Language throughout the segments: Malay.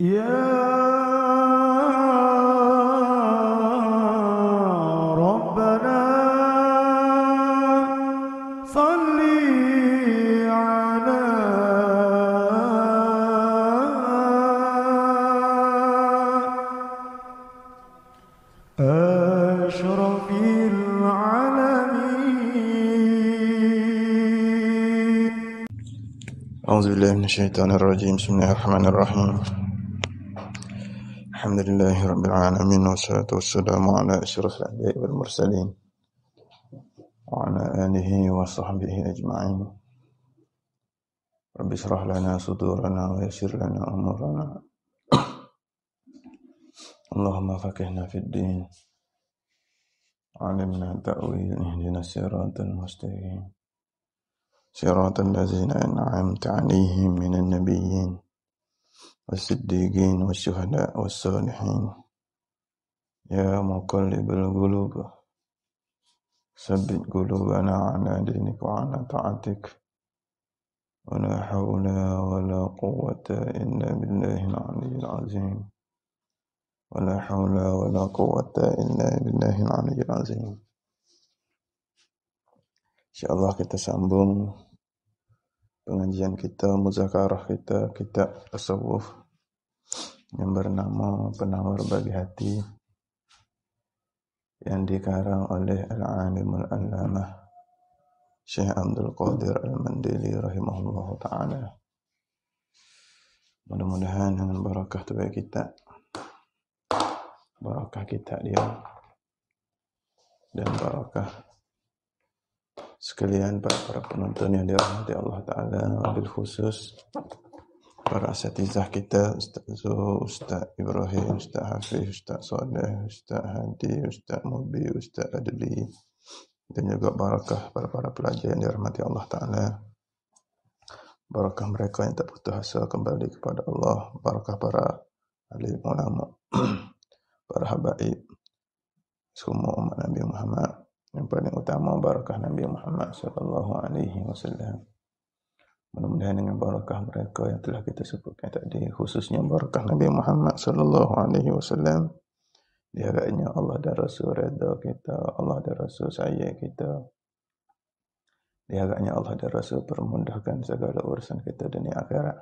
يا ربنا صل على أشرف العالمين. أعوذ بالله من الشيطان الرجيم. بسم الله الرحمن الرحيم. الحمد لله رب العالمين، والصلاة والسلام على أشرف الأنبياء والمرسلين وعلى آله وصحبه أجمعين. رب اشرح لنا صدورنا ويسر لنا أمورنا، اللهم فقهنا في الدين، علمنا تأويل، اهدنا الصراط المستقيم، صراط الذين أنعمت عليهم من النبيين والصديقين والشهداء والصالحين. يا مقلب القلوب ثبت قلوبنا على دينك وعلى طاعتك، ولا حول ولا قوة إلا بالله العلي العظيم، ولا حول ولا قوة إلا بالله العلي العظيم. InsyaAllah kita sambung pengajian kita, muzakarah kita, kitab tasawuf yang bernama Penawar Bagi Hati, yang dikarang oleh Al-Alim Al-Allamah Syekh Abdul Qadir Al-Mandili rahimahullah ta'ala. Mudah-mudahan dengan barakah tu kita, barakah kita dia, dan barakah sekalian para penonton yang dirahmati Allah Ta'ala, wabil khusus para asatizah kita, Ustaz Zuh, Ustaz Ibrahim, Ustaz Hafiz, Ustaz Saleh, Ustaz Hadi, Ustaz Mubi, Ustaz Adli, dan juga barakah para pelajar yang dirahmati Allah Ta'ala. Barakah mereka yang tak putus asa kembali kepada Allah, barakah para alim ulama, para habaib, semua umat Nabi Muhammad. Yang paling utama barakah Nabi Muhammad sallallahu alaihi wasallam. Mudah-mudahan dengan barakah mereka yang telah kita sebutkan tadi, khususnya barakah Nabi Muhammad sallallahu alaihi wasallam, diharapnya Allah dan Rasul redha kita, Allah dan Rasul sayang kita. Diharapnya Allah dan Rasul permudahkan segala urusan kita dunia akhirat.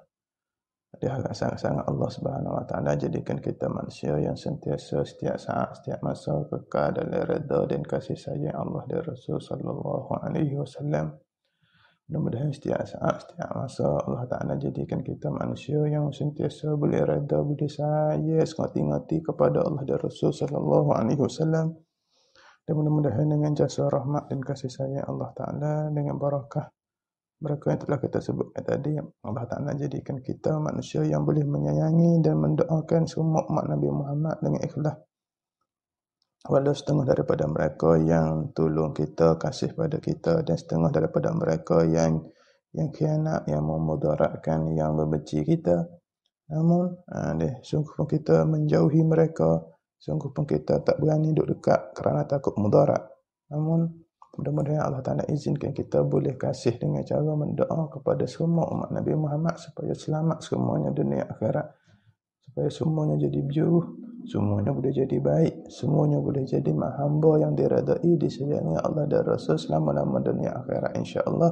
Diharap sangat-sangat Allah Subhanahu wa taala jadikan kita manusia yang sentiasa setiap saat, setiap masa kekal dalam redha dan kasih sayang Allah dan Rasul sallallahu alaihi wasallam. Mudah-mudahan setiap saat, setiap masa Allah Ta'ala jadikan kita manusia yang sentiasa boleh redha, boleh sayang sengati-ngati kepada Allah dan Rasul sallallahu alaihi wasallam. Dan mudah-mudahan dengan jasa rahmat dan kasih sayang Allah Ta'ala, dengan barakah mereka yang telah kita sebutkan tadi, Allah Ta'ala jadikan kita manusia yang boleh menyayangi dan mendoakan semua umat Nabi Muhammad dengan ikhlas. Walau setengah daripada mereka yang tolong kita, kasih pada kita, dan setengah daripada mereka yang khianat, yang memudaratkan, yang membenci kita. Namun sungguh pun kita menjauhi mereka, sungguh pun kita tak berani duduk dekat kerana takut mudarat. Namun mudah-mudahan Allah Ta'ala izinkan kita boleh kasih dengan cara mendoa kepada semua umat Nabi Muhammad supaya selamat semuanya dunia akhirat, supaya semuanya jadi biuh, semuanya boleh jadi baik, semuanya boleh jadi hamba yang diredai disayangnya Allah dan Rasul selama-lama dunia akhirat, insya-Allah.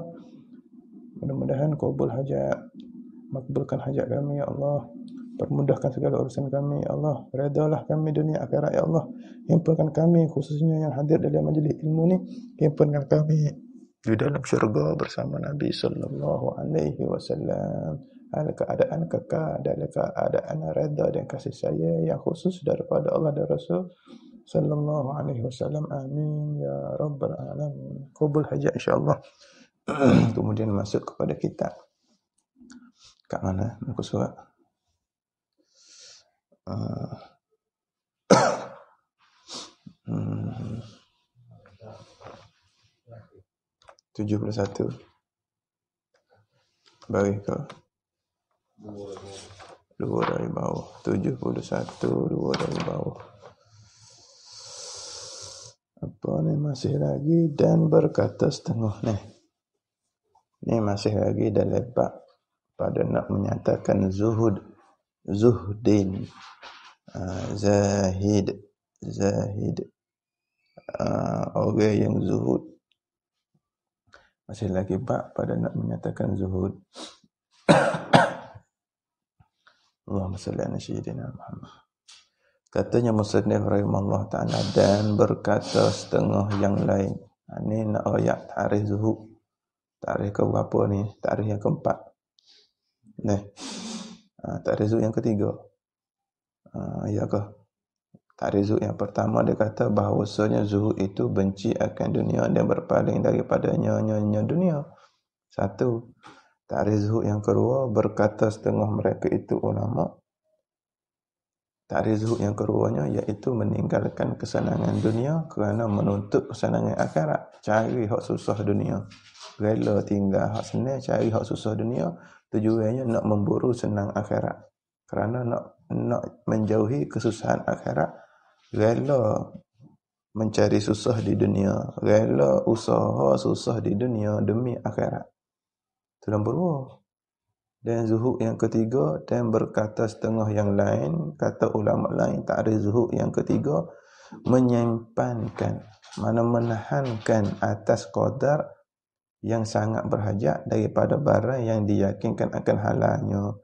Mudah-mudahan kabul hajat, makbulkan hajat kami ya Allah, permudahkan segala urusan kami ya Allah, redalah kami dunia akhirat ya Allah. Himpunkan kami, khususnya yang hadir dalam majlis ilmu ni, himpunkan kami di dalam syurga bersama Nabi sallallahu alaihi wasallam, dalam keadaan kekal, dalam keadaan redha dan kasih sayang yang khusus daripada Allah dan Rasul sallallahu alaihi wasallam. Amin ya rabbal alamin. Qabul hajat insya-Allah. Kemudian masuk kepada kitab. Kat mana muka surat? 71 bagi ke 2 dari bawah, 71 2 dari bawah. Apa ni masih lagi dan berkata setengah ni. Ni masih lagi dalam bab pada nak menyatakan zuhud zuhdin. Zahid. Orang yang zuhud. Masih lagi bab pada nak menyatakan zuhud. Allahumma salli ala sayyidina Muhammad. Katanya musannif rahimahullah ta'ala, dan berkata setengah yang lain. Ini nak ayat tarikh zuhud. Tarikh ke berapa ni? Tarikh yang keempat. Tarikh zuhud yang ketiga. Ya ke? Tarikh zuhud yang pertama dia kata bahawasanya zuhud itu benci akan dunia dan berpaling daripadanya dunia. Satu. Tarikh zuhud yang kedua berkata setengah mereka itu ulama. Tarikh zuhud yang keduanya iaitu meninggalkan kesenangan dunia kerana menuntut kesenangan akhirat. Cari hak susah dunia. Rela tinggal hak senang, cari hak susah dunia. Tujuannya nak memburu senang akhirat. Kerana nak menjauhi kesusahan akhirat, rela mencari susah di dunia. Rela usaha susah di dunia demi akhirat. Itu nombor dua. Dan zuhud yang ketiga, dan berkata setengah yang lain, kata ulama lain, ta'rif zuhud yang ketiga, menyimpankan, menahankan atas qadar yang sangat berhajat daripada barang yang diyakinkan akan halalnya.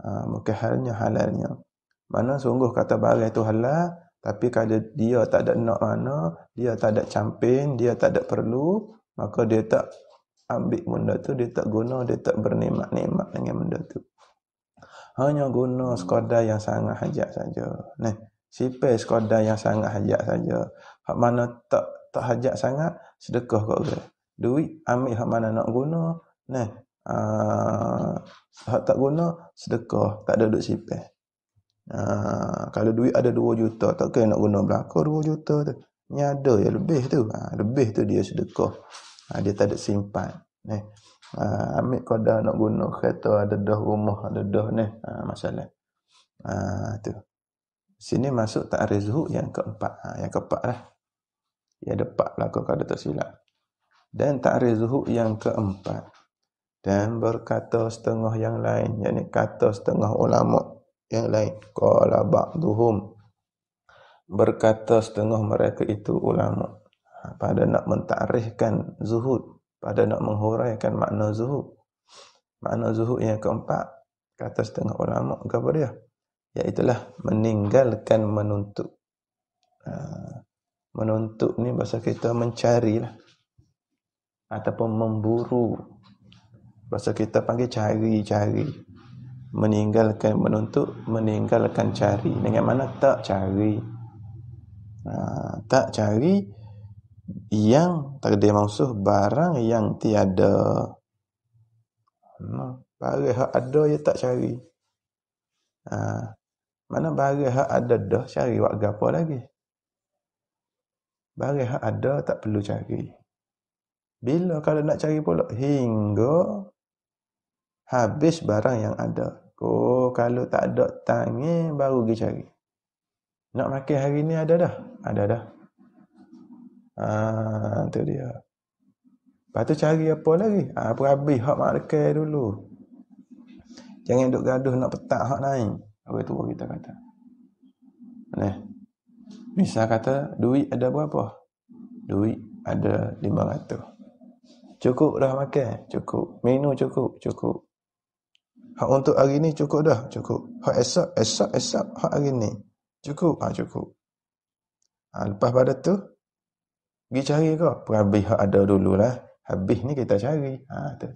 Mungkin halalnya. Mana sungguh kata barang itu halal, tapi kalau dia tak ada nak mana, dia tak ada camping, dia tak ada perlu, maka dia tak ambil benda tu, dia tak guna, dia tak bernikmat-nikmat dengan benda tu. Hanya guna sekadar yang sangat hajat saja. Sipai sekadar yang sangat hajat saja. Hak mana tak hajat sangat, sedekah kat orang. Duit ambil hak mana nak guna, hak tak guna, sedekah, tak ada duk sipai. Kalau duit ada 2 juta, tak kena nak guna belaka 2 juta tu. Ni ada ya lebih tu. Lebih tu dia sedekah. Dia tak ada simpan. Ambil qadar nak guna kereta, ada dah rumah, ada dah masalah. Tu. Sini masuk ta'rif zuhud yang keempat. Yang keempat lah. Ya ada 4 belaka kalau tak silap. Dan ta'rif zuhud yang keempat. Dan berkata setengah yang lain, yakni kata setengah ulama yang lain. Qala ba'duhum, berkata setengah mereka itu ulama, pada nak mentakrifkan zuhud, pada nak menghuraikan makna zuhud. Makna zuhud yang keempat, kata setengah ulama, apa dia? Iaitulah meninggalkan menuntut. Menuntut ni bahasa kita mencari lah. Ataupun memburu. Bahasa kita panggil cari. Meninggalkan menuntut, meninggalkan cari. Dengan mana tak cari. Tak cari yang takdir maksud barang yang tiada. Barang hak ada ya tak cari. Mana barang hak ada dah cari buat gapo lagi. Barang hak ada tak perlu cari. Bila kalau nak cari pula hingga habis barang yang ada. Kalau tak ada tangan baru pergi cari. Nak makan hari ni ada dah? Ada dah. Tu dia. Lepas tu cari apa lagi? Habis hak makan dulu. Jangan duk gaduh nak petak hak lain. Orang tua kita kata. Misal kata duit ada berapa? Duit ada 500. Cukup dah makan? Cukup. Minum cukup? Cukup. Hak untuk hari ni cukup dah? Cukup. Hak esok hak hari ni? Cukup? Cukup. Lepas pada tu pergi cari ke? Habis hak ada dululah. Habis ni kita cari. Tu.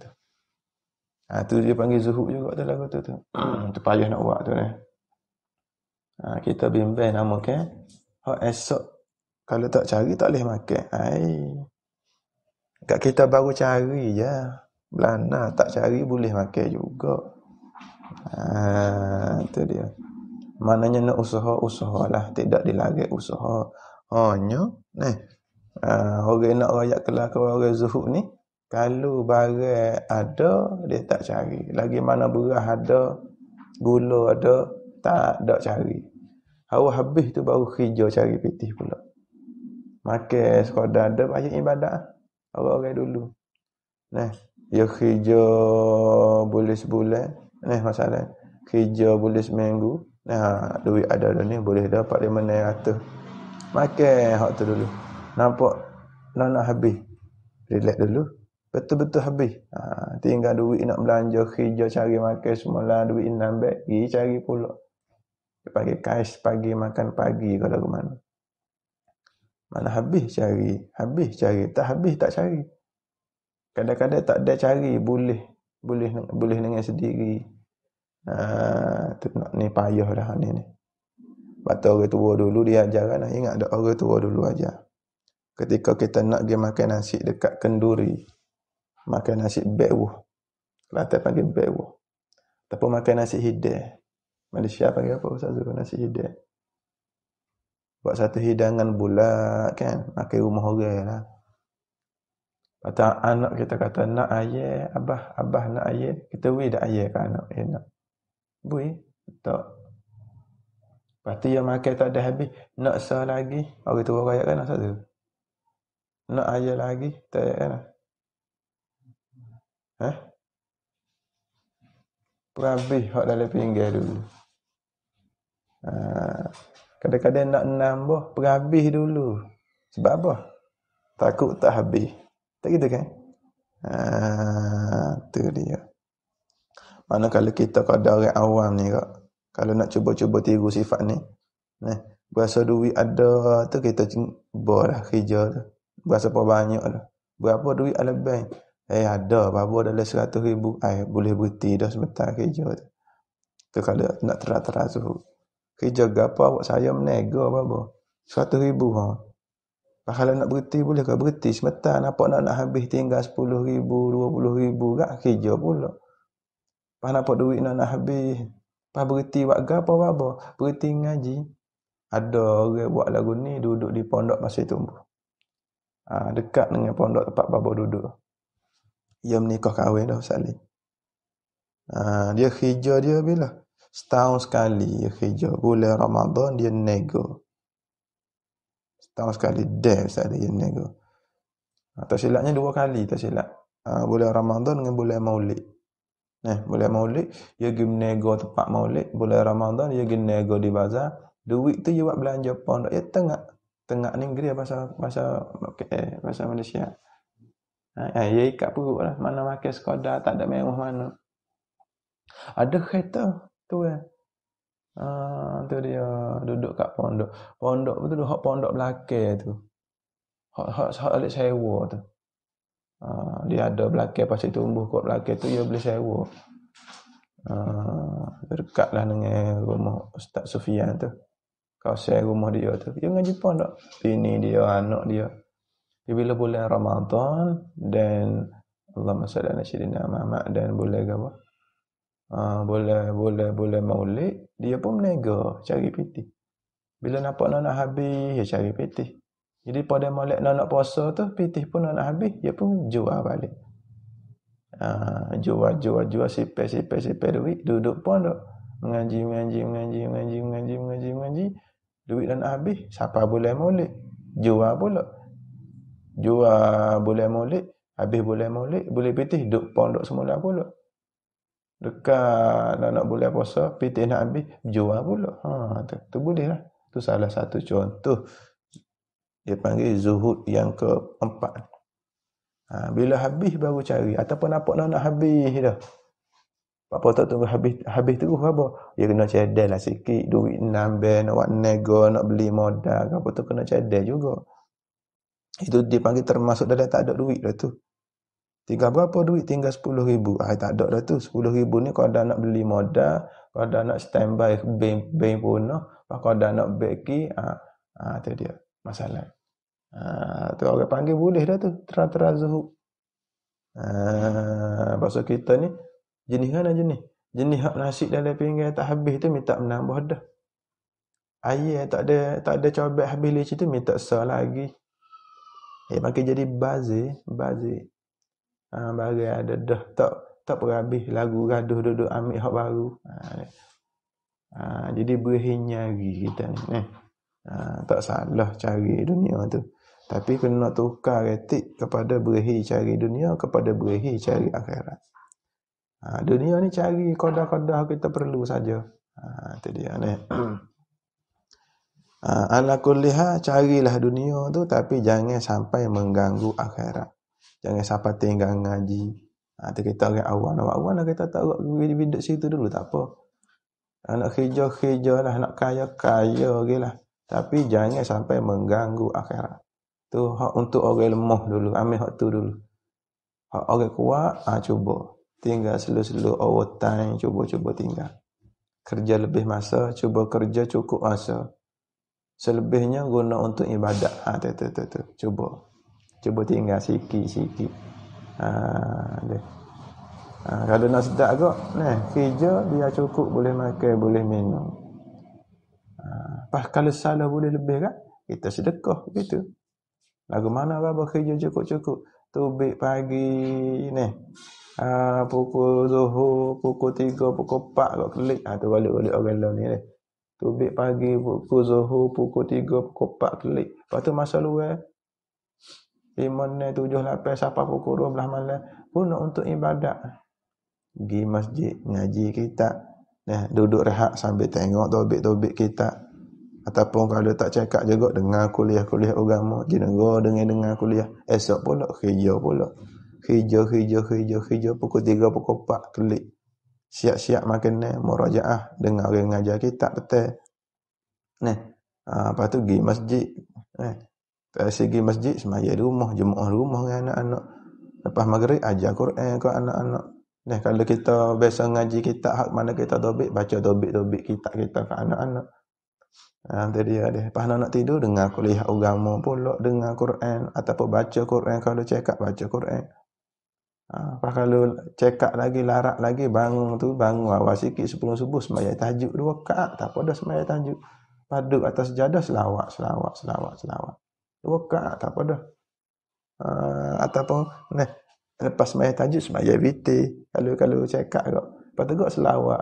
Tu dia panggil zuhud juga tu lagu tu. Tu payah nak buat tu. Kita bimbang nama kan. Hak esok kalau tak cari tak boleh makan. Kat kita baru cari je. Belana tak cari boleh makan juga. Tu dia. Maknanya nak usahalah, tidak dilarang usaha. Hanya orang nak rakyat kelakar orang zuhud ni, kalau barang ada dia tak cari. Lagi mana beras ada, gula ada, tak ada cari. Habis tu baru kerja cari pitih pula. Makan sekadar ada banyak ibadat orang-orang dulu. Dia kerja boleh sebulan, masalah. kerja boleh seminggu. Nah, duit ada dah ni boleh dapat 500. Makan hak tu dulu. Nampak nak habis. Relax dulu. Betul-betul habis. Tinggal duit nak belanja, kerja cari makan semula, duit nambah, pergi cari pula. Pagi kais pagi makan pagi kalau ke mana. Mana habis cari, tak habis tak cari. Kadang-kadang tak ada cari, boleh dengan sendiri. Tu nak ni payah dah ni. Batu orang tua dulu dia ajarkan, ingat dak orang tua dulu ajar. Ketika kita nak pergi makan nasi dekat kenduri, makan nasi bewo. Kelantan panggil bewo. Ataupun makan nasi hidang. Malaysia panggil apa Ustaz Zul? Nasi hidang. Buat satu hidangan bulat kan, makan rumah orang lah. Patut anak kita kata nak ayam, abah nak ayam, kita beri dak ayam ke anak nak. Beri tak. Pasti yang makan tak ada habis, nak sah lagi. Orang tua kaya kan Ustaz Zul? Nak ayam lagi, tak kan? Perhabis hak dalam pinggir dulu. Kadang-kadang nak nambah, perhabis dulu. Sebab apa? Takut tak habis. Tak gitu kan? Tu dia. Mana kalau kita kada orang awam ni kak, kalau nak cuba-cuba tiru sifat ni, berasa duit ada tu kita lah kerja tu. Berasa apa banyak dah. Berapa duit ada bank? Ada, berapa dalam 100,000. Boleh berhenti dah sebentar kerja tu. Tu kalau nak terang-terang suruh. Kerja gapa awak saya menega apa-apa. 100,000 ha. Kalau nak berhenti boleh ke? Berhenti sebentar. Nampak nak habis tinggal 10,000, 20,000 kak kerja pula. Pas nampak duit nak habis. Pas berhenti buat gapa apa-apa. Berhenti ngaji. Ada orang buat lagu ni duduk di pondok Pasir Tumbuh. Dekat dengan pondok tempat bapa duduk. Dia menikah kahwin dah sekali. Dia kerja dia bila? Setahun sekali dia kerja. Bulan Ramadan dia nego. Setahun sekali dia nego. Tak silapnya 2 kali tak silap. Bulan Ramadan dengan bulan Maulid. Bulan Maulid dia pergi nego tempat Maulid. Bulan Ramadan dia pergi nego di bazar. Duit tu dia buat belanja pondok. Dia tengah ni dia bahasa Malaysia. Dia ikat perut lah. Mana makan sekadar tak ada mewah mana. Ada kereta tu kan. Tu dia duduk kat pondok. Pondok tu hak pondok belakang tu. Hak alik sewa tu. Dia ada belakang Pasir Tumbuh kot belakang tu dia boleh sewa. Dekatlah dengan rumah Ustaz Sufian tu. Kawasan rumah dia tu. Dia ngaji pondok. Bini dia, anak dia. Bila bulan Ramadan dan Allahumma salli ala sayyidina Muhammad dan bulan apa? Boleh Maulid, dia pun menega cari piti. Bila nampak nak habis, dia cari piti. Jadi pada Maulid nak puasa tu, piti pun nak habis, dia pun jual balik. Jual sipir duit, duduk pun duk mengaji. Duit dah nak habis, siapa boleh Maulid? Jual pula. Jual bulan Maulid, habis bulan Maulid, boleh piti duduk pondok semula pula. Dekat nak bulan puasa, piti nak habis, jual pula. Tu boleh lah. Tu salah satu contoh. Dia panggil zuhud yang keempat. Bila habis baru cari. Ataupun nampak nak habis dah. Apa tak tunggu habis terus apa? Dia kena cedek lah sikit. Duit nambah, nak buat nego, nak beli modal. Apa tu kena cedek juga. Itu dipanggil termasuk dalam tak ada duit dah tu. Tinggal berapa duit? Tinggal 10,000. Tak ada dah tu. 10,000 ni kalau dah nak beli modal, kalau dah nak standby bank punah, kalau dah nak beki, tu dia masalah. Tu orang panggil boleh dah tu. Terang-terang zuhud. Pasal kita ni, jenis mana jenis? Jenis hak nasi dalam pinggan tak habis tu minta menambah dah. Air tak ada cobek habis licin tu minta sah lagi. Makin jadi bazir. Bagi ada dah tak berhabis lagu gaduh duduk ambil hak baru. Jadi berhinyari kita ni. Tak salah cari dunia tu. Tapi kena tukar retik kepada berhi cari dunia kepada berhi cari akhirat. Dunia ni cari kodah-kodah kita perlu saja. Itu dia ni. Ala kulli hal, carilah dunia tu tapi jangan sampai mengganggu akhirat. Jangan sampai tinggal ngaji. Tu kita orang awam kita tak duduk situ dulu tak apa. Nak kerja lah, nak kaya gilah. Tapi jangan sampai mengganggu akhirat. Tu hak untuk orang lemah dulu, ambil hak tu dulu. Hak orang kuat, cuba. Tinggal slow-slow overtime, cuba tinggal. Kerja lebih masa, cuba kerja cukup masa. Selebihnya guna untuk ibadat. Tu. Cuba tinggal sikit-sikit. Kalau nak sedap agak, kerja dia cukup boleh makan, boleh minum. Pas kalau salah boleh lebih kan, kita sedekah gitu. Lagu mana apa kerja cukup-cukup. Tubik pagi ni. Pukul Zuhur, pukul 3, pukul 4 kau klik. Tu balik-balik orang lain ni. Tubik pagi, pukul Zuhur, pukul 3, pukul 4 klik. Lepas tu masa luar 5, 6, 7, 8 sampai pukul 12 malam pun untuk ibadat. Pergi masjid, ngaji kita. Duduk rehat sambil tengok tobik-tobik kita. Ataupun kalau tak cakap juga dengar kuliah-kuliah agama, jenera dengar kuliah. Esok pula kerja pula. Kerja pukul 3, pukul 4 klik. Siap-siap makan murajaah dengar orang ngajar kita betul. Lepas tu pergi masjid. Pergi masjid semaya di rumah, jemaah di rumah dengan anak-anak. Lepas maghrib ajar Quran ke anak-anak. Kalau kita biasa ngaji kita hak mana kita tobik, baca tobik kita ke anak-anak. Nanti dia. Lepas nak tidur dengar kuliah agama pula, dengar Quran ataupun baca Quran kalau cakap baca Quran. Lepas kalau cakap lagi larat lagi bangun awal sikit sebelum subuh sembahyang tahajud 2 rakaat, tak apa dah sembahyang tahajud. Paduk atas sejadah selawat. 2 rakaat tak apa dah. Ataupun lepas sembahyang tahajud sembahyang witir. Kalau cakap kau. Lepas tu kau selawat.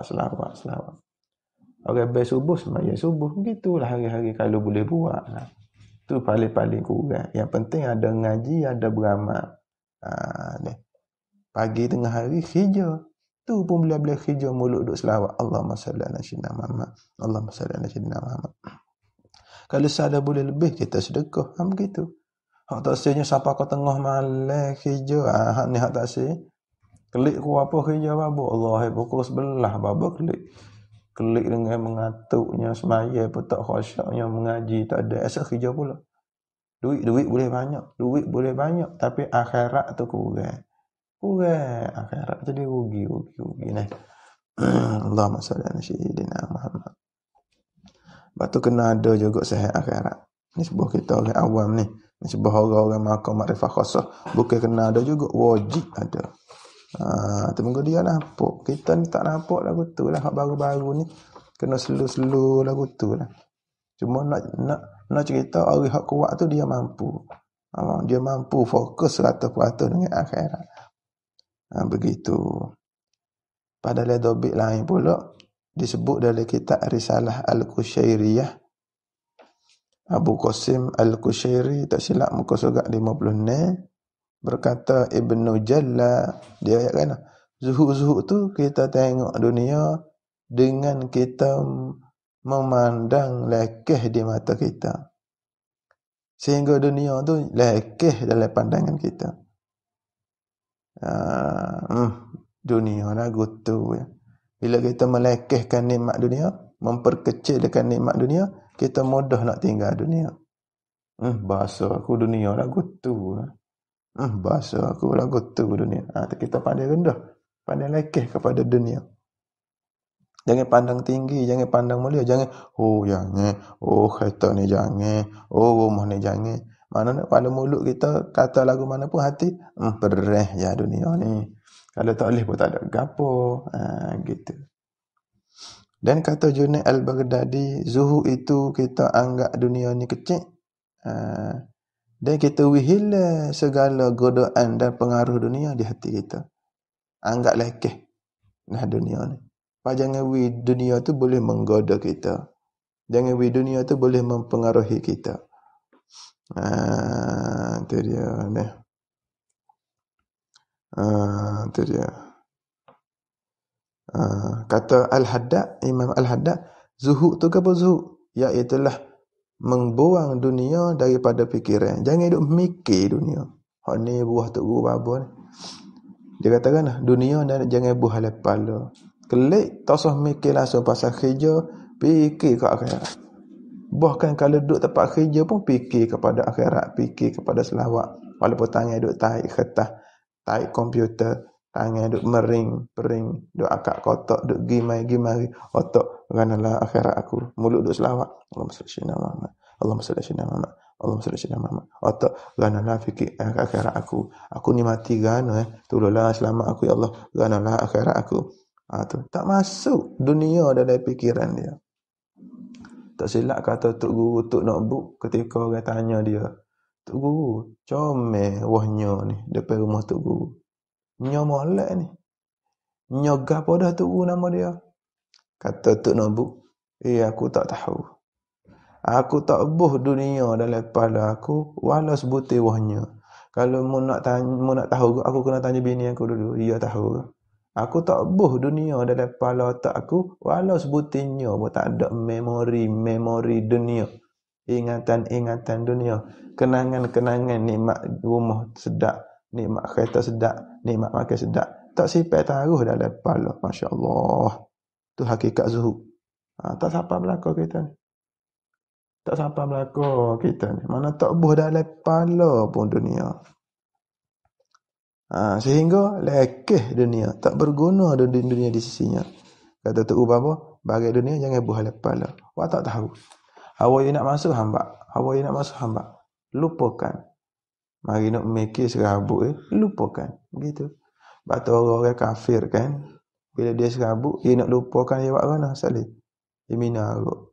Orang subuh sembahyang subuh. Begitulah hari-hari kalau boleh buat. Tu paling kurang. Yang penting ada ngaji, ada beramal. Pagi tengah hari kerja. Tu pun boleh kerja mulut duk selawat. Allahumma salli ala sayyidina Muhammad. Allahumma salli ala sayyidina Muhammad. Kalau sada boleh lebih kita sedekah. Begitu. Hak tak sehnya siapa ke tengah malam kerja. Hak ni hak tak seh. Klik ku apa kerja babo. Allah pukul 11 babo klik. Klik dengan mengatuknya semaya pun tak khusyuknya mengaji tak ada. Esok kerja pula. Duit boleh banyak. Tapi akhirat tu kurang. Akhirat jadi rugi ni. Allahumma salli ala sayyidina Muhammad. Batu kena ada juga sehat akhirat. Ni sebuah kita orang awam ni. Ni sebuah orang makan makrifah khasah. Bukan kena ada juga, wajib ada. Tunggu dia nampak. Kita ni tak nampak lagu tu lah. Hak baru-baru ni kena slow lagu tu lah. Cuma nak cerita orang hak kuat tu dia mampu. Dia mampu fokus 100% dengan akhirat. Begitu. Pada ledobik lain pula disebut dalam kitab Risalah Al-Qushairiyah. Abu Qasim Al-Qushairi tak silap muka surat 56 berkata Ibnu Jalla dia ayat kan zuhud tu kita tengok dunia dengan kita memandang lekeh di mata kita. Sehingga dunia tu lekeh dalam pandangan kita. Dunia lagu tu ya. Bila kita melekehkan nikmat dunia, memperkecilkan nikmat dunia, kita mudah nak tinggal dunia. Bahasa aku dunia lagu tu. Bahasa aku lagu tu dunia. Kita pandai rendah, pandai lekeh kepada dunia. Jangan pandang tinggi, jangan pandang mulia, jangan jangan, kereta ni jangan, rumah ni jangan. Mana nak pada mulut kita kata lagu mana pun hati, perih ya dunia ni. Kalau tak boleh pun tak ada gapo, gitu. Dan kata Junaid Al-Baghdadi, zuhud itu kita anggap dunia ni kecil. Dan kita wihila segala godaan dan pengaruh dunia di hati kita. Anggap lekeh nah dunia ni. Jangan dunia tu boleh menggoda kita. Jangan dunia tu boleh mempengaruhi kita. Itu dia. Itu dia. Kata Al-Haddad, Imam Al-Haddad, zuhud tu apa zuhud? Iaitulah membuang dunia daripada fikiran. Jangan duk mikir dunia. Hak ni buah tok guru apa ni. Dia katakan dunia dan jangan buah dalam kepala. Kelik tak usah mikir langsung pasal kerja, fikir ke akhirat. Bahkan kalau duduk tempat kerja pun fikir kepada akhirat, fikir kepada selawat. Walaupun tangan duduk tarik kertas, tarik komputer, tangan duduk pering, duduk akak kotak, duduk gimai, otak kerana akhirat aku. Mulut duduk selawat. Allahumma salli ala Muhammad. Allahumma salli ala Muhammad. Allahumma salli ala Muhammad. Otak kerana fikir akhirat aku. Aku ni mati kerana tolonglah selamat aku ya Allah. Kerana akhirat aku. Tu tak masuk dunia dalam fikiran dia. Tak silap kata Tok Guru Tok Notebook ketika orang tanya dia, Tok Guru, comel wahnya ni depan rumah Tok Guru. Nya molek ni. Nya gapo dah Tok Guru nama dia? Kata Tok Notebook, aku tak tahu. Aku tak buh dunia dalam kepala aku walau sebutir wahnya. Kalau mu nak tahu aku kena tanya bini aku dulu. Dia tahu. Aku tak buh dunia dalam kepala otak aku walau sebutirnya pun tak ada memori dunia. Ingatan dunia. Kenangan nikmat rumah sedap, nikmat kereta sedap, nikmat makan sedap. Tak simpan taruh dalam kepala. Masya-Allah. Tu hakikat zuhud. Tak sampai belakang kita ni. Tak sampai belakang kita ni. Mana tak buh dalam kepala pun dunia. Sehingga lekeh dunia, tak berguna dunia di sisinya. Kata Tok Guru apa? Bagi dunia jangan buah dalam kepala. Awak tak tahu. Awak yang nak masuk hamba. Lupakan. Mari nak mikir serabut lupakan. Begitu. Batu orang kafir kan, bila dia serabut, dia nak lupakan dia buat mana salih. Dia minum arak.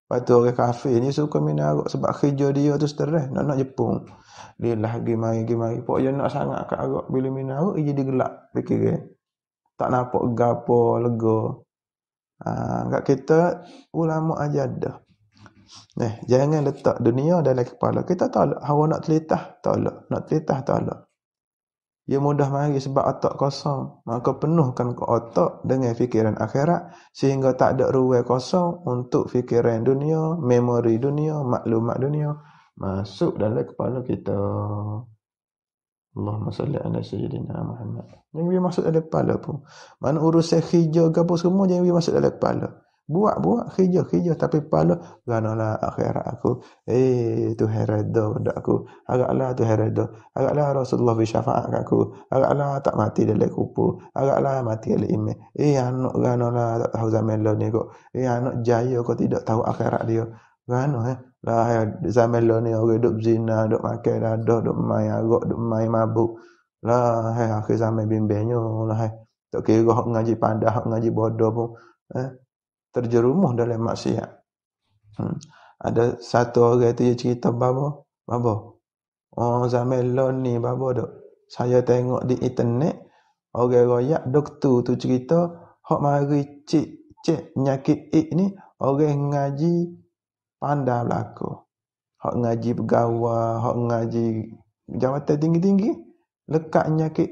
Batu orang kafir ni suka minum arak sebab kerja dia tu stres, nak Jepun. Dia lagi mari. Pok dia nak sangat kat arak, bila minum arak dia jadi gelap fikiran. Tak nampak gapo lega. Kat kita ulama aja dah. Jangan letak dunia dalam kepala. Kita tolak. Hawa nak telitah, tolak. Nak telitah, tolak. Ia mudah mari sebab otak kosong. Maka penuhkan ke otak dengan fikiran akhirat. Sehingga tak ada ruang kosong untuk fikiran dunia, memori dunia, maklumat dunia. Masuk dalam kepala kita. Allahumma salli ala Sayyidina Muhammad. Jangan biar masuk dalam kepala pun. Mana urusan kerja ke apa semua, jangan biar masuk dalam kepala. Buat kerja tapi kepala ganalah akhirat aku. Tuhan redha dak aku. Agaklah Tuhan redha. Agaklah Rasulullah bersyafaat kat aku. Agaklah tak mati dalam kubur. Agaklah mati dalam iman. Anak ganalah tak tahu zaman ni kok. Anak jaya kok tidak tahu akhirat dia. Gano lah zaman ni orang duk zina, duk makan dadah, duk main arak, duk main mabuk. Lah akhir zaman bimbangnya lah. Tak kira hak ngaji pandai, hak ngaji bodoh pun terjerumus dalam maksiat. Ada satu orang tu dia cerita baba. Zaman ni baba dak. Saya tengok di internet orang royak doktor tu cerita hak mari cek penyakit ni orang ngaji pandai belaka. Hak ngaji pegawai, hak ngaji jawatan tinggi-tinggi lekat penyakit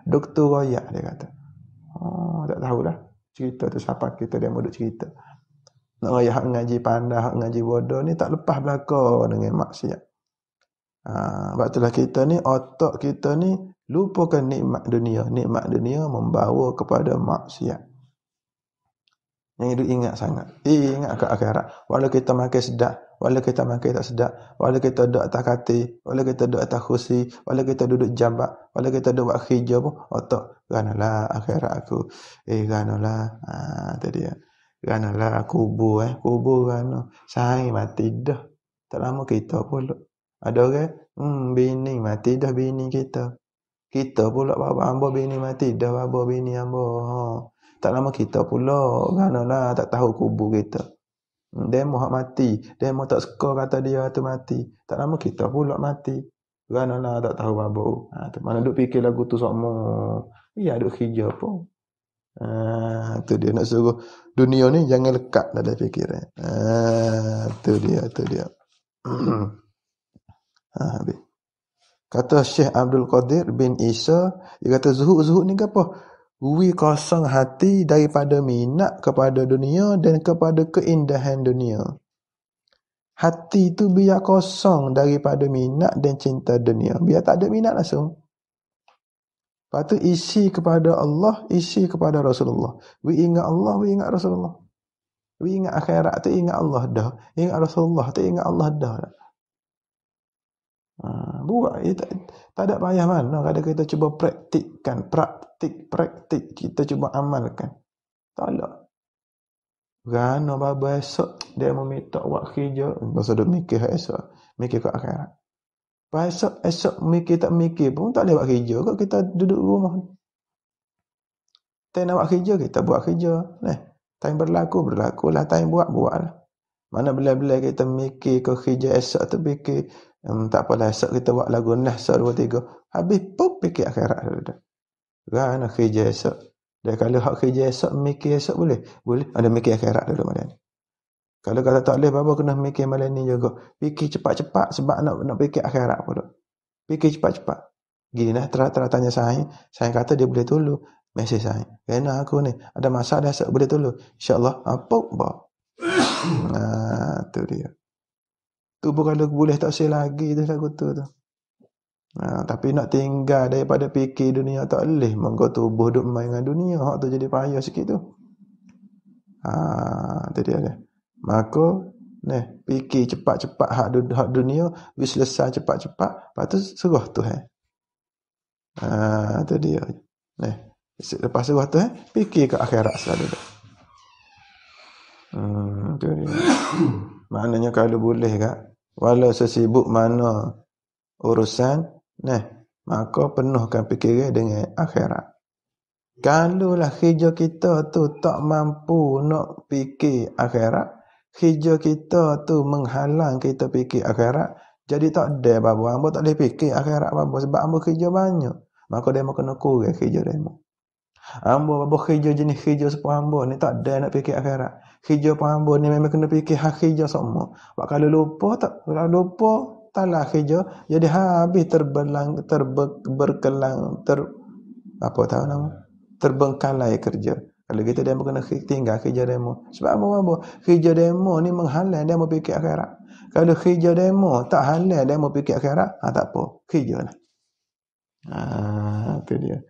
doktor royak dia kata. Tak tahulah. Cerita tu siapa kita dia mau cerita. Nak raya hak ngaji pandai, hak ngaji bodoh ni tak lepas belaka dengan maksiat. Sebab itulah kita ni, otak kita ni lupakan nikmat dunia. Nikmat dunia membawa kepada maksiat. Yang itu ingat sangat. Ingat ke akhirat. Walau kita makan sedap, walau kita makan tak sedap, walau kita duduk atas katil, walau kita duduk atas kursi, walau kita duduk jambat, walau kita duduk buat kerja pun, otak, ganalah akhirat aku. Ganalah. Itu dia. Ganalah kubur. Kubur gana. Sehari mati dah. Tak lama kita pula. Ada orang, bini mati dah bini kita. Kita pula bapa hamba bini mati dah bapa bini hamba. Tak lama kita pula, ganalah tak tahu kubur kita. Demo hak mati, demo tak suka kata dia tu mati. Tak lama kita pula mati. Ganalah tak tahu babu. Mana duk fikir lagu tu semua. Ya duk kerja pun. Tu dia nak suruh dunia ni jangan lekat dalam fikiran. Tu dia. Habis. Kata Syekh Abdul Qadir bin Isa, dia kata zuhud ni apa? kosong hati daripada minat kepada dunia dan kepada keindahan dunia. Hati tu biar kosong daripada minat dan cinta dunia. Biar tak ada minat langsung. Lepas tu isi kepada Allah, isi kepada Rasulullah. We ingat Allah, we ingat Rasulullah. We ingat akhirat tu ingat Allah dah. Ingat Rasulullah tu ingat Allah dah. Buat tak ada payah mana kalau kita cuba praktik, kita cuba amalkan. Tak ada. Kerana baba esok dia meminta buat kerja, masa dia mikir esok, mikir ke akhirat. Esok mikir tak mikir pun tak boleh buat kerja kok, kita duduk rumah. Tak nak buat kerja, kita buat kerja. Time berlaku lah, time buat lah. Mana bila-bila kita mikir ke kerja esok tu fikir, tak apalah esok kita buat lagu Nahsa 2 3. Habis pun fikir akhirat dah. Kerana kerja esok. Dan kalau hak kerja esok mikir esok boleh? Boleh. Ada mikir akhirat dulu malam ni. Kalau kata tak boleh, bapa kena mikir malam ni juga. Fikir cepat-cepat sebab nak fikir akhirat pula. Fikir cepat-cepat. Gini lah, tanya saya kata dia boleh tolong. Mesej saya. Kena aku ni ada masalah esok boleh tolong. InsyaAllah apa bah. Tu dia. Tu pun kalau boleh tak say lagi tu lagu tu. Tapi nak tinggal daripada fikir dunia tak boleh. Monggo tubuh duk main dengan dunia. Hak tu jadi payah sikit tu. Tu dia dia. Maka fikir cepat-cepat hak dunia, wis selesai cepat-cepat, lepas tu serah Tuhan. Tu dia. Lepas serah Tuhan, fikir ke akhirat selalu dah. Tu dia. Maknanya kalau boleh kak, walau sesibuk mana urusan, maka penuhkan fikiran dengan akhirat. Kalaulah kerja kita tu tak mampu nak fikir akhirat, kerja kita tu menghalang kita fikir akhirat, jadi tak ada apa-apa. Hamba tak boleh fikir akhirat apa-apa sebab hamba kerja banyak. Maka dia mau kena kurang kerja dia. Hamba apa kerja jenis kerja sepuluh hamba ni tak ada nak fikir akhirat. Kerja pun hamba ni memang kena fikir hak kerja semua. Sebab kalau lupa taklah kerja, jadi habis terbengkalai kerja. Kalau kita demo kena tinggal kerja demo. Sebab apa? Kerja demo ni menghalang dia mau fikir akhirat. Kalau kerja demo tak halang dia mau fikir akhirat, tak apa. Kerja lah. Itu dia.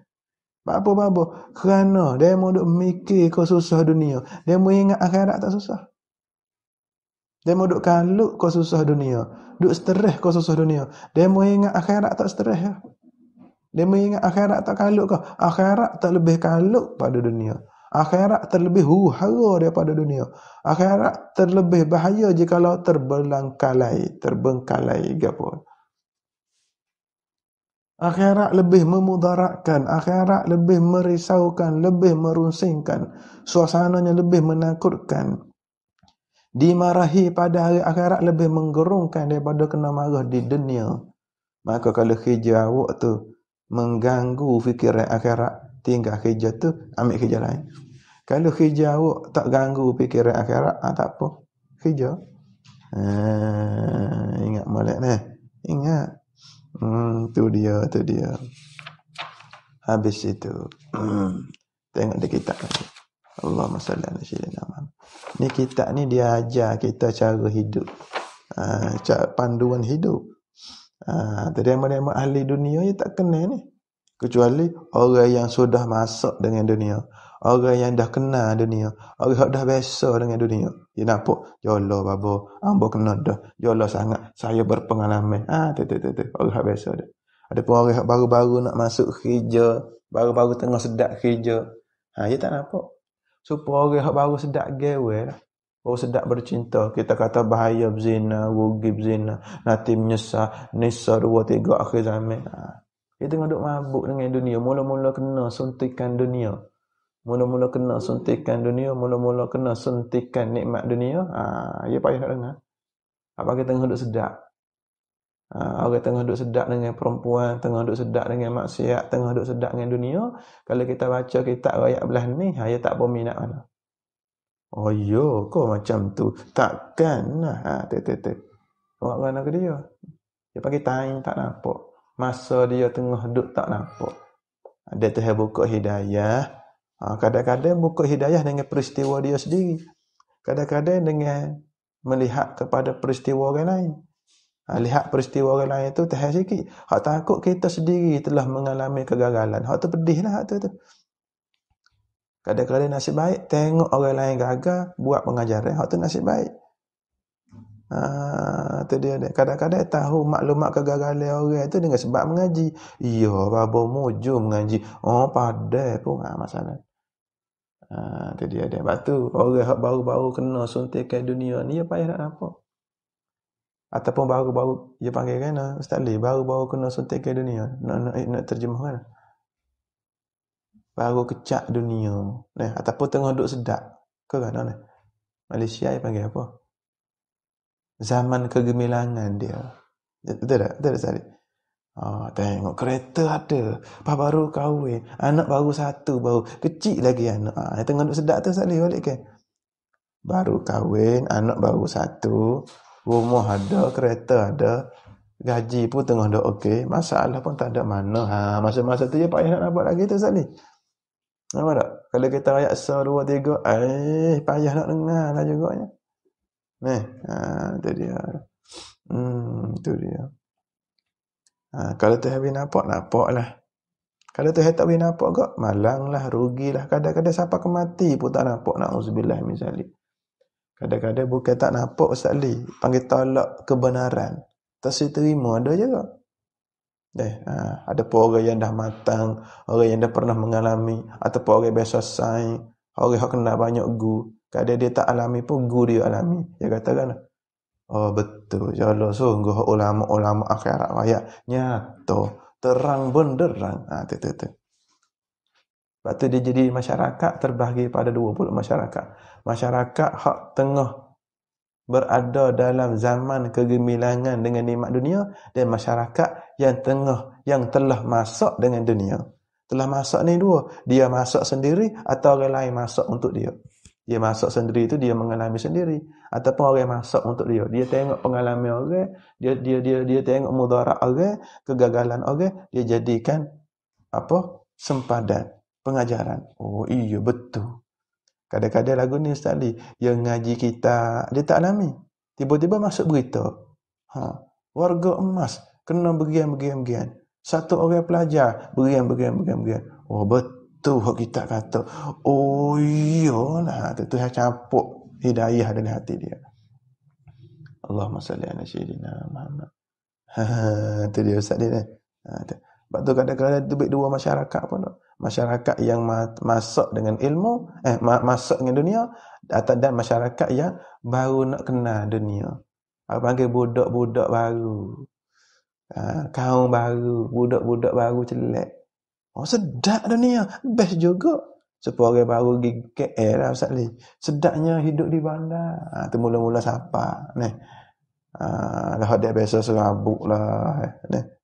Apa? Kerana dia mau duk mikir kau susah dunia. Dia mau ingat akhirat tak susah. Dia mau duk kaluk kau susah dunia. Duk stres kau susah dunia. Dia mau ingat akhirat tak stres ya. Dia mau ingat akhirat tak kaluk kau. Akhirat tak lebih kaluk pada dunia. Akhirat terlebih huru-hara daripada dunia. Akhirat terlebih bahaya jikalau terbengkalai gapo. Akhirat lebih memudaratkan, akhirat lebih merisaukan, lebih merunsingkan, suasananya lebih menakutkan. Dimarahi pada hari akhirat lebih menggerungkan daripada kena marah di dunia. Maka kalau kerja awak tu mengganggu fikiran akhirat, tinggal kerja tu, ambil kerja lain. Kalau kerja awak tak ganggu fikiran akhirat, tak apa. Kerja. Ingat molek ni. Ingat. Tu dia. Habis itu. Tengok di kitab lagi. Allahumma salli ala sayyidina Muhammad. Ni kitab ni dia ajar kita cara hidup. Panduan hidup. Terima-terima ahli dunia ni tak kenal ni. Kecuali orang yang sudah masuk dengan dunia. Orang yang dah kenal dunia. Orang yang dah biasa dengan dunia. Dia nampak, ya Allah babo, hamba kena dah. Ya Allah sangat, saya berpengalaman. Tu. Orang yang biasa dah. Ada pun orang yang baru-baru nak masuk kerja. Baru-baru tengah sedap kerja. Dia tak nampak. Supaya orang yang baru sedap gawe lah. Baru sedap bercinta. Kita kata bahaya berzina, rugi berzina. Nanti menyesal. Nisa 2 3 akhir zaman. Dia tengah duk mabuk dengan dunia. Mula-mula kena suntikan dunia. Mula-mula kena suntikan nikmat dunia. Dia payah nak dengar. Apa kita tengah duk sedap. Orang tengah duk sedap dengan perempuan, tengah duk sedap dengan maksiat, tengah duk sedap dengan dunia. Kalau kita baca kitab ayat belah ni, dia tak berminat mana. Oh yo, kau macam tu. Takkan lah. Awak kena ke dia. Dia pakai time tak nampak. Masa dia tengah duk tak nampak. Ada Tuhan buka hidayah. Kadang-kadang buka hidayah dengan peristiwa dia sendiri. Kadang-kadang dengan melihat kepada peristiwa orang lain. Lihat peristiwa orang lain tu tahan sikit. Hak takut kita sendiri telah mengalami kegagalan. Hak tu pedih lah hak tu. Kadang-kadang nasib baik tengok orang lain gagal buat pengajaran. Hak tu nasib baik. Tu dia. Kadang-kadang tahu maklumat kegagalan orang tu dengan sebab mengaji. Iya, babo mujur mengaji. Oh, padai pun masalah. Tu dia. Sebab tu orang hak baru-baru kena suntikan dunia ni dia payah nak nampak. Ataupun baru-baru dia panggil kan Ustaz Ali, baru-baru kena suntikan dunia. Nak terjemah kan? Baru kecak dunia. Ataupun tengah duduk sedap. Ke kan? Malaysia dia panggil apa? Zaman kegemilangan dia. Betul tak? Betul tak Ustaz Ali? Tengok kereta ada. Lepas baru kahwin. Anak baru satu. Baru kecil lagi anak. Tengah duduk sedap tu Ustaz Ali balik ke? Baru kahwin. Anak baru satu. Rumah ada. Kereta ada. Gaji pun tengah duduk okey. Masalah pun tak ada mana. Masa-masa tu je payah nak dapat lagi tu Ustaz Ali. Nampak tak? Kalau kita ayat 1, 2, 3. Payah nak dengar lah juganya. Itu dia. Itu dia. Kalau Tuhan boleh nampak lah. Kalau Tuhan tak boleh nampak kok, malanglah, rugilah. Kadang-kadang sampai ke mati pun tak nampak. Na'udzubillah min zalik. Kadang-kadang bukan tak nampak Ustaz Ali, panggil tolak kebenaran. Tak terima ada juga. Ada pun orang yang dah matang, orang yang dah pernah mengalami, ataupun orang biasa saing, orang yang kena banyak gu. Kadang dia tak alami pun gu dia alami. Dia katakan, oh betul, ya Allah, sungguh ulama-ulama akhirat raya nyata, terang benderang. Tu. Lepas tu dia jadi masyarakat terbahagi pada 20 masyarakat. Masyarakat hak tengah berada dalam zaman kegemilangan dengan nikmat dunia, dan masyarakat yang telah masuk dengan dunia. Telah masuk ni dua, dia masuk sendiri atau orang lain masuk untuk dia. Dia masuk sendiri itu dia mengalami sendiri, ataupun orang masuk untuk dia. Dia tengok pengalaman orang, dia tengok mudarat orang, kegagalan orang, dia jadikan sempadan pengajaran. Oh iya betul. Kadang-kadang lagu ni Ustaz Ali, yang ngaji kita, dia tak alami. Tiba-tiba masuk berita. Warga emas kena begian. Satu orang pelajar begian. Oh betul hak kita kata. Oh iyalah, tu Tuhan campur hidayah dalam hati dia. Allahumma salli ala sayyidina Muhammad. Tu dia Ustaz dia. Sebab tu kadang-kadang tu dua masyarakat pun. Masyarakat yang masuk dengan ilmu, masuk dengan dunia, dan masyarakat yang baru nak kenal dunia. Panggil budak-budak baru. Kaum baru, budak-budak baru celak. Oh sedap dunia, best juga. Supaya orang baru pergi KL lah Ustaz Ali. Sedapnya hidup di bandar. Tu mula-mula siapa ni? Lah dia biasa serabut lah.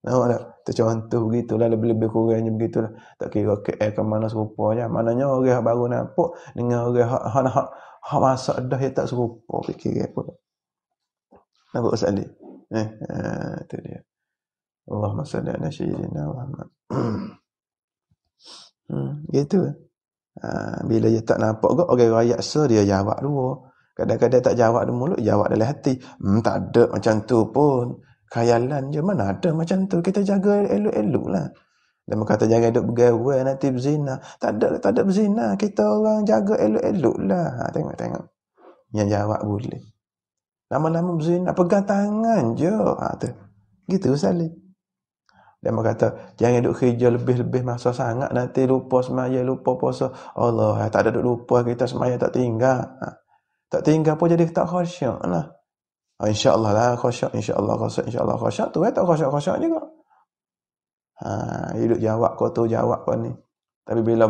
Nampak tak? Tu contoh begitulah, lebih-lebih kurangnya begitulah. Tak kira KL ke mana serupanya. Maknanya orang yang baru nampak dengan orang hak masak dah dia tak serupa fikir apa. Nampak Ustaz Ali? Tu dia. Allahumma salli ala sayyidina Muhammad. Gitu. Bila dia tak nampak kok orang rakyat dia jawab dua. Kadang-kadang tak jawab di mulut, jawab dalam hati. Tak ada macam tu pun. Khayalan je, mana ada macam tu. Kita jaga elok-elok lah. Dan kata jangan duduk bergawai nanti berzina. Tak ada berzina. Kita orang jaga elok-elok lah. Tengok. Yang jawab boleh. Lama-lama berzina, pegang tangan je. Tu. Gitu Salih. Dan kata jangan duduk kerja lebih-lebih masa sangat. Nanti lupa semaya, lupa puasa. Allah, tak ada duduk lupa kita semaya tak tinggal. Tak tinggal pun jadi tak khasyuk lah. InsyaAllah lah khasyuk, insyaAllah khasyuk tu tak khasyuk juga. Hidup jawab kau tu jawab kau ni. Tapi bila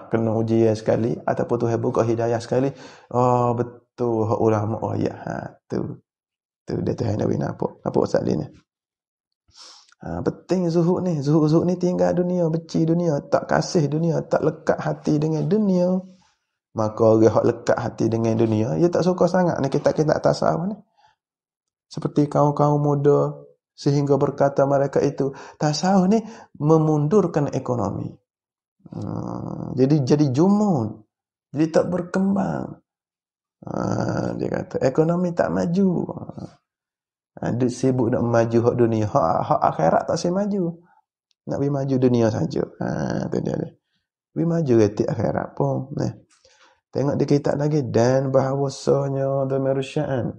kena ujian sekali ataupun Tuhan buka hidayah sekali, oh betul ulama tu dia Tuhan Nabi nampak Ustaz ni. Penting zuhud ni tinggal dunia, benci dunia, tak kasih dunia, tak lekat hati dengan dunia. Maka orang yang lekat hati dengan dunia, dia tak suka sangat ni kita tasawuf ni. Seperti kaum-kaum muda sehingga berkata mereka itu, tasawuf ni memundurkan ekonomi. Jadi jumun. Jadi tak berkembang. Dia kata ekonomi tak maju. Dia sibuk nak maju hak dunia, hak akhirat tak saya maju. Nak pergi maju dunia saja. Tu dia. Pergi maju retik akhirat pun. Tengok di kitab lagi, dan bahawasanya damirusya'an.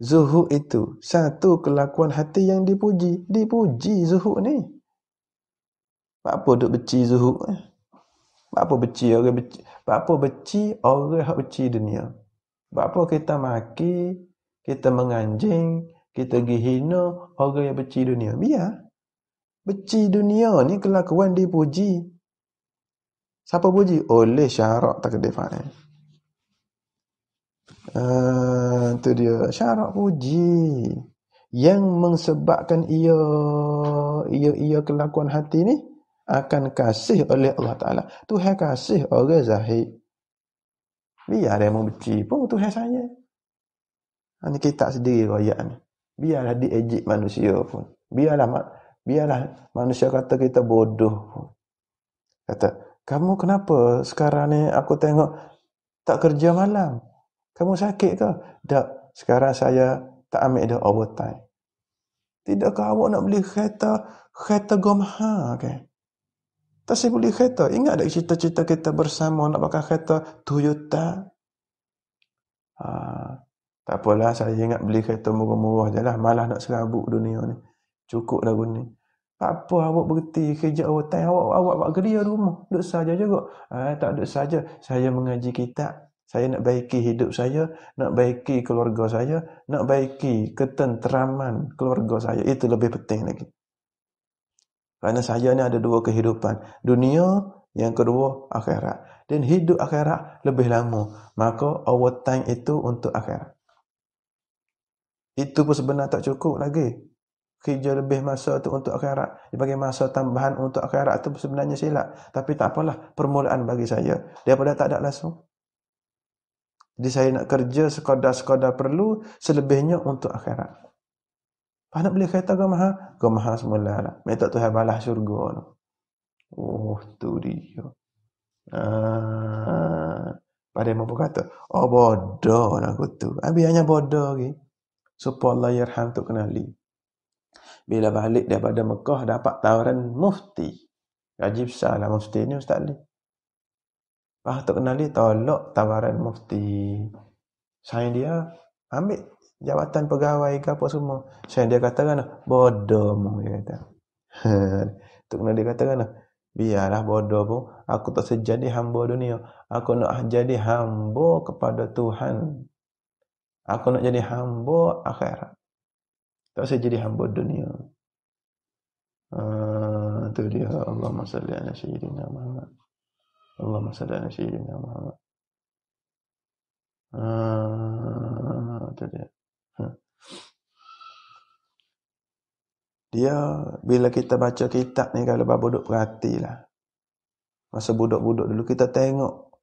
Zuhud itu satu kelakuan hati yang dipuji. Dipuji zuhud ni. Apa duk benci zuhud? Apa benci orang benci? Apa benci orang hak benci dunia? Apa kita maki, kita menganjing, kita pergi hina orang yang benci dunia? Biar. Benci dunia ni kelakuan dipuji. Siapa puji? Oleh syarak takdir fa'il. Itu dia. Syarak puji. Yang menyebabkan ia kelakuan hati ni akan kasih oleh Allah Ta'ala. Tuhan kasih orang zahid. Biar dia mau benci pun Tuhan saya. Ini kita sendiri royak ni. Biarlah diejek manusia pun. Biarlah manusia kata kita bodoh pun. Kata, kamu kenapa sekarang ni aku tengok tak kerja malam? Kamu sakit ke? Tak, sekarang saya tak ambil dah overtime. Tidakkah awak nak beli kereta Gomha ke? Tak saya beli kereta. Ingat tak cita-cita kita bersama nak pakai kereta Toyota? Tak apalah, saya ingat beli kereta murah-murah je lah. Malah nak serabut dunia ni. Cukup lagu ni. Apa awak berhenti kerja overtime? Awak buat kerja di rumah. Duduk saja juga. Tak duduk saja. Saya mengaji kitab. Saya nak baiki hidup saya. Nak baiki keluarga saya. Nak baiki ketenteraman keluarga saya. Itu lebih penting lagi. Kerana saya ni ada dua kehidupan. Dunia, yang kedua akhirat. Dan hidup akhirat lebih lama. Maka overtime itu untuk akhirat. Itu pun sebenarnya tak cukup lagi. Kerja lebih masa tu untuk akhirat. Dia bagi masa tambahan untuk akhirat tu sebenarnya silap. Tapi tak apalah, permulaan bagi saya. Daripada tak ada langsung. Jadi saya nak kerja sekadar perlu, selebihnya untuk akhirat. Nak beli kereta Gomha? Gomha semula lah. Minta Tuhan balas syurga. Tu dia. Pada yang mampu kata, bodoh lah aku tu. Habis hanya bodoh lagi. Supaya Allah yarham tu kenali. Bila balik daripada Mekah dapat tawaran mufti. Gaji besar lah mufti ni Ustaz Ali. Tu kenali tolak tawaran mufti. Saya dia ambil jawatan pegawai ke apa semua. Saya dia katakan bodoh mu dia kata. Tu kenali katakan biarlah bodoh pun aku tak sejadi hamba dunia. Aku nak jadi hamba kepada Tuhan. Aku nak jadi hamba akhirat. Tak usah jadi hamba dunia. Itu dia. Allahumma salli ala sayyidina Muhammad. Allahumma salli ala sayyidina Muhammad. Itu dia. Dia bila kita baca kitab ni, kalau bab duduk perhatilah. Masa budak-budak dulu kita tengok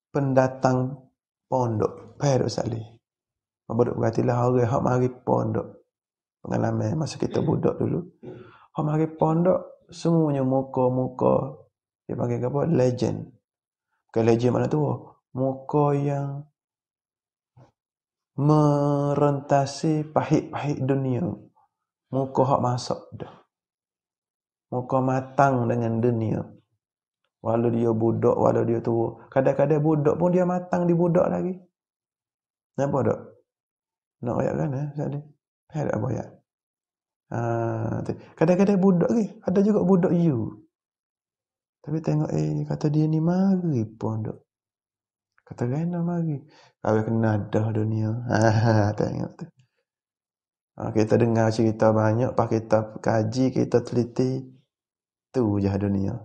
pendatang pondok. Baik Ustaz Ali. Budak perhatilah orang hak mari pondok. Pengalaman masa kita budak dulu. Hak mari pondok semuanya muka-muka dia panggil apa? Legend. Bukan legend mana tu? Muka yang merentasi pahit-pahit dunia. Muka hak masak dah. Muka matang dengan dunia. Walau dia budak, walau dia tua. Kadang-kadang budak pun dia matang di budak lagi. Nampak tak? Nak ayat kan Ustaz? Ada apa ayat? Kadang-kadang budak lagi. Ada juga budak you. Tapi tengok kata dia ni mari pondok. Kata Rena mari. Kalau kena dah dunia. Tengok tu. Kita dengar cerita banyak, pas kita kaji, kita teliti. Tu je dunia.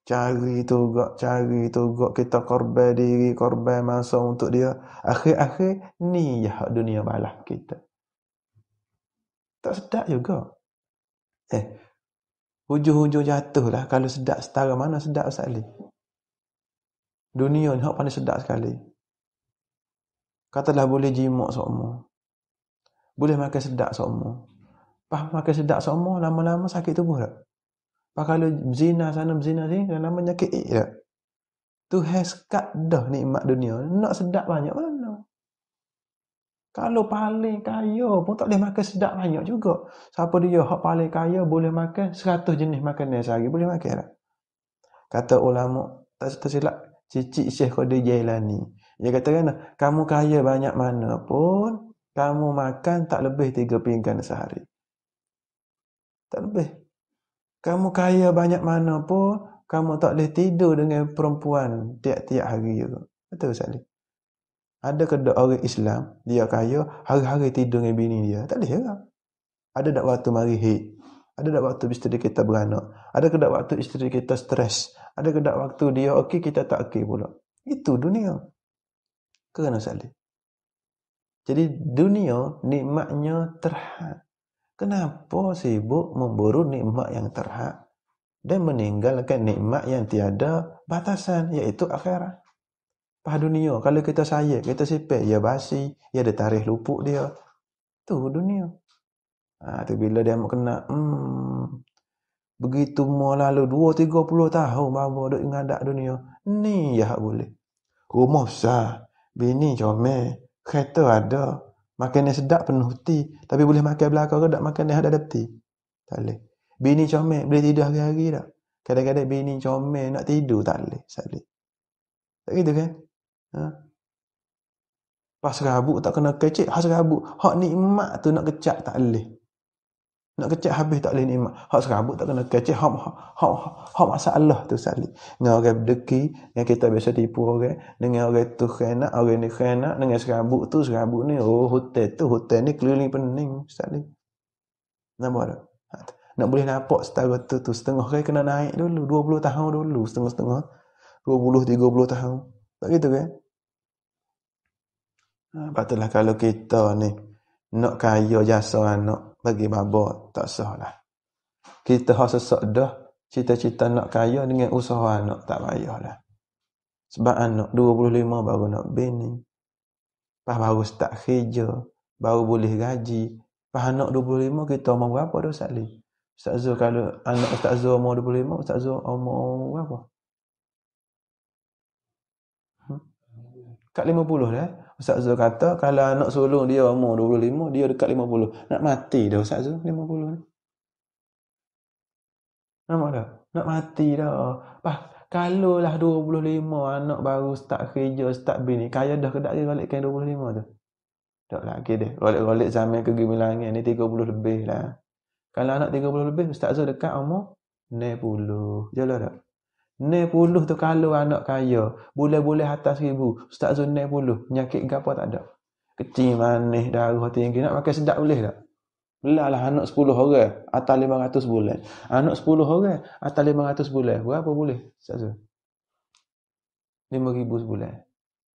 Cari tu gak kita korban diri, korban masa untuk dia. Akhir-akhir ni je dunia balas kita. Tak sedap juga. Hujung-hujung jatuh lah. Kalau sedap setara mana sedap Ustaz Ali. Dunia ni hak paling sedap sekali. Katalah boleh jimak semua. Boleh makan sedap semua. Pas makan sedap semua, lama-lama sakit tubuh tak? Pak kalau zina sana zina sini namanya KE dah. Tu haskat dah nikmat dunia. Nak sedap banyak mana? Kalau paling kaya pun tak boleh makan sedap banyak juga. Siapa dia hak paling kaya boleh makan 100 jenis makanan sehari boleh makan tak? Kata ulama tak tersilap Cicik Syekh Qadir Jailani. Dia kata kan, kamu kaya banyak mana pun, kamu makan tak lebih 3 pinggan sehari. Tak lebih. Kamu kaya banyak mana pun, kamu tak boleh tidur dengan perempuan tiap-tiap hari juga. Betul Ustaz Ali? Ada ke orang Islam, dia kaya, hari-hari tidur dengan bini dia? Tak boleh juga. Ada tak waktu mari haid? Ada tak waktu isteri kita beranak? Ada ke tak waktu isteri kita stres? Ada ke tak waktu dia okey, kita tak okey pula? Itu dunia. Kerana Ustaz Ali. Jadi dunia nikmatnya terhad. Kenapa sibuk memburu nikmat yang terhad dan meninggalkan nikmat yang tiada batasan, iaitu akhirat? Pada dunia, kalau kita sayang, kita sipek, ya basi, ya ada tarikh lupuk dia. Tu dunia. Tu bila dia mau kena, begitu mau lalu 2-30 tahun baru duk ngadak dunia. Ni ya hak boleh. Rumah besar, bini comel, kereta ada, makan yang sedap penuh hati, tapi boleh makan belakang ke tak makan yang ada hati? Tak boleh. Bini comel, boleh tidur hari-hari tak? Kadang-kadang bini comel nak tidur tak boleh. Tak boleh. Tak gitu kan? Pas serabut tak kena kecek, hak serabut. Hak nikmat tu nak kecak tak boleh. Nak kecek habis tak boleh nikmat. Hak serabut tak kena kecek, hak masalah tu sekali. Dengan orang berdeki, yang kita biasa tipu orang, dengan orang tu kena, orang ni kena, dengan serabut ni, hotel ni keliling pening sekali. Nampak tak? Nak boleh nampak setara tu setengah kali kena naik dulu, 20 tahun dulu, setengah-setengah. 20-30 tahun. Tak gitu kan? Patutlah kalau kita ni nak kaya jasa anak bagi bapa tak sah lah. Kita hak sesak dah cita-cita nak kaya dengan usaha anak tak payahlah. Sebab anak 25 baru nak bini. Pas baru start kerja, baru boleh gaji. Pas anak 25 kita umur berapa dah Ustaz Ali? Ustaz Zul kalau anak Ustaz Zul umur 25, Ustaz Zul umur berapa? Kat 50 dah. Ustaz Zul kata kalau anak sulung dia umur 25, dia dekat 50. Nak mati dah Ustaz Zul 50 ni. Nampak tak? Nak mati dah. Kalau lah 25 anak baru start kerja, start bini, kaya dah ke tak dia balikkan 25 tu? Tak lagi deh. Balik-balik zaman kegemilangan ni 30 lebih lah. Kalau anak 30 lebih, Ustaz Zul dekat umur 60. Jelas tak? 60 tu kalau anak kaya, boleh-boleh atas 1000, Ustaz Zul 60, penyakit ke apa tak ada. Kecil manis, darah tinggi, nak makan sedap boleh tak? Belah anak 10 orang, atas 500 bulan. Anak 10 orang, atas 500 bulan. Berapa boleh, Ustaz Zul? 5,000 sebulan.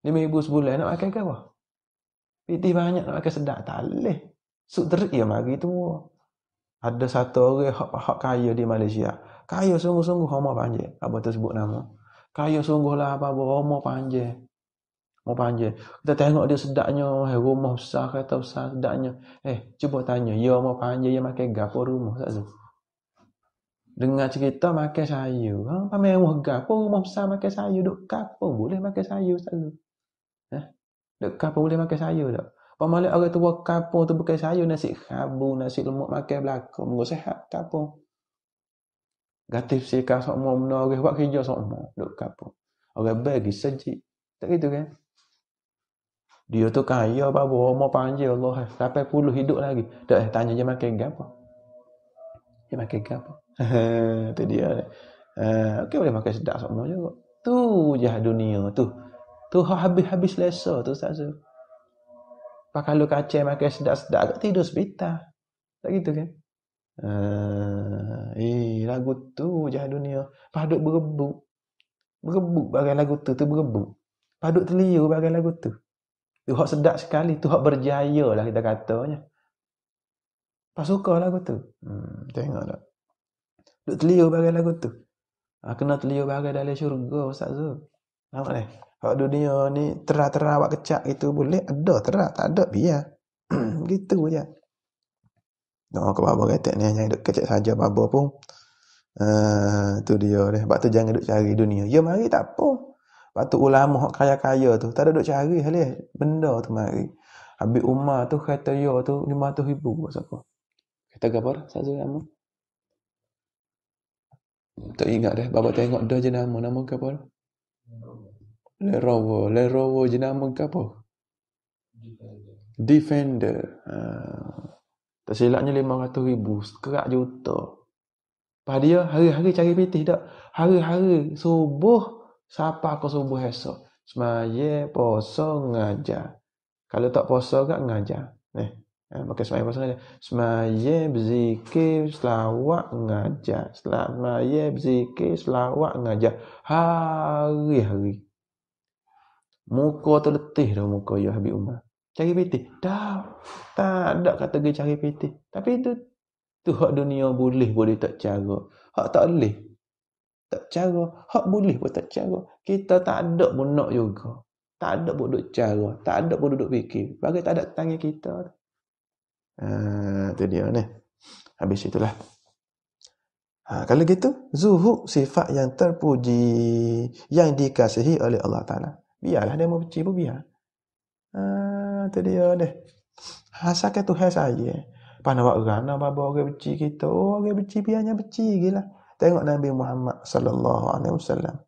5,000 sebulan, nak makan ke apa? Pitih banyak nak makan sedap, tak boleh. Suk terik ya mari tu. Ada satu orang hak kaya di Malaysia. Kaya sungguh-sungguh umur panjang. Apa tu sebut nama? Kaya sungguhlah apa umur panjang. Umur panjang. Kita tengok dia sedapnya, rumah besar, kereta besar sedapnya. Cuba tanya, ya umur panjang dia makan gapo rumah tak tu? Dengar cerita makan sayur. Pamer rumah gapo rumah besar makan sayur, duk kampung boleh makan sayur tak tu? Duk kampung boleh makan sayur tak? Pemalik orang tua kampung tu bukan sayur, nasi khabu, nasi lemak makan belakang. Mungkin sehat kampung. Gatif sikap semua benda orang buat kerja semua duk kampung. Orang bagi sejik. Tak gitu kan? Dia tu kaya apa umur panjang Allah. 80 hidup lagi. Tak tanya dia makan gapo. Dia makan gapo. Tu dia. Okey boleh makan sedap semua juga. Tu je dunia tu. Tu habis-habis selesa tu Ustaz. Pak kalau kacang makan sedap-sedap tidur hospital. Tak gitu kan? Lagu tu je dunia. Paduk berebut. Berebut bagai lagu tu berebut. Paduk terliur bagai lagu tu. Tu hak sedap sekali, tu hak berjaya lah kita katanya. Pas suka lagu tu. Tengok tak. Duk terliur bagai lagu tu. Kena terliur bagai dalam syurga Ustaz Zul. Nampak ni? Hak dunia ni terah-terah awak kecak itu boleh, ada terah, tak ada biar. Gitu je. Ke baba kata ni yang duk kecak saja baba pun Tu dia deh. Sebab tu jangan duk cari dunia. Ya mari tak apa. Sebab tu ulama hak kaya-kaya tu tak ada duk cari halih benda tu mari. Habis Umar tu kata ya tu 500,000 siapa? Kata apa dah? Satu nama. Tak ingat dah. Bapa tengok dah je nama. Nama ke apa dah? Land Rover je nama ke apa? Defender. Tak silapnya 500,000. Sekerak juta. Lepas dia hari-hari cari pitih tak? Hari-hari subuh siapa ke subuh esok. Semaya puasa ngajar. Kalau tak puasa kat ngajar. Pakai semaya puasa ngajar. Semaya berzikir selawat ngajar. Semaya berzikir selawat ngajar. Hari-hari. Muka tu letih dah muka ya Habib Umar. Cari pitih. Tak ada kata dia cari pitih. Tapi itu tu hak dunia boleh tak cara. Hak tak boleh tak cara. Hak boleh pun tak cara. Kita tak ada pun nak juga. Tak ada pun duduk cara. Tak ada pun duduk fikir. Bagi tak ada tangan kita. Tu dia ni. Habis itulah. Kalau gitu, zuhud sifat yang terpuji, yang dikasihi oleh Allah Ta'ala. Biarlah dia mau benci pun biar. Tu dia ni. Asalkan Tuhan saya. Pana buat rana bapa orang benci kita. Orang benci biarnya benci gila. Tengok Nabi Muhammad sallallahu alaihi wasallam.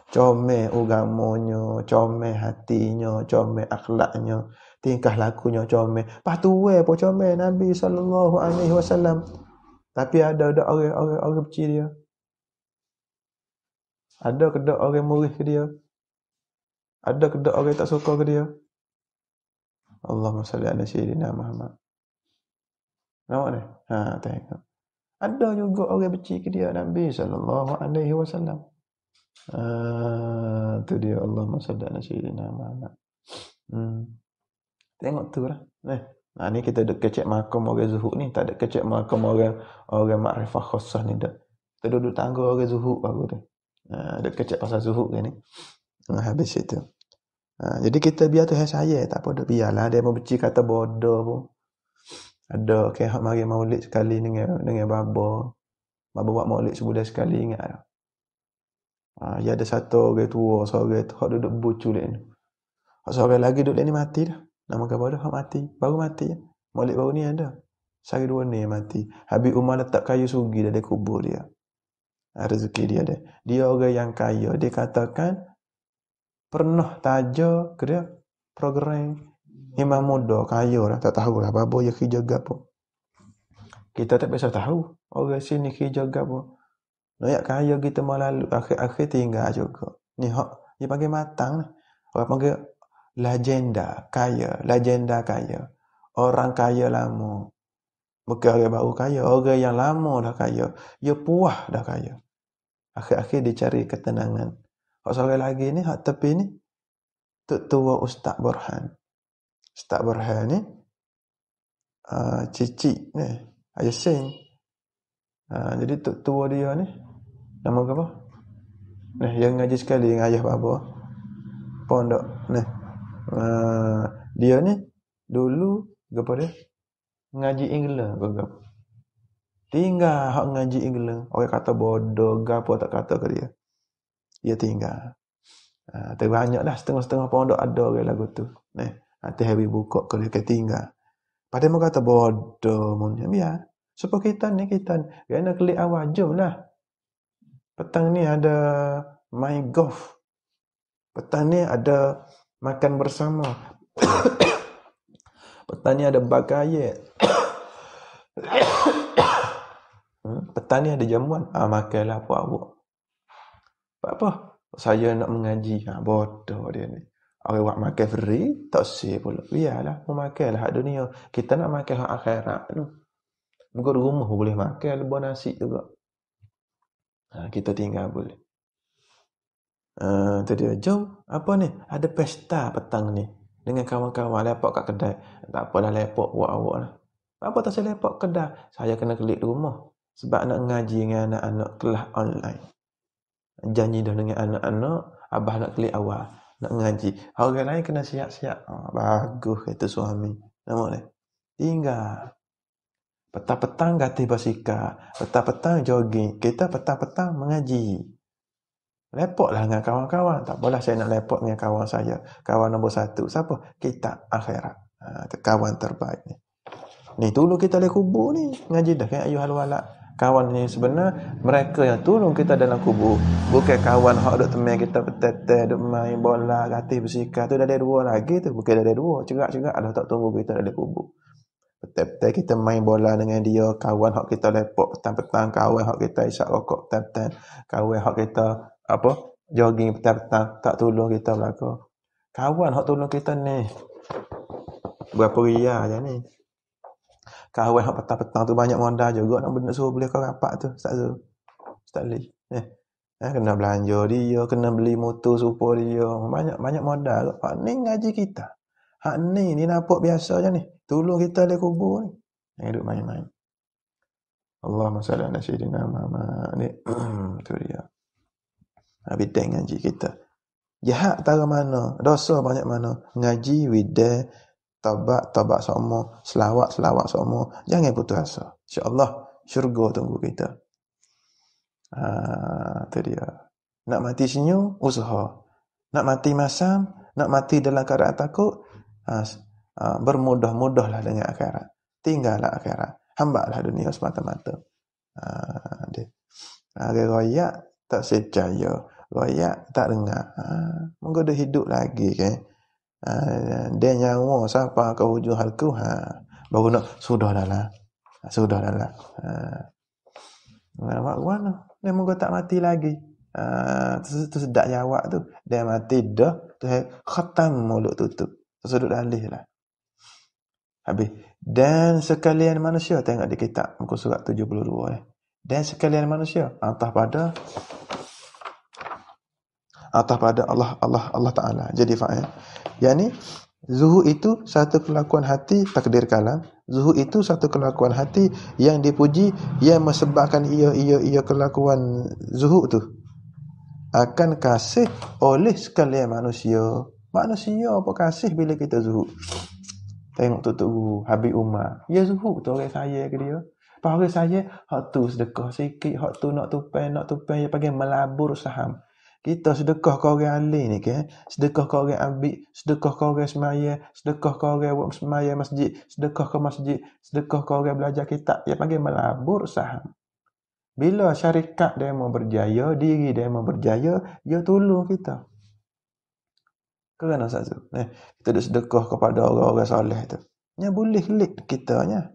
Comel agamanya, comel hatinya, comel akhlaknya, tingkah lakunya comel. Pas tuwe pun comel Nabi sallallahu alaihi wasallam. Tapi ada orang benci dia. Ada kedak orang murih ke dia. Ada kedak orang tak suka ke dia. Allahumma salli ala sayyidina Muhammad. Nampak ni? Tengok. Ada juga orang benci ke dia Nabi sallallahu alaihi wasallam. Tu dia Allahumma salli ala sayyidina Muhammad. Tengok tu lah. Ni kita duk kecek makam orang zuhud ni, tak ada kecek makam orang makrifah khassah ni dah. Kita duduk tangga orang zuhud baru tu. Duk kecek pasal zuhud ni. Habis itu. Jadi kita biar Tuhan saya tak apa dah, biarlah dia mau benci kata bodoh pun. Ada hak mari maulid sekali dengan baba. Baba buat maulid sebulan sekali ingat tak? Ya ada satu orang tua, seorang tu hak duduk bucu ni. Hak seorang lagi duduk ni mati dah. Nama kau dah hak mati, baru mati. Maulid baru ni ada. Sehari dua ni mati. Habib Umar letak kayu sugi dah dia kubur dia. Rezeki dia dah. Dia orang yang kaya, dia katakan pernah taja ke dia program imam muda kaya lah, tak tahu lah babo ya kerja gapo. Kita tak biasa tahu orang sini kerja gapo. Noyak kaya kita malu akhir-akhir tinggal juga. Ni hak dia panggil matang ni. Orang panggil legenda kaya. Orang kaya lama. Bukan orang baru kaya, orang yang lama dah kaya. Dia puas dah kaya. Akhir-akhir dia cari ketenangan. Hak seorang lagi ni, hak tepi ni, tua Ustaz Burhan. Ustaz Burhan ni, cici ni, Ayah Sing. Jadi tua dia ni, nama apa? Yang ngaji sekali dengan ayah bapa. Pondok. Dia ni, dulu, apa dia? Ngaji England. Tinggal hak ngaji England. Orang kata bodoh, gapo tak kata ke dia. Dia tinggal. Terbanyak dah setengah-setengah pondok ada orang lagu tu. Nanti hari buka ke dia tinggal. Pada mau kata bodoh mun biar. Supaya kita ni kena klik awal jom lah. Petang ni ada main golf. Petang ni ada makan bersama. Petang ni ada bagayet. Petang ni ada jamuan. Makanlah puak-puak. Apa? Saya nak mengaji. Bodoh dia ni. Orang buat makan free, tak sih pula. Biarlah, mau makanlah hak dunia. Kita nak makan hak akhirat tu. Mungkin rumah boleh makan, lebih nasi juga. Kita tinggal boleh. Tu dia. Jom, apa ni? Ada pesta petang ni. Dengan kawan-kawan, lepak kat kedai. Tak apalah lepak buat awak lah. Apa tak saya lepak kedai? Saya kena klik rumah. Sebab nak ngaji dengan anak-anak kelas online. Janji dah dengan anak-anak, abah nak klik awal. Nak ngaji. Orang lain kena siap-siap. Bagus kata suami. Nampak ni? Tinggal. Petang-petang ganti basikal, petang-petang jogging, kita petang-petang mengaji. Lepoklah dengan kawan-kawan. Tak apalah saya nak lepok dengan kawan saya. Kawan nombor 1. Siapa? Kitab akhirat. Kawan terbaik ni. Ni tolong kita dari kubur ni. Ngaji dah kan ayuhal walak. Kawan ni sebenar mereka yang tolong kita dalam kubur. Bukan kawan hak duk teman kita bertetek, duk main bola, gatih bersikap tu dah ada 2 lagi tu. Bukan dah ada 2. Cerak-cerak dah tak tunggu kita dari kubur. Betul-betul kita main bola dengan dia, kawan hak kita lepok petang-petang, kawan hak kita isap rokok petang-petang, kawan hak kita jogging petang-petang, tak tolong kita belaka. Kawan hak tolong kita ni berapa ria je ni. Kawan hak petang-petang tu banyak modal juga nak benda suruh beli kau rapat tu, Ustaz Ali. Kena belanja dia, kena beli motor super dia, banyak modal. Hak ni ngaji kita. Hak ni nampak biasa je ni. Tolong kita dari kubur ni. Jangan duduk main-main. Allahumma salli ala sayyidina Muhammad. Ni tu dia. Bidang ngaji kita. Jahat tara mana, dosa banyak mana. Ngaji widah, tabat semua, selawat semua. Jangan putus asa. Insya-Allah syurga tunggu kita. Tu dia. Nak mati senyum, usaha. Nak mati masam, nak mati dalam keadaan takut, bermudah-mudahlah dengan akhirat. Tinggallah akhirat. Hambalah dunia semata-mata. Royak tak percaya. Royak tak dengar. Moga dia hidup lagi kan. Dia nyawa sampai ke hujung halku. Baru nak sudah dah lah. Mak mana? Dia moga tak mati lagi. Tu sedap jawab tu. Dia mati dah. Tu khatam mulut tutup. Sudut alih lah. Habis. Dan sekalian manusia, tengok di kitab muka surat 72 Dan sekalian manusia atas pada Allah Taala. Jadi fa'il. Yani zuhud itu satu kelakuan hati, takdir kalam. Zuhud itu satu kelakuan hati yang dipuji, yang menyebabkan ia kelakuan zuhud tu akan kasih oleh sekalian manusia. Manusia apa kasih bila kita zuhud? Tengok tutup guru Habib Umar. Ya zuhud tu orang saya ke dia. Pas orang saya hak tu sedekah sikit, hak tu nak tupai dia panggil melabur saham. Kita sedekah ke orang alim ni kan, sedekah ke orang ambil, sedekah ke orang semaya, sedekah ke orang buat semaya masjid, sedekah ke masjid, sedekah ke orang belajar kitab, dia panggil melabur saham. Bila syarikat dia mau berjaya, diri dia mau berjaya, dia tolong kita. Kerana satu. Kita dah sedekah kepada orang-orang soleh tu. Nya boleh lik kita nya.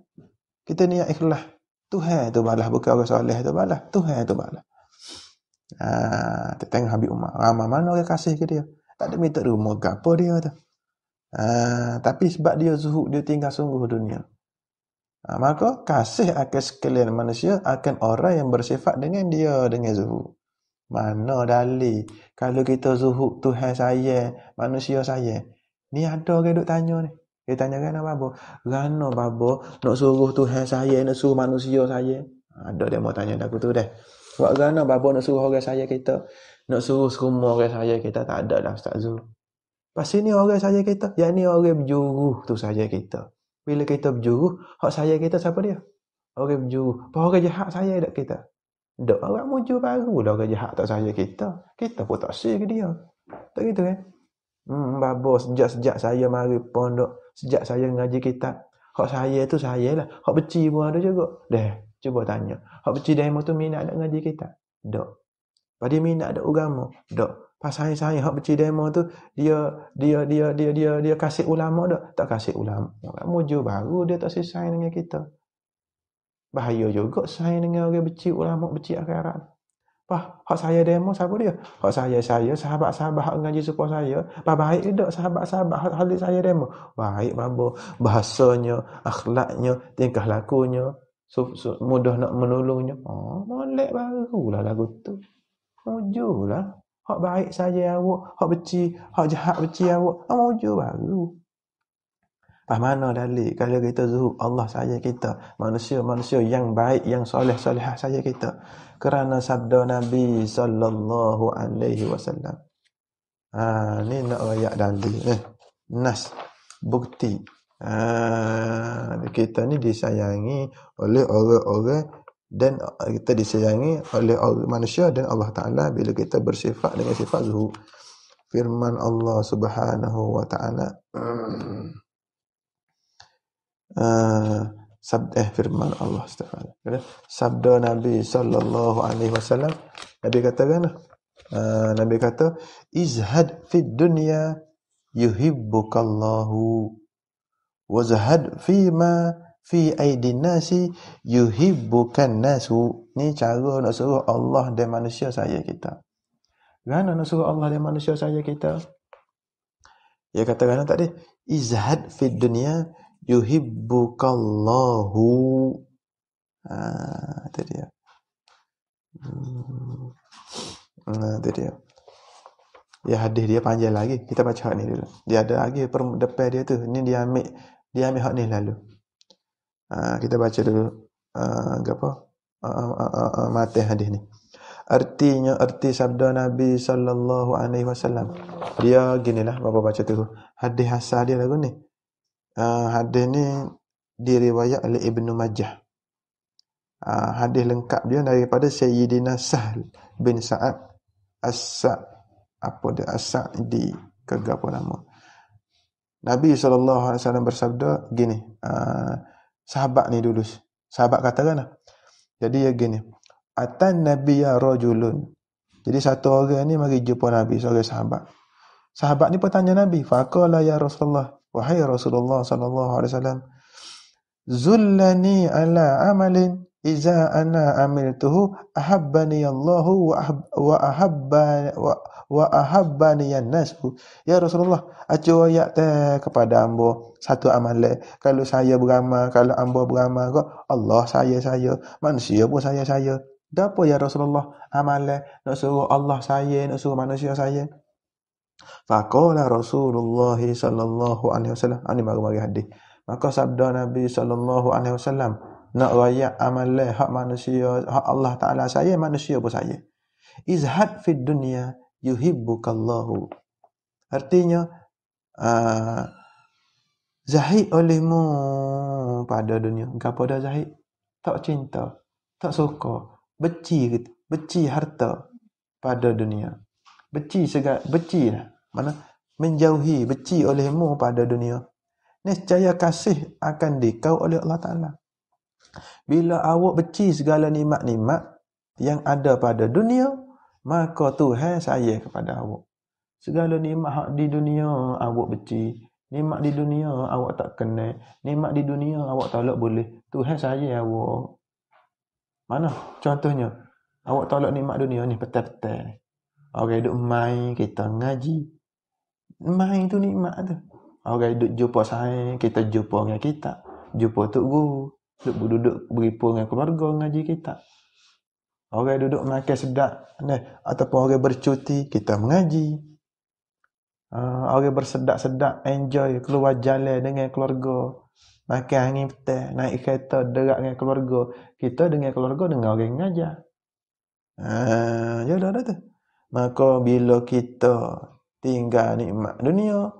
Kita niat ikhlas. Tuhan tu balas, bukan orang soleh tu balas. Tuhan tu balas. Tengok Habib Umar. Ramai mana orang kasih ke dia. Tak ada minta rumah ke apa dia tu. Tapi sebab dia zuhud, dia tinggal sungguh dunia. Maka kasih akan sekalian manusia akan orang yang bersifat dengan dia dengan zuhud. Mana dalil kalau kita zuhud Tuhan saya, manusia saya. Ni ada orang duk tanya ni. Dia tanya kan babo? Gano babo nak suruh Tuhan saya, nak suruh manusia saya? Ada dia mau tanya aku tu dah. Sebab gano babo nak suruh orang saya kita, nak suruh semua orang saya kita, tak ada lah Ustaz Zul. Pasti ni orang saya kita, yang ni orang berjuruh tu saja kita. Bila kita berjuruh, hak saya kita siapa dia? Orang berjuruh. Apa orang jahat saya dak kita? Dak, orang muncul baru dah orang jahat tak saya kita. Kita pun tak share ke dia. Tak gitu kan? Babo sejak saya mari pondok, sejak saya ngaji kitab, hak saya tu saya lah. Hak beci pun ada juga. Dah, cuba tanya. Hak beci demo tu minat nak ngaji kitab? Dak. Pada minat ada agama? Dak. Pas saya hak beci demo tu dia kasih ulama dak? Tak kasih ulama. Orang muncul baru dia tak selesai dengan kita. Bahaya juga saya dengan orang beci ulama, beci akhirat. Hak saya demo siapa dia? Hak saya sahabat-sahabat hak ngaji supaya saya. Baik ke tak sahabat-sahabat hak saya demo? Baik babo. Bahasanya, akhlaknya, tingkah lakunya, mudah nak menolongnya. Molek barulah lagu tu. Mujulah. Hak baik saja awak, hak beci, hak jahat beci awak. Mujur baru. Mana dalil kalau kita zuhud Allah saya kita, manusia yang baik, yang soleh-solehah saya kita, kerana sabda Nabi sallallahu alaihi wasallam. Ni nak ayat dalil nas bukti Kita ni disayangi oleh orang-orang dan kita disayangi oleh manusia dan Allah Ta'ala bila kita bersifat dengan sifat zuhud. Firman Allah Subhanahu wa Ta'ala firman Allah sabda Nabi sallallahu alaihi wasallam. Nabi katakan, Nabi kata, izhad fid dunya yuhibbukallahu wazhad fima fi aidin nasi yuhibbukan nasu. Ni cara nak suruh Allah dan manusia saya kita. Gana nak suruh Allah dan manusia saya kita? Ya katakan tadi, izhad fid dunya yuhibbukallahu. Itu dia. Itu dia. Ya, hadis dia panjang lagi. Kita baca hak ni dulu. Dia ada lagi depan dia tu. Ni dia ambil hak ni lalu. Kita baca dulu matan hadis ni. Arti sabda Nabi sallallahu alaihi wasallam. Dia ginilah, bapa baca tu. Hadis asal dia lagu ni. Hadis ni diriwayat oleh Ibnu Majah. Hadis lengkap dia daripada Sayyidina Sahl bin Sa'ad As-Sa'di kagak apa nama. Nabi SAW bersabda gini, sahabat ni dulu. Sahabat katakan, jadi ya gini, atan nabiyya rajulun. Jadi satu orang ni mari jumpa Nabi, seorang sahabat. Sahabat ni bertanya Nabi, faqala ya Rasulullah, wahai Rasulullah sallallahu alaihi wasallam, zullani ala amalin iza ana amiltuhu ahabbani Allahu wa ahabbani an-nasu. Ya Rasulullah, acu ayat kepada ambo satu amalan. Kalau saya beramal, kalau ambo beramal, Allah saya, manusia pun saya. Apa ya Rasulullah amalan nak suruh Allah saya, nak suruh manusia saya? Faqala Rasulullah sallallahu alaihi wasallam, ini mari hadis. Maka sabda Nabi sallallahu alaihi wasallam, nak raya amalan hak manusia, hak Allah Taala saya, manusia pun saya. Izhad fid dunya yuhibbukallahu. Artinya zahid olehmu pada dunia. Gapo dah zahid? Tak cinta, tak suka, benci harta pada dunia. Benci lah. Mana? Menjauhi, benci olehmu pada dunia. Nescaya kasih akan dikau oleh Allah Ta'ala. Bila awak benci segala nikmat-nikmat yang ada pada dunia, maka Tuhan sayang kepada awak. Segala nikmat hak di dunia awak benci. Nikmat di dunia awak tak kenal. Nikmat di dunia awak tolak boleh. Tuhan sayang awak. Mana? Contohnya, awak tolak nikmat dunia ni petang-petang. Orang duduk main, kita ngaji. Main tu nikmat tu. Orang duduk jumpa saya, kita jumpa dengan kita. Jumpa Tok Guru. Duduk berhimpun dengan keluarga ngaji kita. Orang duduk makan sedap, ataupun orang bercuti, kita mengaji. Orang bersedap-sedap, enjoy, keluar jalan dengan keluarga. Makan angin petang, naik kereta, derak dengan keluarga. Kita dengan keluarga dengan orang yang ngajar. Ya dah tu. Maka bila kita tinggal nikmat dunia,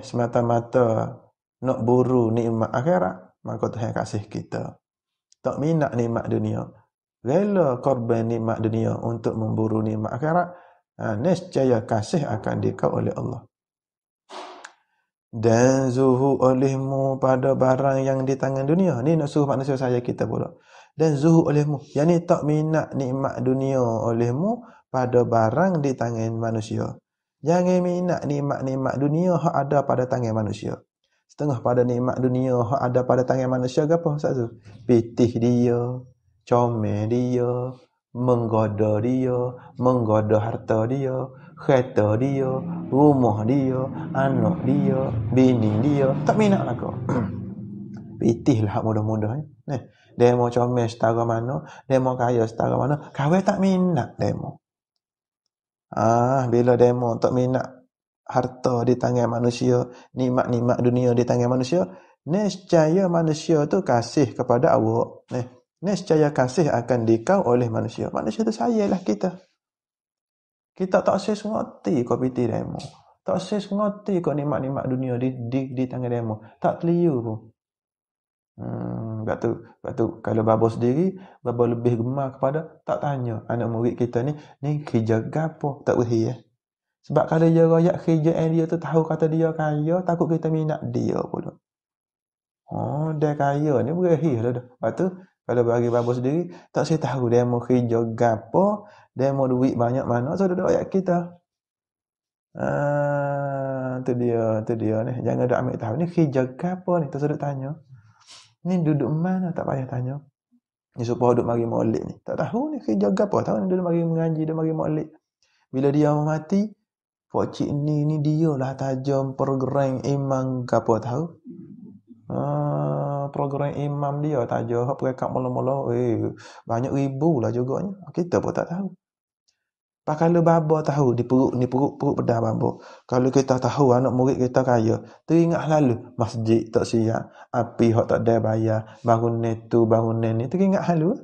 semata-mata nak buru nikmat akhirat, maka Tuhan kasih kita. Tak minat nikmat dunia, rela korban nikmat dunia untuk memburu nikmat akhirat, nescaya kasih akan dikau oleh Allah. Dan zuhud olehmu pada barang yang di tangan dunia. Ni nak suruh manusia saya kita pula. Dan zuhud olehmu, yang ni tak minat nikmat dunia olehmu pada barang di tangan manusia. Jangan minat nikmat-nikmat dunia hak ada pada tangan manusia. Setengah pada nikmat dunia hak ada pada tangan manusia apa Ustaz tu? Pitih dia, comel dia, menggoda dia, menggoda harta dia, kereta dia, rumah dia, anak dia, bini dia. Tak minat lah kau. Pitihlah mudah-mudah. Demo comel setara mana, demo kaya setara mana, kau tak minat demo. Bila demo tak minat harta di tangan manusia, nikmat-nikmat dunia di tangan manusia, nescaya manusia tu kasih kepada awak. Nescaya kasih akan dikau oleh manusia. Manusia tu sayalah kita. Kita tak sesuati kau piti demo. Tak ses ngerti kau nikmat-nikmat dunia di tangan demo. Tak teliu pun. Sebab tu kalau babo sendiri, babo lebih gemar kepada tak tanya anak murid kita ni kerja gapo, tak boleh Sebab kalau dia royak kerja dia tu tahu kata dia kaya, takut kita minat dia pula. Dia kaya ni berahih lah dah. Lepas tu kalau bagi babo sendiri, tak saya tahu dia mau kerja gapo, dia mau duit banyak mana, so dia royak kita. Tu dia ni. Jangan dak ambil tahu ni kerja gapo ni, tu sudah tanya. Ni duduk mana tak payah tanya. Ni supaya duduk mari molek ni. Tak tahu ni kerja gapo, tahu ni duduk mari mengaji, dia mari molek. Bila dia mau mati, pocik ni dia lah tajam program imam gapo tahu. Program imam dia tajam hak perekap mula-mula banyak ribu lah juganya. Kita pun tak tahu. Pak kalau baba tahu di perut pedah baba. Kalau kita tahu anak murid kita kaya, teringat lalu masjid tak siap, api hak tak ada bayar, bangunan ni teringat lalu.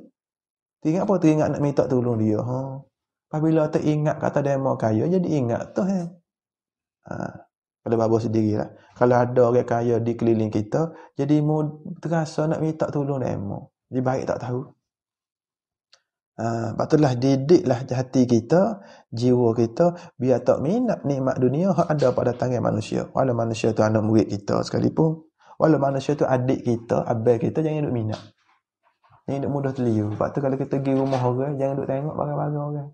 Teringat apa? Teringat nak minta tolong dia. Apabila teringat kata dia mau kaya, jadi ingat tu Pada baba sendirilah. Kalau ada orang kaya di keliling kita, jadi mau terasa nak minta tolong dia mau. Jadi baik tak tahu. Patutlah didiklah hati kita, jiwa kita biar tak minat nikmat dunia hak ada pada tangan manusia. Walau manusia tu anak murid kita sekalipun, walau manusia tu adik kita, abang kita, jangan duk minat. Jangan duk mudah terliur. Sebab tu kalau kita pergi rumah orang, jangan duk tengok barang-barang orang.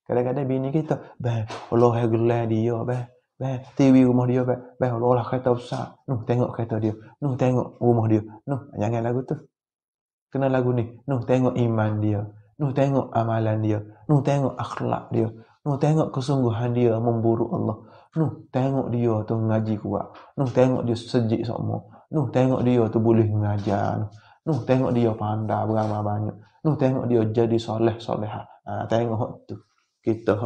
Kadang-kadang bini kita, "Bang, Allah gelar dia, bang. Bang, TV rumah dia, bang. Bang, Allah kereta besar. Tengok kereta dia. Tengok rumah dia. Jangan lagu tu. Kena lagu ni. Tengok iman dia. Tengok amalan dia. Tengok akhlak dia. Tengok kesungguhan dia memburu Allah. Tengok dia tu ngaji kuat. Tengok dia sejik semua. Tengok dia tu boleh mengajar. Tengok dia pandai beramal banyak. Tengok dia jadi soleh-soleha. Tengok tu. Kita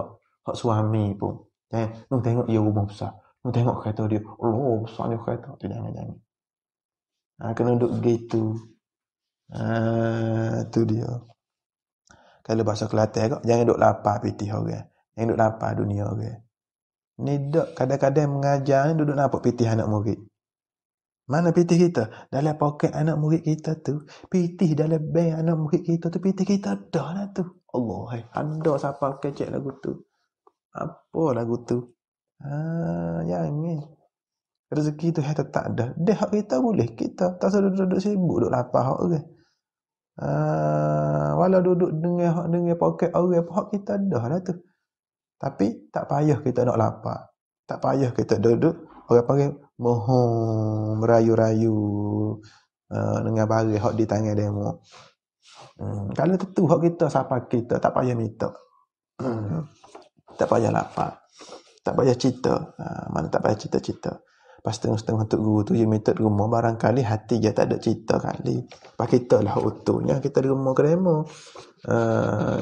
hak suami pun. Tengok dia rumah besar. Tengok kereta dia. Allah besarnya kereta. Tu jangan-jangan. Kena duduk gitu. Tu dia. Kalau bahasa Kelantan kok, jangan duk lapar pitih orang. Jangan duk lapar dunia orang. Ni dak kadang-kadang mengajar ni duduk nampak pitih anak murid. Mana pitih kita? Dalam poket anak murid kita tu, pitih dalam bank anak murid kita tu, pitih kita dah lah tu. Allah, ada siapa kecek lagu tu. Apa lagu tu? Jangan. Rezeki tu tak ada. Dia hak kita boleh. Kita tak usah duduk sibuk duduk lapar hak orang. Walau duduk dengan poket orang hak kita dah lah tu. Tapi tak payah kita nak lapar. Tak payah kita duduk orang panggil mohon merayu-rayu dengan barang hak di tangan demo. Kalau tentu hak kita siapa kita tak payah minta. Tak payah lapar. Tak payah cita. Mana tak payah cita-cita. Pas setengah-setengah untuk guru tu dia minta di rumah, barangkali hati dia tak ada cita kali. Pas kita lah utuhnya kita di rumah ke demo.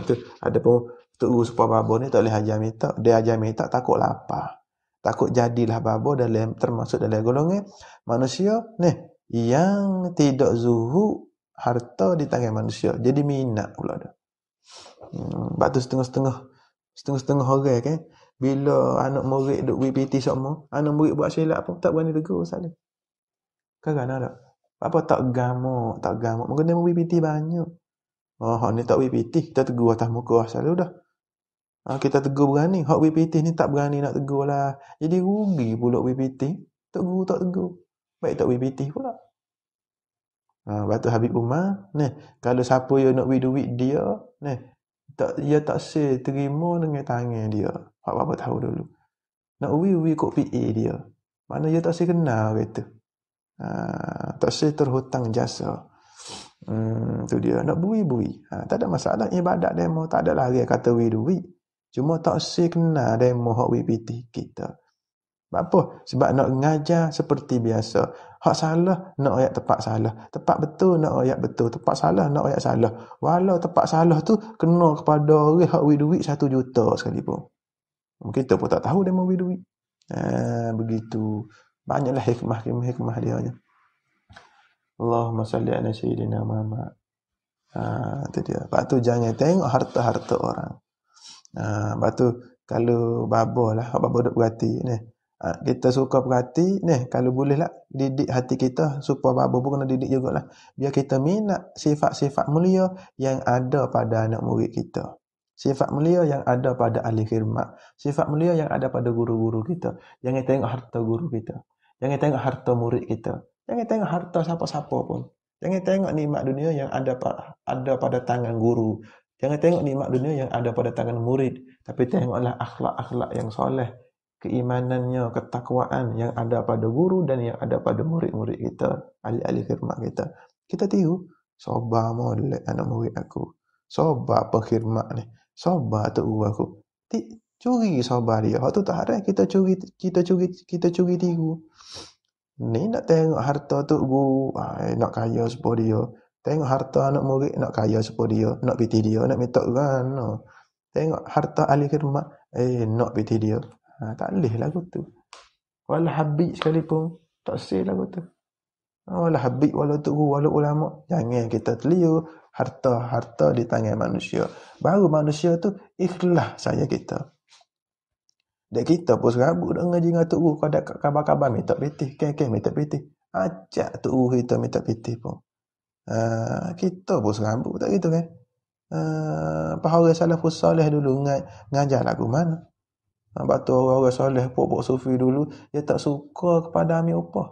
Tu ada pun untuk guru supaya babo ni tak boleh ajar minta. Dia ajar minta takut lapar. Takut jadilah babo termasuk dalam golongan manusia ni yang tidak zuhud harta di tangan manusia. Jadi minat pula dah. Sebab tu setengah-setengah orang kan, bila anak murid duk PPT semua, anak murid buat silap pun tak berani tegur sekali. Kerana tak? Apa tak gamak. Mungkin dia mau PPT banyak. Hak ni tak PPT, kita tegur atas muka asal dah. Kita tegur berani. Hak PPT ni tak berani nak tegur lah. Jadi rugi pula PPT. Tak guru tak tegur. Baik tak PPT pula. Batu Habib Umar, ni kalau siapa yang nak duit dia, ni dia tak terima dengan tangan dia. Apa tahu dulu. Nak kok PA dia. Mana dia tak kenal kata. Tak terhutang jasa. Tu dia nak bui. Tak ada masalah ibadat demo, tak ada lagi kata duit. Cuma tak kenal demo hak PT kita. Apa? Sebab nak ngajar seperti biasa. Hak salah nak ayat tepat salah. Tepat betul nak ayat betul. Tepat salah nak ayat salah. Walau tepat salah tu kena kepada orang hak duit 1 juta sekalipun. Kita pun tak tahu dia mau duit. Begitu. Banyaklah hikmah dia. Allahumma salli ala sayyidina Muhammad. Itu dia. Lepas tu jangan tengok harta-harta orang. Lepas tu kalau babo lah, babo duk berhati ni. Kita suka perhati, kalau boleh lah, didik hati kita, supaya babo pun kena didik jugalah. Biar kita minat sifat-sifat mulia yang ada pada anak murid kita. Sifat mulia yang ada pada ahli khidmat. Sifat mulia yang ada pada guru-guru kita. Jangan tengok harta guru kita. Jangan tengok harta murid kita. Jangan tengok harta siapa-siapa pun. Jangan tengok nikmat dunia yang ada pada tangan guru. Jangan tengok nikmat dunia yang ada pada tangan murid. Tapi tengoklah akhlak-akhlak yang soleh, keimanannya, ketakwaan yang ada pada guru dan yang ada pada murid-murid kita, ahli-ahli khidmat kita. Kita tiru, sabar molek anak murid aku. Sabar pengkhidmat ni. Sabar tok guru aku. Curi sabar dia. Hak tu tak ada kita curi tiru. Ni nak tengok harta tok guru, nak kaya sepuluh dia. Tengok harta anak murid, nak kaya sepuluh dia. Nak piti dia, nak minta kan. Tengok harta ahli khidmat, nak piti dia. Tak boleh lagu tu. Walau habib sekalipun, tak sel lagu tu. Walau habib, walau tok guru, walau ulama. Jangan kita terliur harta di tangan manusia. Baru manusia tu ikhlas saya kita. Dan kita pun serabut dah ngaji dengan tok guru. Kalau ada kabar-kabar minta pitih, kek minta pitih. Ajak tok guru kita minta pitih pun. Kita pun serabut tak gitu kan. Orang salafus soleh dulu ngajar lagu mana. Sebab tu orang-orang soleh, pokok sufi dulu, dia tak suka kepada ambil upah.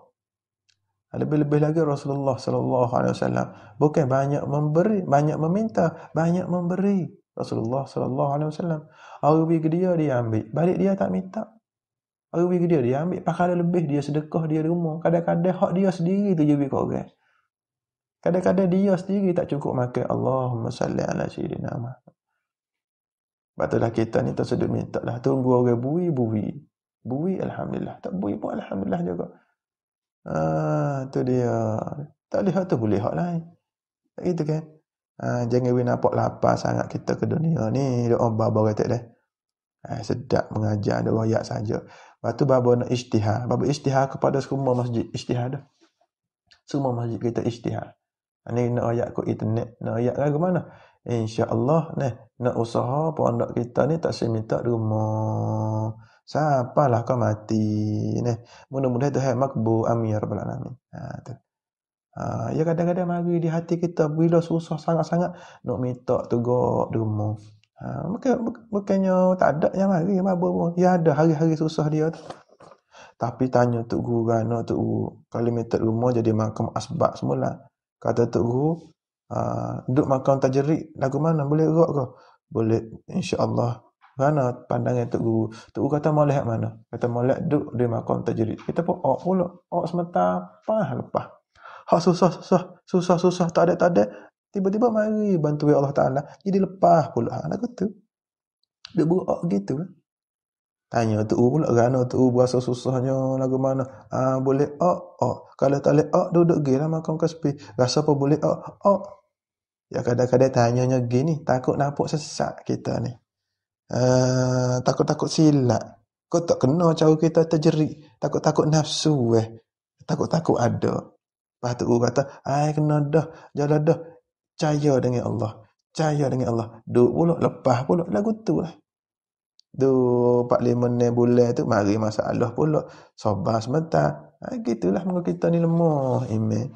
Lebih-lebih lagi Rasulullah sallallahu alaihi wasallam bukan banyak memberi, banyak meminta, banyak memberi. Rasulullah sallallahu alaihi wasallam, orang pergi ke dia ambil, balik dia tak minta. Orang pergi ke dia ambil, pakai lebih, dia sedekah, dia rumah. Kadang-kadang hak dia sendiri tu je bagi orang. Kadang-kadang dia sendiri tak cukup makan. Allahumma salli ala sayyidina Muhammad. Batulah kita ni tersudut minta lah. Tunggu orang bui. Bui alhamdulillah. Tak bui pun alhamdulillah juga. Tu dia. Tak lihat tu boleh hak lain. Tak gitu kan. Jangan nampak lapar sangat kita ke dunia ni. Doa baba kata dah. Sedap mengajar ada royak saja. Lepas tu baba nak isytihar. Baba isytihar kepada semua masjid. Isytihar dah. Semua masjid kita isytihar. Ni nak ayat ke internet. Nak ayat ke mana? InsyaAllah nak usaha pondok kita ni tak saya minta rumah. Siapalah kau mati ni. Mudah-mudahan Tuhan makbul. Amin ya rabbal alamin. Ya kadang-kadang mari di hati kita bila susah sangat-sangat nak minta tegak rumah. Bukannya tak ada yang mari mabuk pun. Ya ada hari-hari susah dia tu. Tapi tanya tok guru kan, tok guru kalau minta rumah jadi makam asbab semula. Kata tok guru, duduk makam tajrid lagu mana boleh gerak ke? Boleh insya-Allah. Mana pandangan tok guru? Tok guru kata molek mana? Kata molek duduk di makam tajrid. Kita pun pula semata apa lepas. Hak susah tak ada. Tiba-tiba mari bantu Allah Taala jadi lepas pula. Lagu tu. Duk buat gitu kan. Tanya tok guru pula kerana tok guru berasa susahnya lagu mana? Boleh kalau tak boleh duduk gilah makam kasbi. Rasa apa boleh Ya kadang-kadang tanyanya gini, takut nampak sesat kita ni. Takut-takut silap. Kau tak kena cara kita terjerit. Takut-takut nafsu Takut-takut ada. Lepas tu guru kata, kena dah, jalan dah. Percaya dengan Allah. Duduk pula, lepas pula. Lagu tu lah. 4-5 bulan tu, mari masalah pula. Sabar sebentar. Gitulah muka kita ni lemah iman.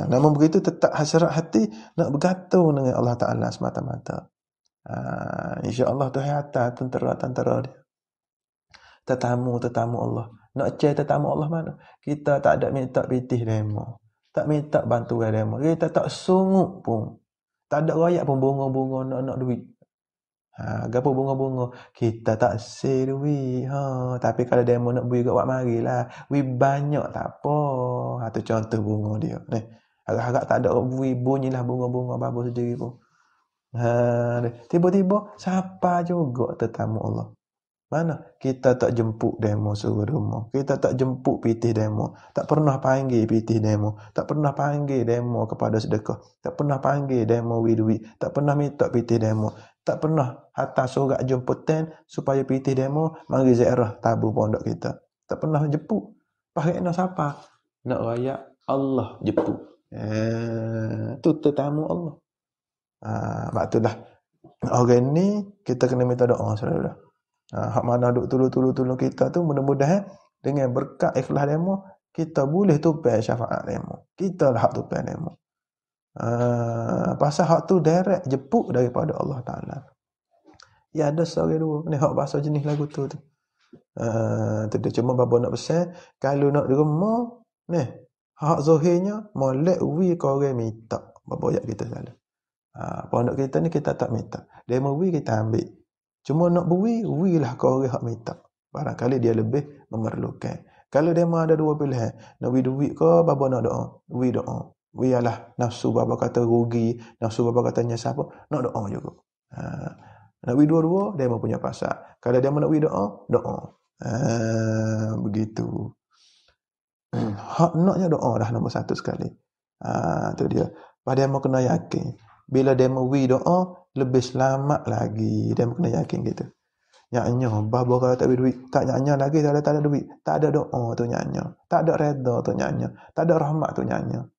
Namun begitu tetap hasrat hati nak bergantung dengan Allah Ta'ala semata-mata. InsyaAllah Tuhan atas tentera-tentera dia. Tetamu Allah. Nak cari tetamu Allah mana? Kita tak ada minta pitih demo. Tak minta bantuan demo. Kita tak sungguh pun. Tak ada rakyat pun bunga-bunga nak duit. Gapo bunga-bunga. Kita tak say duit. Tapi kalau demo nak bui kat wak marilah. Wi banyak tak apa. Tu contoh bunga dia. Harap-harap tak ada bui bunyilah bunga-bunga babu sendiri pun. Tiba-tiba siapa juga tetamu Allah. Mana? Kita tak jemput demo suruh rumah. Kita tak jemput pitih demo. Tak pernah panggil pitih demo. Tak pernah panggil demo kepada sedekah. Tak pernah panggil demo widui. Tak pernah minta pitih demo. Tak pernah hantar surat jemputan supaya pitih demo mari ziarah tabu pondok kita. Tak pernah jemput. Pakai nak siapa? Nak rakyat Allah jemput. Tu tetamu Allah. Sebab itulah orang ni kita kena minta doa selalu dah. Hak mana duk tolong kita tu mudah-mudahan dengan berkat ikhlas demo kita boleh tupai syafaat demo. Kita lah hak tupai demo. Pasal hak tu direct jepuk daripada Allah Taala. Ya ada seorang dua ni hak bahasa jenis lagu tu. Tu dia cuma bapa nak pesan kalau nak derma ni hak zahirnya molek wi kau orang minta bapa ayat kita salah. Pondok kita ni kita tak minta. Demo wi kita ambil. Cuma nak bui lah kau orang hak minta. Barangkali dia lebih memerlukan. Kalau demo ada dua pilihan, nak wi duit ke bapa nak doa? Wi doa. Wi ialah nafsu bapa kata rugi, nafsu bapa katanya siapa? Nak doa juga. Nak wi dua-dua demo punya pasal. Kalau demo nak wi doa, doa. Begitu. Hak naknya doa dah nombor satu sekali. Tu dia. Pada demo kena yakin. Bila demo wi doa, lebih selamat lagi. Demo kena yakin gitu. Nyanyo, babo kalau tak ada duit, tak nyanyo lagi kalau tak ada duit. Tak ada doa tu nyanyo. Tak ada redha tu nyanyo. Tak ada rahmat tu nyanyo.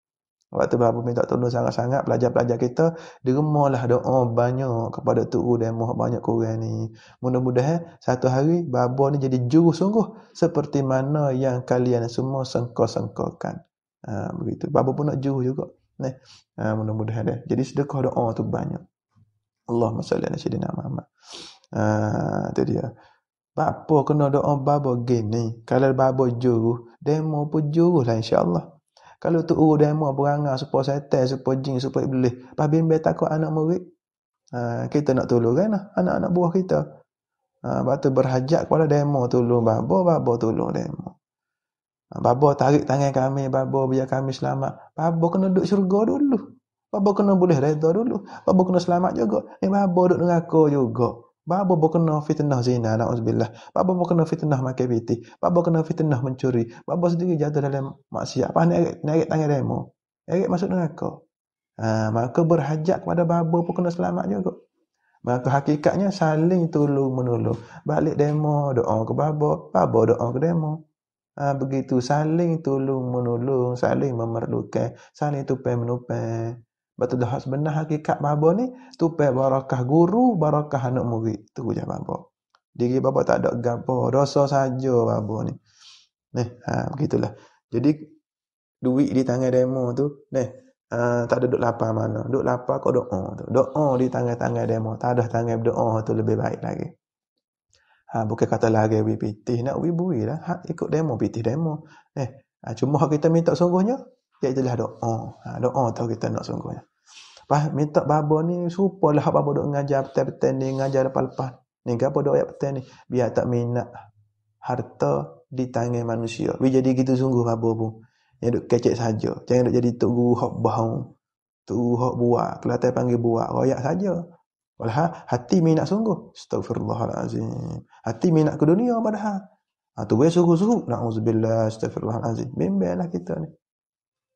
Waktu babo minta tolong sangat-sangat pelajar-pelajar kita, dermalah doa banyak kepada Tuhan dan mohon banyak kurang ni. Mudah-mudahan satu hari babo ni jadi juru sungguh seperti mana yang kalian semua sengkau-sengkaukan. Begitu. Babo pun nak juru juga. Mudah-mudahan dah. Jadi sedekah doa tu banyak. Allahumma salli ala sayyidina Muhammad. Tu dia. Bapa kena doa bapa gini. Kalau bapa juru, demo pun juru lah insya-Allah. Kalau tu demo berangan supaya setan, supaya jin, supaya iblis, pas bimbing takut anak murid. Kita nak tolong kan anak-anak buah kita. Batu berhajat kepada demo tolong bapa tolong demo. Bapa tarik tangan kami, bapa biar kami selamat. Bapa kena duduk syurga dulu. Bapa kena boleh redha dulu. Bapa kena selamat juga. Bapa duduk neraka juga. Bapa kena fitnah zina, na'udzubillah. Bapa kena fitnah makan piti. Bapa kena fitnah mencuri. Bapa sendiri jatuh dalam maksiat. Apa naik tangan demo? Naik masuk neraka. Maka berhajat kepada bapa pun kena selamat juga. Maka hakikatnya saling tolong menolong. Balik demo doa ke bapa doa ke demo. Begitu saling tolong menolong, saling memerlukan, saling tupai menupai. Betul dah sebenar hakikat bapa ni tupai barakah guru, barakah anak murid. Tu je bapa. Diri bapa tak ada gapo, dosa saja bapa ni. Begitulah. Jadi duit di tangan demo tu, tak ada duk lapar mana. Duk lapar kau doa tu. Doa di tangan-tangan demo, tak ada tangan berdoa tu lebih baik lagi. Bukan kata lagi wi pitih nak wi bui lah. Ikut demo pitih demo. Cuma kita minta sungguhnya ialah doa. Doa tahu kita nak sungguhnya. Pas minta babo ni supalah babo duk ngajar petang-petang ni, ngajar lepas-lepas. Ni gapo doa ayat petang ni? Biar tak minat harta di tangan manusia. Wi jadi gitu sungguh babo pun. Yang duk kecek saja. Jangan duk jadi tok guru hok bahau. Tok guru hok buat, kelantan panggil buat, royak saja. Walah hati minat sungguh. Astagfirullahalazim. Hati minat ke dunia padahal. Tu boleh suruh-suruh. Na'udzubillah, astagfirullahalazim. Bimbanglah kita ni.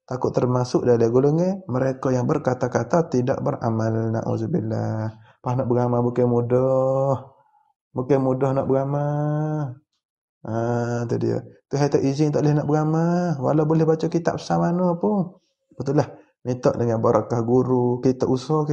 Takut termasuk dari golongan mereka yang berkata-kata tidak beramal. Na'udzubillah. Pas nak beramal bukan mudah. Bukan mudah nak beramal. Tu dia. Tuhan tak izin tak boleh nak beramal. Walau boleh baca kitab sama mana pun. Betul lah. Minta dengan barakah guru, kita usaha,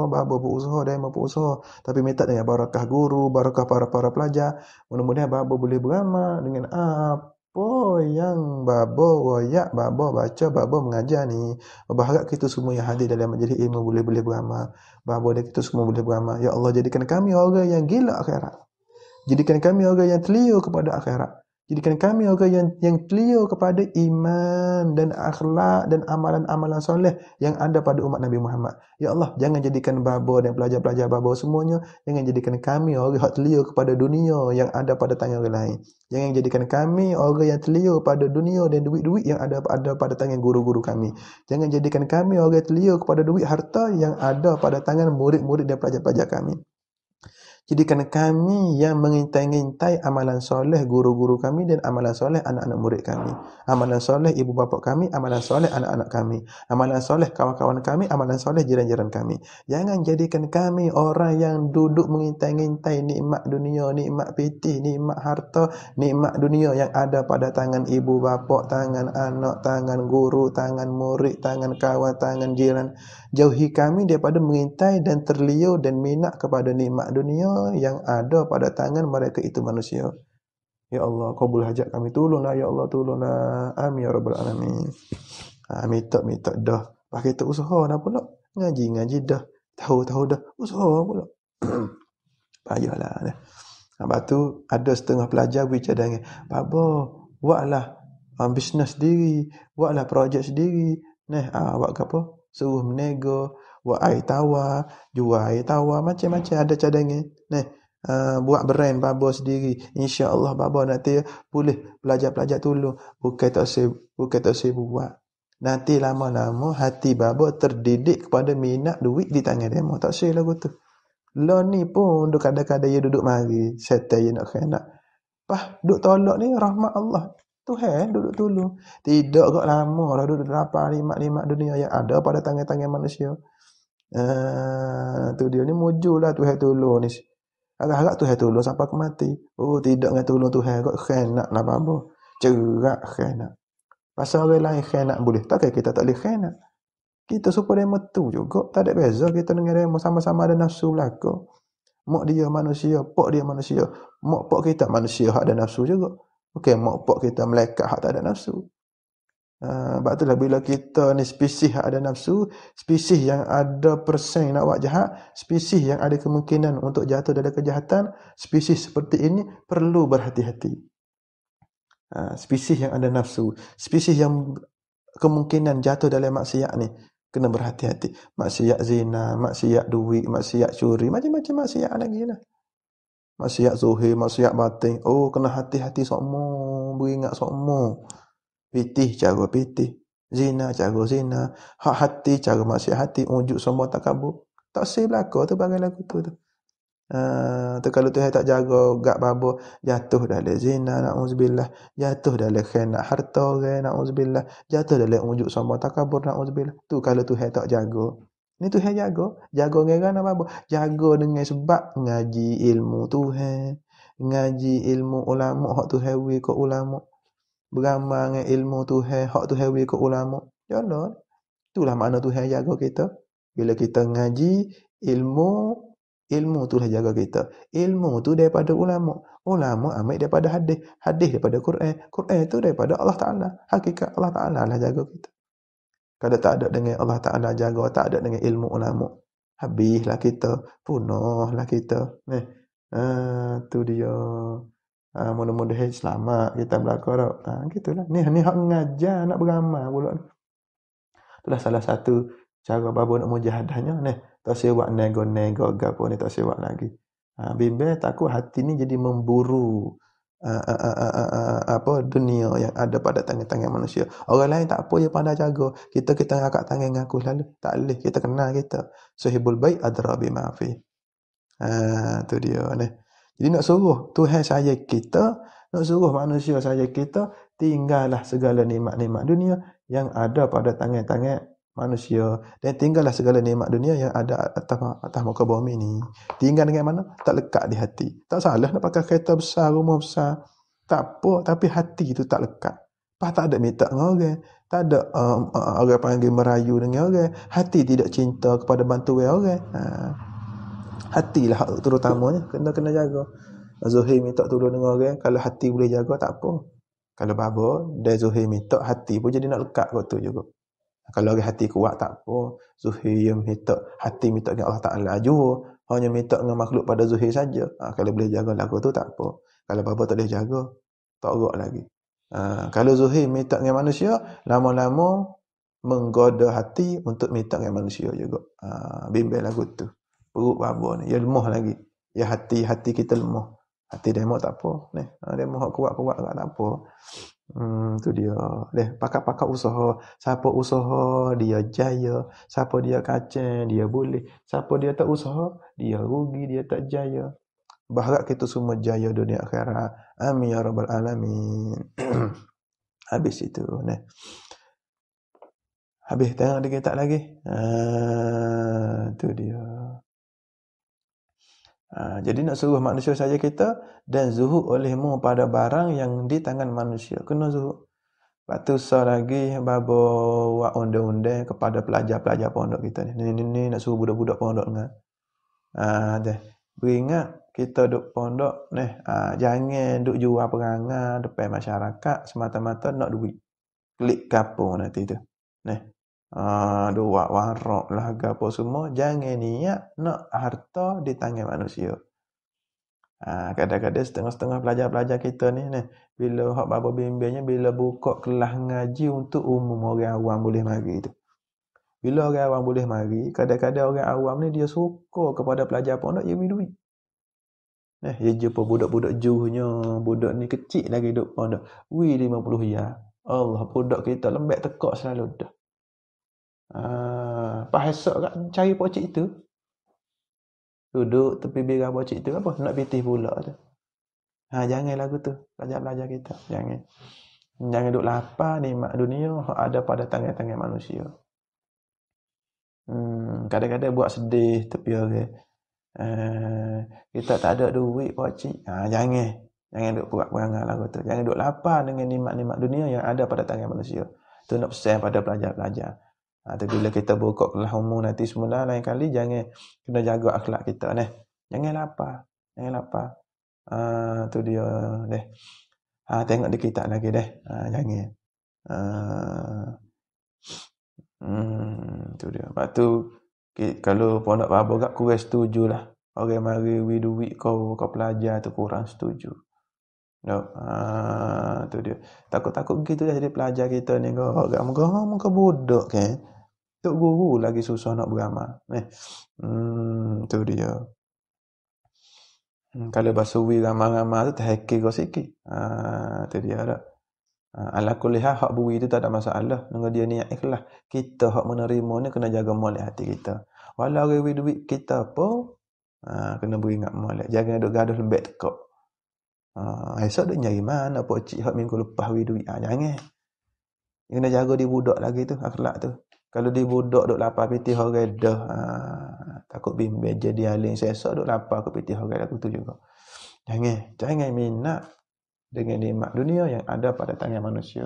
bapa pun usaha, demo pun usaha. Tapi minta dengan barakah guru, barakah para pelajar. Mudah-mudahan bapa boleh beramal dengan apa yang bapa royak, bapa baca, bapa mengajar ni. Bapa harap kita semua yang hadir dalam majlis ilmu boleh beramal. Bapa dan kita semua boleh beramal. Ya Allah, jadikan kami orang yang gila akhirat. Jadikan kami orang yang telia kepada akhirat. Jadikan kami orang yang telia kepada iman dan akhlak dan amalan-amalan soleh yang ada pada umat Nabi Muhammad. Ya Allah, jangan jadikan babo dan pelajar-pelajar babo semuanya, jangan jadikan kami orang yang telia kepada dunia yang ada pada tangan orang lain. Jangan jadikan kami orang yang telia pada dunia dan duit-duit yang ada pada tangan guru-guru kami. Jangan jadikan kami orang yang telia kepada duit harta yang ada pada tangan murid-murid dan pelajar-pelajar kami. Jadikan kami yang mengintai-intai amalan soleh guru-guru kami dan amalan soleh anak-anak murid kami. Amalan soleh ibu bapa kami, amalan soleh anak-anak kami. Amalan soleh kawan-kawan kami, amalan soleh jiran-jiran kami. Jangan jadikan kami orang yang duduk mengintai-intai nikmat dunia, nikmat pitih, nikmat harta, nikmat dunia yang ada pada tangan ibu bapa, tangan anak, tangan guru, tangan murid, tangan kawan, tangan jiran. Jauhi kami daripada mengintai dan terliur dan minat kepada nikmat dunia yang ada pada tangan mereka itu manusia. Ya Allah, kabul hajat kami. Tolonglah ya Allah, tolonglah. Amin ya rabbal alamin. Minta dah. Pakai kita usaha dah pula. Ngaji dah. Tahu dah. Usaha pula. Payahlah. Lepas tu ada setengah pelajar bicara dengan Baba, buatlah bisnes sendiri, buatlah projek sendiri. Buat apa? Suruh menega, buat air tawar, jual air tawar, macam-macam ada cadangan. Buat brand Baba sendiri. Insya-Allah Baba nanti boleh pelajar-pelajar tolong. Bukan tak saya buat. Nanti lama-lama hati Baba terdidik kepada minat duit di tangan demo. Tak saya lagu tu. Lah ni pun duk kadang-kadang dia duduk mari, setan dia nak kena. Duk tolak ni rahmat Allah. Tuhan duduk tolong. Tidak kok lama dah duduk dapat nikmat dunia yang ada pada tangan-tangan manusia. Tu dia ni mujurlah Tuhan tolong ni. Harap-harap Tuhan tolong sampai ke mati. Oh, tidak dengan tolong Tuhan kok khianat lah apa. Cerak khianat. Pasal orang lain khianat boleh. Takkan kita tak boleh khianat. Kita supaya demo tu juga. Tak ada beza kita dengan demo sama-sama ada nafsu belaka. Mak dia manusia, pak dia manusia. Mak pak kita manusia hak ada nafsu juga. Okey, mak pak kita malaikat hak tak ada nafsu. Sebab itulah bila kita ni spesies hak ada nafsu, spesies yang ada persen nak buat jahat, spesies yang ada kemungkinan untuk jatuh dalam kejahatan, spesies seperti ini perlu berhati-hati. Spesies yang ada nafsu, spesies yang kemungkinan jatuh dalam maksiat ni kena berhati-hati. Maksiat zina, maksiat duit, maksiat curi, macam-macam maksiat lagi lah. Maksiat zuhir, maksiat batin. Oh, kena hati-hati semua, beringat semua. Pitih cara pitih, zina cara zina, hak hati cara maksiat hati, unjuk semua takabur. Tak sih belaka tu bagai lagu tu. Tu kalau Tuhan tak jaga gak babo jatuh dalam zina, nauzubillah, jatuh dalam khianat harta orang, nauzubillah, jatuh dalam unjuk sombong takabur, nauzubillah. Tu kalau Tuhan tak jaga. Ni Tuhan jaga orang apa? Jaga dengan sebab ngaji ilmu Tuhan, ngaji ilmu ulama hak Tuhan wi ke ulama. Beramal dengan ilmu Tuhan hak Tuhan wi ke ulama. Jalan. Itulah makna Tuhan jaga kita. Bila kita ngaji ilmu tu lah jaga kita. Ilmu tu daripada ulama. Ulama ambil daripada hadis. Hadis daripada Quran. Quran tu daripada Allah Ta'ala. Hakikat Allah Ta'ala lah jaga kita. Kalau tak ada dengan Allah Ta'ala jaga, tak ada dengan ilmu ulama, habislah kita. Punahlah kita. Tu dia. Mudah-mudahan selamat kita belakang. Gitulah. Ni hak ngajar nak beramal pula. Itulah salah satu cara babo nak mujahadahnya. Tak saya buat nego-nego gapo ni, tak saya buat lagi. Bimbang takut hati ni jadi memburu dunia yang ada pada tangan-tangan manusia. Orang lain tak apa dia pandai jaga. Kita angkat tangan ngaku lalu. Tak boleh, kita kenal kita. Sahibul bait adra bima fi. Tu dia ni. Jadi nak suruh Tuhan saya kita, nak suruh manusia saya kita tinggallah segala nikmat-nikmat dunia yang ada pada tangan-tangan manusia, dan tinggallah segala nikmat dunia yang ada atas muka bumi ni. Tinggal dengan mana? Tak lekat di hati. Tak salah nak pakai kereta besar, rumah besar, tak apa, tapi hati tu tak lekat. Tak ada minta dengan orang, tak ada orang panggil merayu dengan orang, hati tidak cinta kepada bantuan orang. Hatilah terutamanya kena jaga. Zuhir minta tolong dengan orang, kalau hati boleh jaga tak apa. Kalau babo dan Zuhir minta, hati pun jadi nak lekat kot tu juga. Kalau orang hati kuat tak apa. Zuhir minta, hati minta dengan Allah Ta'ala juga. Hanya minta dengan makhluk pada Zuhir saja. Kalau boleh jaga lagu tu tak apa. Kalau babo tak boleh jaga, tak gerak lagi. Kalau Zuhir minta dengan manusia, lama-lama menggoda hati untuk minta dengan manusia juga. Bimbang lagu tu. Perut babo ni, ya lemah lagi. Ya hati kita lemah. Hati demo tak apa. Demo kuat-kuat tak apa. Tu dia. Pakar-pakar usaha. Siapa usaha, dia jaya. Siapa dia kacang, dia boleh. Siapa dia tak usaha, dia rugi, dia tak jaya. Berharap kita semua jaya dunia akhirat. Amin ya rabbal alamin. Habis itu. Habis tengok dia tak lagi. Tu dia. Jadi nak suruh manusia saja kita dan zuhud olehmu pada barang yang di tangan manusia. Kena zuhud. Lepas tu lagi babo buat undang-undang kepada pelajar-pelajar pondok kita ni. Ni nak suruh budak-budak pondok dengar. Deh. Beringat kita duk pondok ni, jangan duk jual perangai depan masyarakat semata-mata nak duit. Klik kapur nanti tu. Ni. Dua warak lah apa semua, jangan niat nak harta di tangan manusia. Kadang-kadang setengah-setengah pelajar-pelajar kita ni, bila hak bapa bimbingnya, bila buka kelas ngaji untuk umum orang awam boleh mari tu. Bila orang awam boleh mari, kadang-kadang orang awam ni dia suka kepada pelajar pondok, dia beri duit. Dia jumpa budak-budak juhnya, budak ni kecil lagi duduk pondok. 50 ya. Allah, budak kita lembek tekak selalu dah. Pas esok kat cari pocik tu. Duduk tepi bira pocik tu apa? Nak pitih pula tu. Jangan lagu tu. Pelajar-pelajar kita. Jangan. Jangan duduk lapar nikmat dunia ada pada tangan-tangan manusia. Kadang-kadang buat sedih tepi orang. Kita tak ada duit pocik. Jangan duduk perangai lagu tu. Jangan duduk lapar dengan nikmat-nikmat dunia yang ada pada tangan manusia. Tu nak pesan pada pelajar-pelajar. Tapi bila kita buka kelas umum nanti semula lain kali jangan kena jaga akhlak kita ni. Jangan lapar. Tu dia deh. Tengok di kitab lagi deh. Jangan. Tu dia. Lepas tu kalau pondok babo gak kurang setujulah. Orang mari duit kau pelajar tu kurang setuju. No. Tu dia. Takut-takut begitu jadi pelajar kita ni muka bodoh kan. Tok guru lagi susah nak beramal. Tu dia. Kalau basuwi ramal-ramal tu terhekir kau sikit. Tu dia dah. Ala kulli hal hak bui tu tak ada masalah. Dengan dia niat ikhlas. Kita hak menerima ni kena jaga molek hati kita. Walau rewi duit kita pun kena beringat molek. Jangan duk gaduh lembek tekak. Esok duk nyari mana pocik hak minggu lepas wi duit. Jangan. Kena jaga di budak lagi tu akhlak tu. Kalau di budak duk lapar pitih orang dah. Takut bimbing jadi aling sesok duk lapar ke pitih orang aku tu juga. Jangan minat dengan nikmat dunia yang ada pada tangan manusia.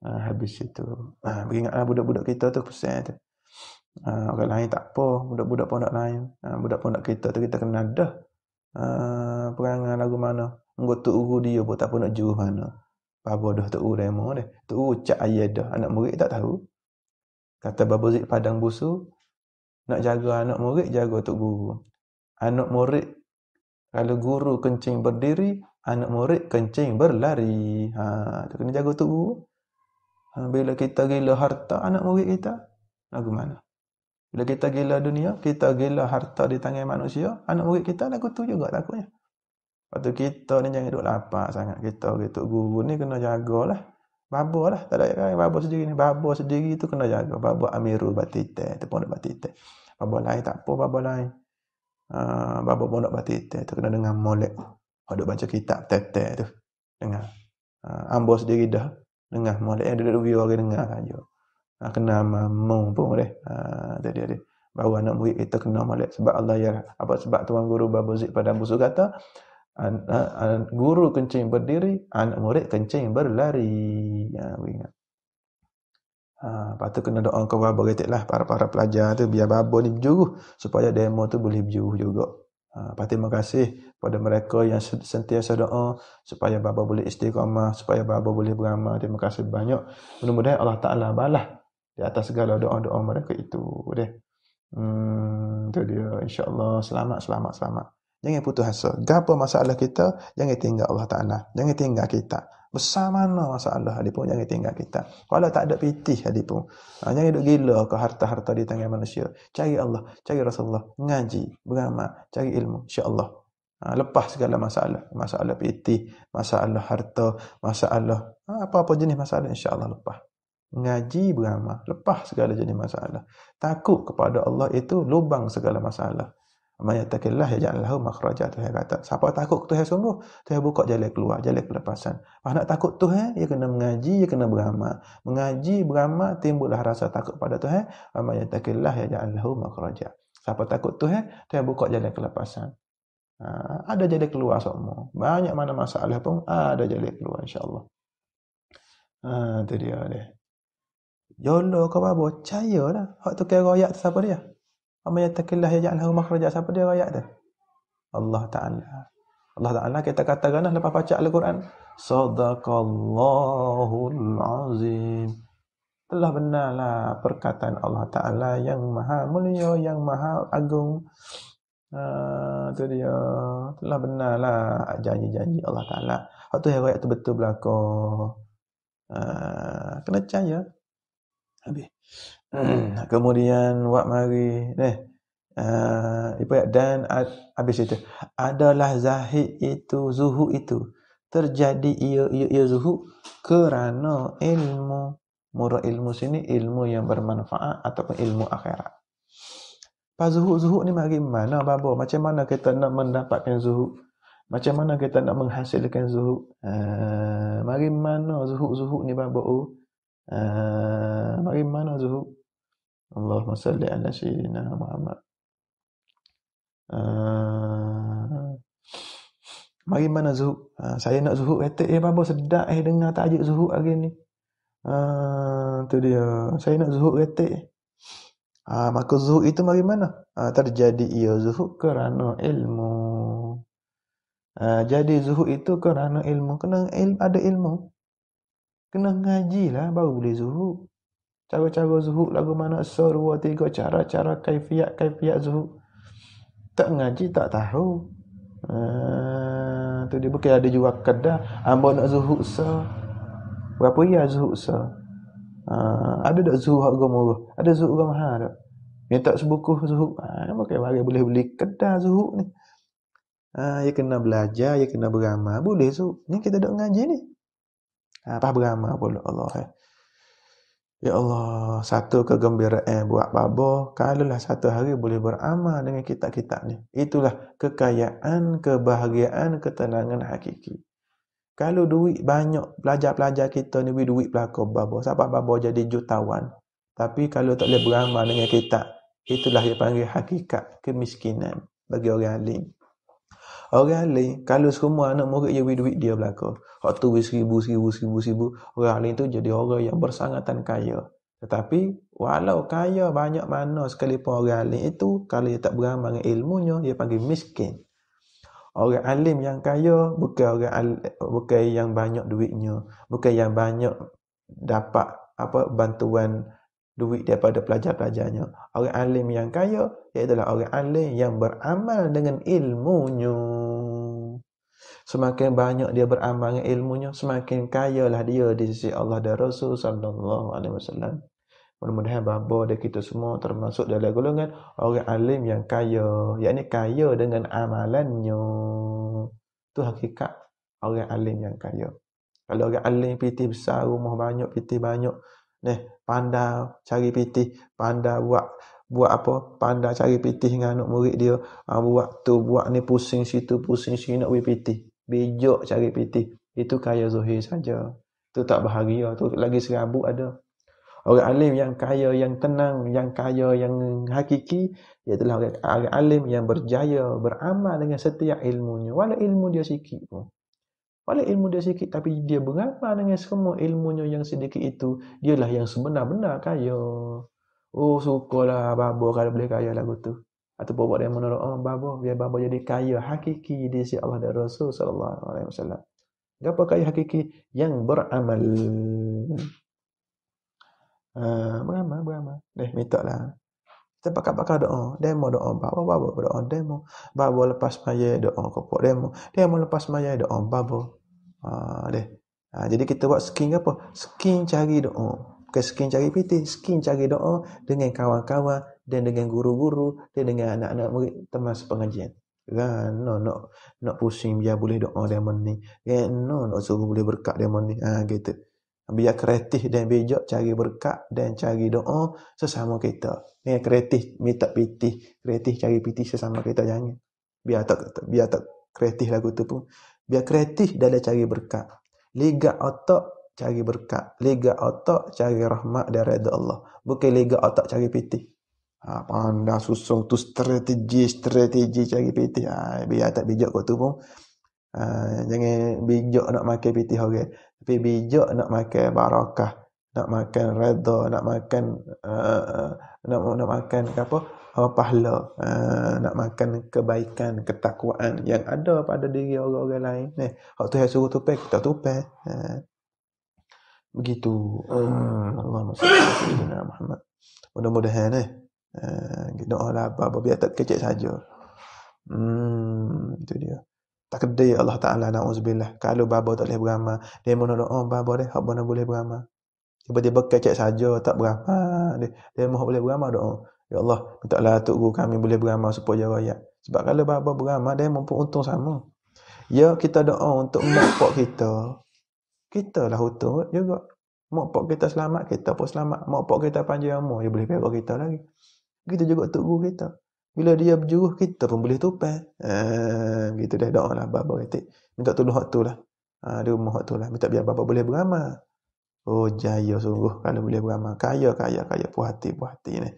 Habis itu. Beringatlah budak-budak kita tu pesan tu. Orang lain tak apa, budak-budak pondok lain. Budak pondok kita tu kita kena dah. Perangai lagu mana. Engko tok guru dia pun tak apa nak juruh mana. Babo dah tok guru demo dah. Tok guru cak ayah dah. Anak murid tak tahu. Kata Babo Zik Padang Busu, nak jaga anak murid, jaga tok guru. Anak murid, kalau guru kencing berdiri, anak murid kencing berlari. Tu kena jaga tok guru. Bila kita gila harta anak murid kita, lagu mana? Bila kita gila dunia, kita gila harta di tangan manusia, anak murid kita lagu tu juga takutnya. Lepas tu kita ni jangan duduk lapar sangat. Kita tok guru ni kena jagalah. Babo lah, tak ada yang babo sendiri ni. Babo sendiri tu kena jaga. Babo Amirul Batite, tu pondok Batite. Babo lain tak apa, babo lain. Babo pondok Batite tu kena dengar molek. Duk baca kitab tete tu. Dengar. Ambo sendiri dah dengar molek. Duduk view orang dengar saja. Kena mampu pun deh. Dia. Baru anak murid kita kena molek. Sebab Allah ya. Sebab Tuan Guru Babo Zik Padang Busu kata, guru kencing berdiri, anak murid kencing berlari. Ingat. Lepas tu kena doa kau babo ketiklah para pelajar tu biar babo ni berjuruh supaya demo tu boleh berjuruh juga. Terima kasih pada mereka yang sentiasa doa supaya babo boleh istiqamah, supaya babo boleh beramal. Terima kasih banyak. Mudah-mudahan Allah Taala balas di atas segala doa-doa mereka itu deh. Tu dia, insya-Allah selamat. Jangan putus asa. Gapo masalah kita, jangan tinggal Allah Ta'ala. Jangan tinggal kita. Besar mana masalah hadi pun jangan tinggal kita. Kalau tak ada pitih hadi pun. Jangan duk gila ke harta-harta di tangan manusia. Cari Allah, cari Rasulullah, ngaji, beramal, cari ilmu, insya-Allah. Lepas segala masalah. Masalah pitih, masalah harta, masalah apa-apa jenis masalah insya-Allah lepas. Ngaji, beramal, lepas segala jenis masalah. Takut kepada Allah itu lubang segala masalah. Man yattaqillah yaj'al lahu makhraja. Tuhan kata, siapa takut Tuhan sungguh, Tuhan buka jalan keluar, jalan kelepasan. Pas nak takut Tuhan, dia kena mengaji, dia kena beramal. Mengaji, beramal, timbullah rasa takut pada Tuhan. Man yattaqillah yaj'al lahu makhraja. Siapa takut Tuhan, Tuhan buka jalan kelepasan. Ada jalan keluar semua. Banyak mana masalah pun ada jalan keluar insya-Allah. Tu dia deh. Jolo kau babo, percaya lah. Hak tu kira royak tu siapa dia? Amma yatakillah yaj'al lahu makhraja, siapa dia royak tu? Allah Ta'ala. Allah Ta'ala kita katakan lepas baca Al-Quran, Sadaqallahul Azim. Telah benarlah perkataan Allah Ta'ala yang maha mulia, yang maha agung. Tu dia. Telah benarlah janji-janji Allah Ta'ala. Hak tu yang royak tu betul belakang. Kena percaya. Habis. Kemudian wak mari dan habis itu adalah zahid itu, zuhud itu terjadi ia zuhud kerana ilmu. Murad ilmu sini ilmu yang bermanfaat ataupun ilmu akhirat. Pas zuhud ni mari mana babo? Macam mana kita nak mendapatkan zuhud? Macam mana kita nak menghasilkan zuhud? Mari mana zuhud ni babo? Mari mana zuhud? Allahumma salli ala sayyidina Muhammad. Mari mana zuhud? Saya nak zuhud kata babo sedap dengar tajuk zuhud hari ni. Tu dia. Saya nak zuhud kata. Maka zuhud itu mari mana? Terjadi ia zuhud kerana ilmu. Jadi zuhud itu kerana ilmu. Kena ada ilmu. Kena ngajilah baru boleh zuhud. Cara-cara zuhud lagu mana? 1, 2, 3 cara-cara kaifiat zuhud. Tak ngaji tak tahu. Tu dia bukan ada jual kedah. Hamba nak zuhud berapa ya zuhud ada tak zuhud harga murah? Ada zuhud harga mahal tak? Minta sebuku zuhud. Bukan mari boleh beli kedah zuhud ni. Ya kena belajar, ya kena beramal. Boleh zuhud. Ni kita duk ngaji ni. Apa beramal pula Allah. Ya Allah, satu kegembiraan buat babo kalaulah satu hari boleh beramal dengan kitab-kitab ni. Itulah kekayaan, kebahagiaan, ketenangan hakiki. Kalau duit banyak, pelajar-pelajar kita ni duit belaka babo, sampai babo jadi jutawan. Tapi kalau tak boleh beramal dengan kitab, itulah yang panggil hakikat kemiskinan bagi orang alim. Orang alim, kalau semua anak murid dia duit dia belaka. Hak tu 1,000, orang alim tu jadi orang yang bersangatan kaya. Tetapi walau kaya banyak mana sekalipun orang alim itu, kalau dia tak beramal dengan ilmunya, dia panggil miskin. Orang alim yang kaya bukan yang banyak duitnya, bukan yang banyak dapat bantuan duit daripada pelajar-pelajarnya. Orang alim yang kaya iaitu orang alim yang beramal dengan ilmunya. Semakin banyak dia beramal dengan ilmunya, semakin kayalah dia di sisi Allah dan Rasul sallallahu alaihi wasallam. Mudah-mudahan babo dan kita semua termasuk dalam golongan orang alim yang kaya, yakni kaya dengan amalannya. Itu hakikat orang alim yang kaya. Kalau orang alim piti besar, rumah banyak, piti banyak, pandai cari piti, pandai buat apa? Pandai cari piti dengan anak murid dia. Buat ni pusing situ, pusing sini nak buat piti. Bijak cari piti. Itu kaya zuhir saja. Itu tak bahagia. Tu lagi 1000 ada. Orang alim yang kaya, yang tenang, yang kaya, yang hakiki, iaitu orang alim yang berjaya beramal dengan setiap ilmunya. Walau ilmu dia sikit pun. Walau ilmu dia sikit, tapi dia beramal dengan semua ilmunya yang sedikit itu. Dialah yang sebenar-benar kaya. Syukurlah babo kalau boleh kaya lagu tu. Atau bawa dia menurut babo, biar babo jadi kaya hakiki di sisi Allah dan Rasul sallallahu alaihi wasallam. Apa kaya hakiki? Yang beramal. Beramal. Minta lah. Kita pakar doa. Demo doa. Babo doa demo. Babo lepas maya doa kopok demo. Demo lepas maya doa babo. Jadi kita buat skin apa? Skin cari doa. Bukan skin cari piti. Skin cari doa dengan kawan-kawan dan dengan guru-guru dan dengan anak-anak murid teman sepengajian. Nak pusing biar boleh doa demo ni. Nak suruh boleh berkat demo ni. Gitu. Biar kreatif dan bijak cari berkat dan cari doa sesama kita. Kreatif minta piti, kreatif cari piti sesama kita jangan. Biar tak kreatif lagu tu pun. Biar kreatif dalam cari berkat. Liga otak cari berkat. Liga otak cari rahmat dan redha Allah. Bukan liga otak cari piti. Pandai susung tu strategi cari piti. Biar tak bijak kau tu pun. Jangan bijak nak makan piti orang. Tapi bijak nak makan barakah, nak makan redha, nak makan nak makan apa? Pahala, nak makan kebaikan, ketakwaan yang ada pada diri orang-orang lain. Hak Tuhan suruh tupai, kita tupai. Begitu. Allahumma salli ala sayyidina Muhammad. Mudah-mudahan doalah apa biar tak kecek saja. Itu dia. Tak kedai Allah Taala nauzubillah. Kalau babo tak boleh beramal, dia mau doa babo dia hak mana boleh beramal. Tiba-tiba kecek saja tak beramal. Dia mau boleh beramal doa. Ya Allah, mintalah tok guru kami boleh beramal supaya rakyat. Sebab kalau babo beramal dia mampu untung sama. Ya kita doa untuk mak pak kita. Kita lah untung juga. Mak pak kita selamat, kita pun selamat. Mak pak kita panjang umur, dia boleh perak kita lagi. Begitu juga tok guru kita. Bila dia berjuruh, kita pun boleh tupai. Gitu dah doa lah bapa kita. Minta tolong hak tu lah. Di rumah hak tu lah. Minta biar bapa boleh beramal. Oh jaya sungguh kalau boleh beramal. Kaya puas hati ni.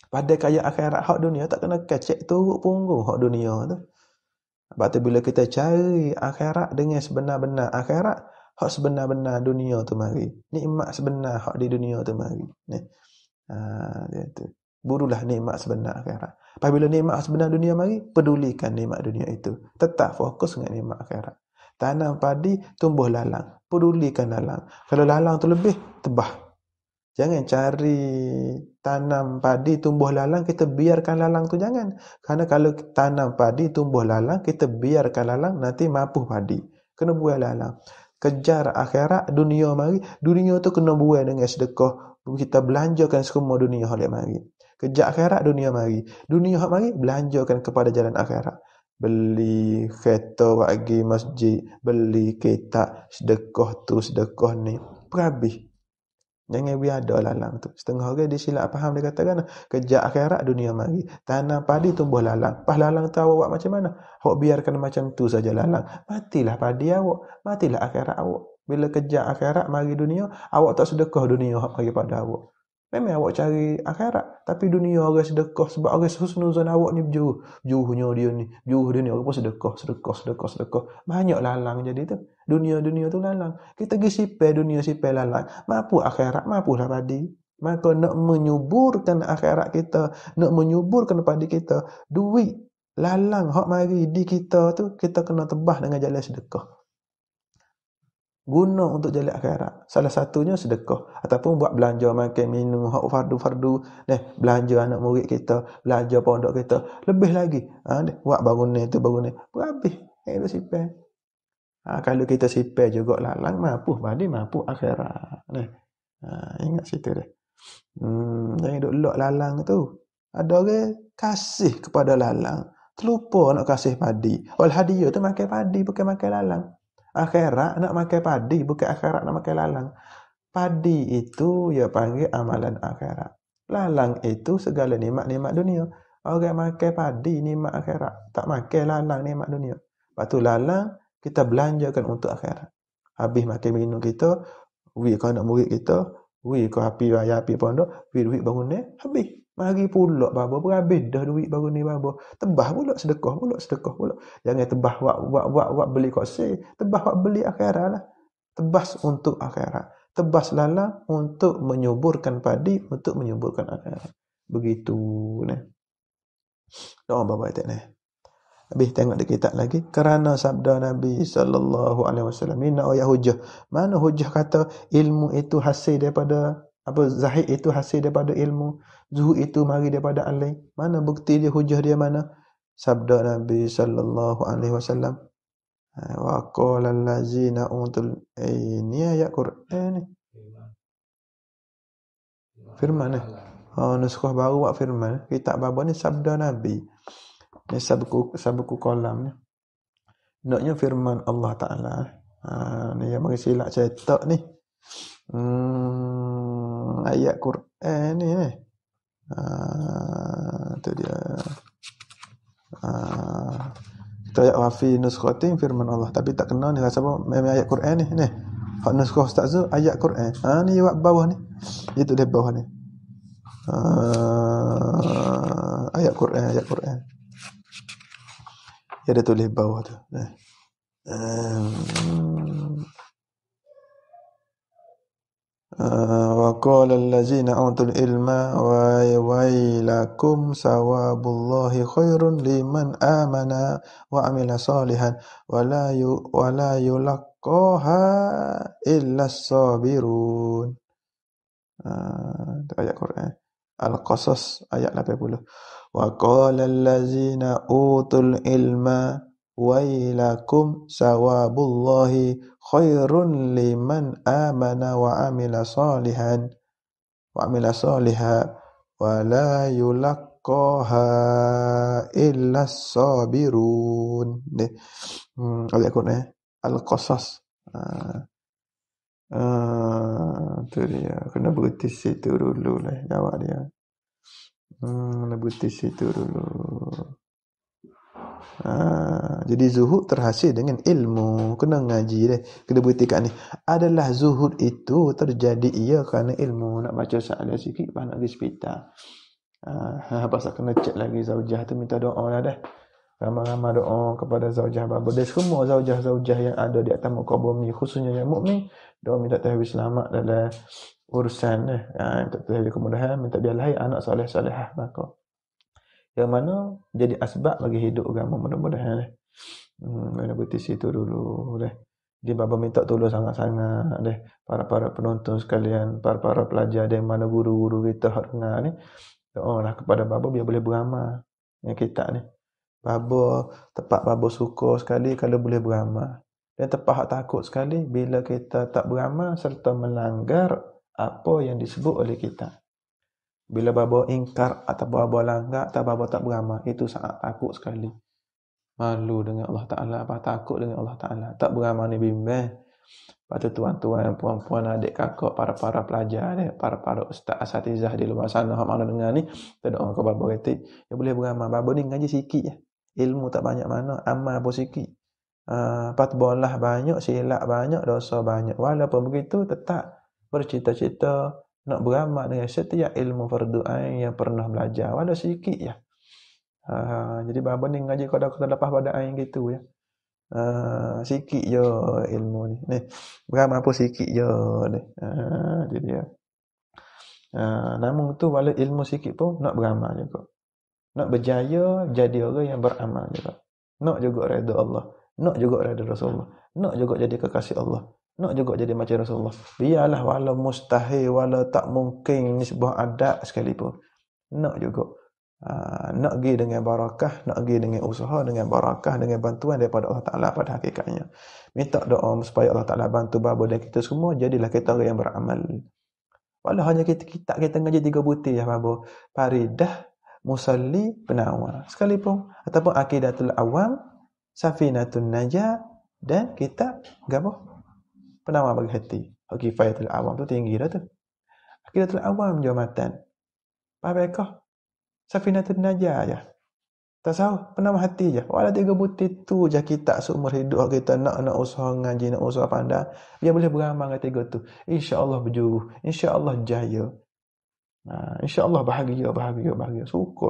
Pada kaya akhirat hak dunia tak kena kecek turut punggung hak dunia tu. Sebab tu bila kita cari akhirat dengan sebenar-benar akhirat, hak sebenar-benar dunia tu mari. Nikmat sebenar hak di dunia tu mari. Ni. Dia tu. Burulah nikmat sebenar akhirat. Apabila nikmat sebenar dunia mari, pedulikan nikmat dunia itu. Tetap fokus dengan nikmat akhirat. Tanam padi, tumbuh lalang. Pedulikan lalang. Kalau lalang tu lebih, tebah. Jangan cari tanam padi, tumbuh lalang, kita biarkan lalang tu jangan. Kerana kalau tanam padi, tumbuh lalang, kita biarkan lalang, nanti mapuh padi. Kena buai lalang. Kejar akhirat, dunia mari. Dunia tu kena buai dengan sedekah. Kita belanjakan semua dunia hak mari. Kejar akhirat, dunia mari. Dunia hak mari, belanjakan kepada jalan akhirat. Beli kereta bagi masjid, beli kitab, sedekah tu, sedekah ni. Berhabis. Jangan biar ada lalang tu. Setengah orang dia silap faham, dia katakan kejar akhirat, dunia mari. Tanam padi, tumbuh lalang. Pas lalang tu awak macam mana? Awak biarkan macam tu saja lalang. Matilah padi awak. Matilah akhirat awak. Bila kejar akhirat, mari dunia, awak tak sedekah dunia hak bagi pada awak. Memang awak cari akhirat, tapi dunia orang sedekah sebab orang husnuzan awak ni berjuruh. Juruhnya dia ni, juruh dia ni orang pun sedekah. Banyak lalang jadi tu. Dunia tu lalang. Kita pergi sipai dunia, sipai lalang. Mampu akhirat, mampulah padi. Maka nak menyuburkan akhirat kita, nak menyuburkan padi kita, duit lalang hak mari di kita tu, kita kena tebah dengan jalan sedekah. Guna untuk jalan akhirat. Salah satunya sedekah. Ataupun buat belanja makan minum, hak fardu-fardu. Belanja anak murid kita, belanja pondok kita. Lebih lagi. Buat bangunan tu, bangunan. Berhabis. Itu sipai. Kalau kita sipai juga lalang, mampu padi, mampu akhirat. Ingat situ dah. Jangan duduk lok lalang tu. Ada orang kasih kepada lalang. Terlupa nak kasih padi. Wal hadiah tu makan padi, bukan makan lalang. Akhirat nak makan padi, bukan akhirat nak makan lalang. Padi itu ya panggil amalan akhirat. Lalang itu segala nikmat-nikmat dunia. Orang makan padi nikmat akhirat, tak makan lalang nikmat dunia. Lepas tu lalang kita belanjakan untuk akhirat. Habis makan minum kita, we ke anak murid kita, we ke api raya, api pondok, we duit bangunan, habis. Mari pula babo berhabis dah duit baru ni babo. Tebah pula sedekah pula. Jangan tebah wak beli kosi, tebah wak beli akhirat lah. Tebas untuk akhirat. Tebas lalang untuk menyuburkan padi, untuk menyuburkan akhirat. Begitu ni. Doa babo itu ni. Habis tengok di kitab lagi, kerana sabda Nabi sallallahu alaihi wasallam, "Inna ayat hujjah." Mana hujjah kata ilmu itu hasil daripada zahid itu hasil daripada ilmu, zuhud itu mari daripada alim. Mana bukti dia, hujah dia mana? Sabda Nabi sallallahu alaihi wasallam, wa qala allazina utul ini ayat Quran ni. Firman ni. Nuskah baru buat firman. Kitab baba ni sabda Nabi. Ni sabku kolam ni. Naknya firman Allah Taala. Ni yang bagi silap cetak ni. Ayat Quran ni tu dia. Kita ayat wafi nuskhatin firman Allah, tapi tak kena ni rasa apa memang ayat Quran ni. Hak nuskah ustaz tu ayat Quran. Ni buat bawah ni. Itu di bawah ni. Ayat Quran. Dia tulis bawah tu. وقال الذين أوتوا العلم ويلكم ثواب الله خير لمن آمن وعمل صالحا ولا يلقاها إلا الصابرون. Itu ayat Quran Al-Qasas ayat 80. Wa qala allazina utul ilma wailakum sawabullahi khairun liman amana wa amila saliha wa la yulaqqaha illa sabirun. Ayat Quran Al-Qasas. Tu dia. Kena berhenti situ dulu lah jawab dia. Kena berhenti situ dulu. Jadi zuhud terhasil dengan ilmu. Kena ngaji deh. Kena berhenti kat ni. Adalah zuhud itu terjadi ia kerana ilmu. Nak baca salah sikit, lepas nak pergi hospital. Pasal kena cek lagi zaujah tu, minta doa lah dah. Ramai-ramai doa kepada zaujah baba. Dan semua zaujah-zaujah yang ada di atas muka bumi, khususnya yang mukmin, doa minta tahwil selamat dalam urusan minta tahwil kemudahan, minta biar lahir anak soleh-solehah maka. Yang mana jadi asbab bagi hidup agama mudah-mudahan. Mana berhenti situ dulu deh. Di baba minta tolong sangat-sangat deh. Para penonton sekalian, para pelajar dan mana guru-guru kita hak dengar ni, doalah kepada baba biar boleh beramal yang kita ni. Baba, tepat baba suka sekali kalau boleh beramal. Dan tepat hak takut sekali bila kita tak beramal serta melanggar apa yang disebut oleh kita. Bila baba ingkar atau baba langgar atau baba tak beramal, itu sangat takut sekali. Malu dengan Allah Ta'ala, takut dengan Allah Ta'ala. Tak beramal ni bimbang. Lepas tu tuan-tuan, puan-puan, adik kakak, para pelajar ni, para ustaz asatizah di luar sana hak mana dengar ni, kita doa ke baba kata, ya boleh beramal. Baba ni ngaji sikit je. Ilmu tak banyak mana, amal pun sikit. Patbolah banyak, silap banyak, dosa banyak. Walaupun begitu, tetap bercita-cita nak beramal dengan setiap ilmu fardu ain yang pernah belajar. Walau sikit je. Jadi baba ni ngaji kata lepas pada ain gitu ya. Sikit je ilmu ni. Ni, beramal pun sikit je ni. Jadi dia. Namun tu walau ilmu sikit pun nak beramal juga. Nak berjaya jadi orang yang beramal juga. Nak juga redha Allah. Nak juga redha Rasulullah. Nak juga jadi kekasih Allah. Nak juga jadi macam Rasulullah. Biarlah walau mustahil, walau tak mungkin nisbah adat sekalipun. Nak juga. Nak pergi dengan barakah, nak pergi dengan usaha, dengan barakah, dengan bantuan daripada Allah Ta'ala pada hakikatnya. Minta doa supaya Allah Ta'ala bantu baba dan kita semua, jadilah kita orang yang beramal. Walau hanya kita ngaji 3 butir ya baba. Faridah, musalli, penawar. Sekalipun. Ataupun akidatul awam, safinatun najah, dan kita, apa? Penawar bagi hati. Kifayatul awam tu tinggi dah tu. Akidatul awam jawatan. Apakah? Safinatun najah aja. Tak tahu, penawar hati je. Walau 3 butir tu je kita seumur hidup kita nak usaha ngaji, nak usaha pandai. Dia boleh beramal dengan 3 tu. InsyaAllah berjuruh. InsyaAllah jaya. InsyaAllah bahagia. Suka.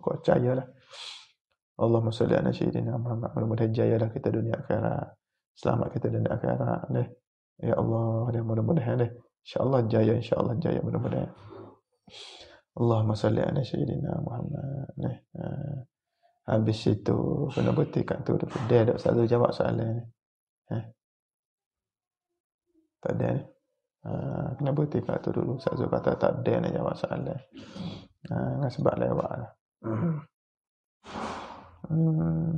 Percayalah. Allahumma salli ala sayyidina Muhammad. Mudah-mudahan jayalah kita dunia akhirat. Selamat kita dunia akhirat. Ya Allah, mudah-mudahan InsyaAllah jaya, mudah-mudahan. Allahumma salli ala sayyidina Muhammad. Habis itu kena buktikan tu. Dia tak selalu jawab soalan ni. Tak ada ni. Kena buktikan tu dulu. Selalu kata tak ada nak jawab soalan. Dengan sebab lewat lah.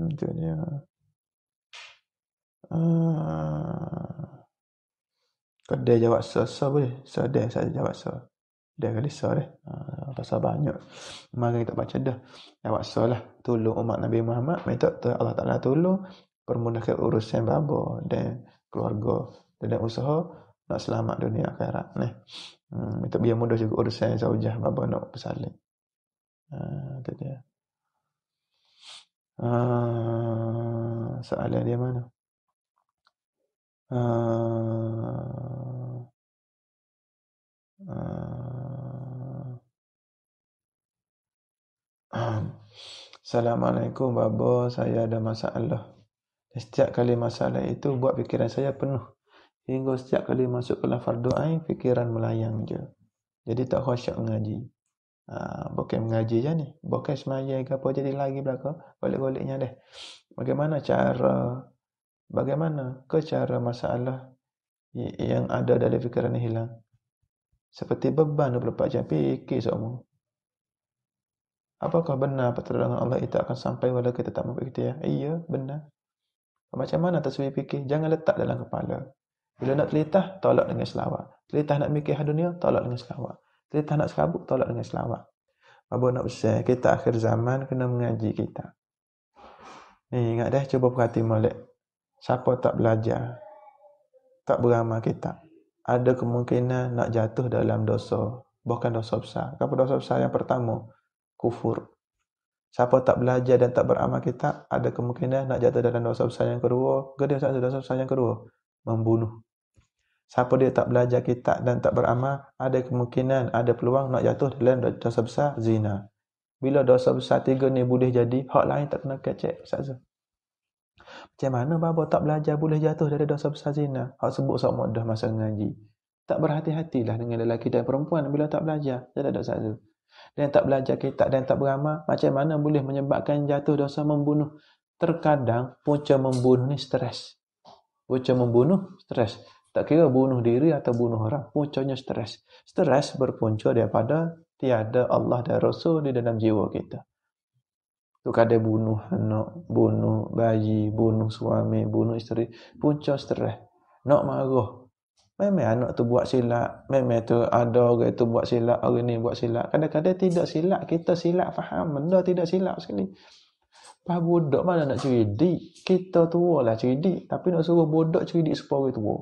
Itu dia. Kedai jawab so boleh. So dia saya jawab so. Dia kali so deh. Pasal banyak. Mari kita baca dah. Jawab so lah. Tolong umat Nabi Muhammad. Minta Allah Ta'ala tolong. Permudahkan urusan baba dan keluarga. Dan usaha nak selamat dunia akhirat. Minta biar mudah juga urusan zaujah baba nak bersalin. Itu dia. Soalan dia mana? Assalamualaikum baba, saya ada masalah. Dan setiap kali masalah itu buat fikiran saya penuh. Hingga setiap kali masuk kelas fardu ain, fikiran melayang je. Jadi tak khusyuk mengaji. Bukan mengaji je ni. Bukan semaya ke apa jadi lagi belakang. Balik-baliknya deh. Bagaimana cara masalah yang ada dalam fikiran ni hilang? Seperti beban 24 jam fikir semua. Apakah benar pertolongan Allah itu akan sampai walau kita tak mampu ikhtiar? Iya, benar. Macam mana tasbih fikir? Jangan letak dalam kepala. Bila nak telitah, tolak dengan selawat. Telitah nak mikir hal dunia, tolak dengan selawat. Telitah nak serabut, tolak dengan selawat. Apa nak besar, kita akhir zaman kena mengaji kita. Ni ingat dah, cuba perhati molek. Siapa tak belajar, tak beramal kita, ada kemungkinan nak jatuh dalam dosa. Bukan dosa besar. Apa dosa besar? Yang pertama, kufur. Siapa tak belajar dan tak beramal kita, ada kemungkinan nak jatuh dalam dosa besar yang kedua. Dosa besar yang kedua, membunuh. Siapa dia tak belajar kitab dan tak beramal, ada kemungkinan, ada peluang nak jatuh dalam dosa besar, zina. Bila dosa besar tiga ni boleh jadi, hak lain tak kena kecek, Ustaz. Macam mana bapa tak belajar boleh jatuh dari dosa besar zina? Hak sebut sok mudah masa ngaji. Tak berhati-hatilah dengan lelaki dan perempuan bila tak belajar. Jadi tak Ustaz. Dan tak belajar kitab dan tak beramal, macam mana boleh menyebabkan jatuh dosa membunuh? Terkadang punca membunuh ni stres. Punca membunuh stres. Tak kira bunuh diri atau bunuh orang, puncanya stres. Stres berpunca daripada tiada Allah dan Rasul di dalam jiwa kita. Tu kadang bunuh anak, bunuh bayi, bunuh suami, bunuh isteri, punca stres. Nak marah. Memang anak tu buat silap, memang tu ada orang tu buat silap, orang ni buat silap. Kadang-kadang tidak silap, kita silap faham, benda tidak silap sekali. Pak budak mana nak cerdik? Kita tua lah cerdik, tapi nak suruh budak cerdik supaya orang tua.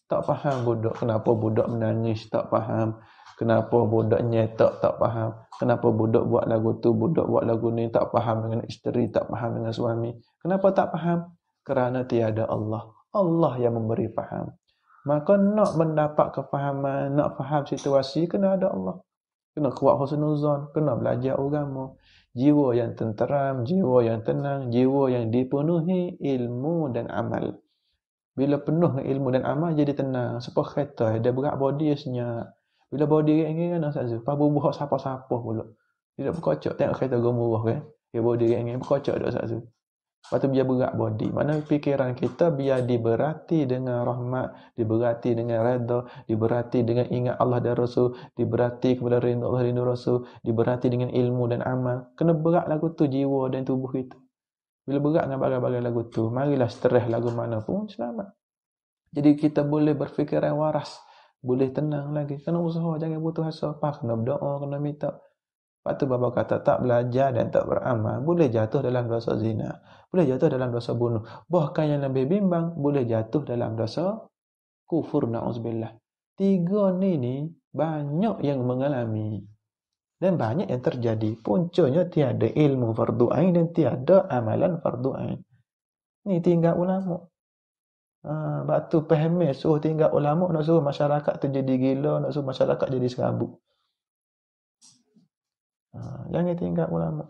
Tak faham budak, kenapa budak menangis, tak faham. Kenapa budak nyetak, tak faham. Kenapa budak buat lagu tu, budak buat lagu ni, tak faham dengan isteri, tak faham dengan suami. Kenapa tak faham? Kerana tiada Allah. Allah yang memberi faham. Maka nak mendapat kefahaman, nak faham situasi, kena ada Allah. Kena kuat husnuzan, kena belajar agama. Jiwa yang tenteram, jiwa yang tenang, jiwa yang dipenuhi ilmu dan amal. Bila penuh dengan ilmu dan amal, jadi tenang. Sebab kereta, dia berat body senyap. Bila body ringan kan, Ustaz Zul? Lepas bubuh siapa-siapa pula. Dia berkocok, tengok kereta gemuruh kan. Dia body ringan, berkocok tak Ustaz Zul? Lepas tu biar berat body. Mana fikiran kita biar diberati dengan rahmat, diberati dengan redha, diberati dengan ingat Allah dan Rasul, diberati kepada rindu Allah dan Rasul, diberati dengan ilmu dan amal. Kena berat lagu tu jiwa dan tubuh kita. Bila berat dengan bagai-bagai lagu tu, marilah stres lagu mana pun selamat. Jadi kita boleh berfikiran waras, boleh tenang lagi. Kena usaha, jangan putus asa. Kena berdoa, kena minta. Lepas tu bapa kata tak belajar dan tak beramal, boleh jatuh dalam dosa zina, boleh jatuh dalam dosa bunuh. Bahkan yang lebih bimbang, boleh jatuh dalam dosa kufur, na'udzubillah. Tiga ni banyak yang mengalami. Dan banyak yang terjadi. Puncanya tiada ilmu fardu ain dan tiada amalan fardu ain. Ni tinggal ulama. Batu pahami suruh tinggal ulama, nak suruh masyarakat tu jadi gila, nak suruh masyarakat jadi serabut. Jangan tinggal ulama.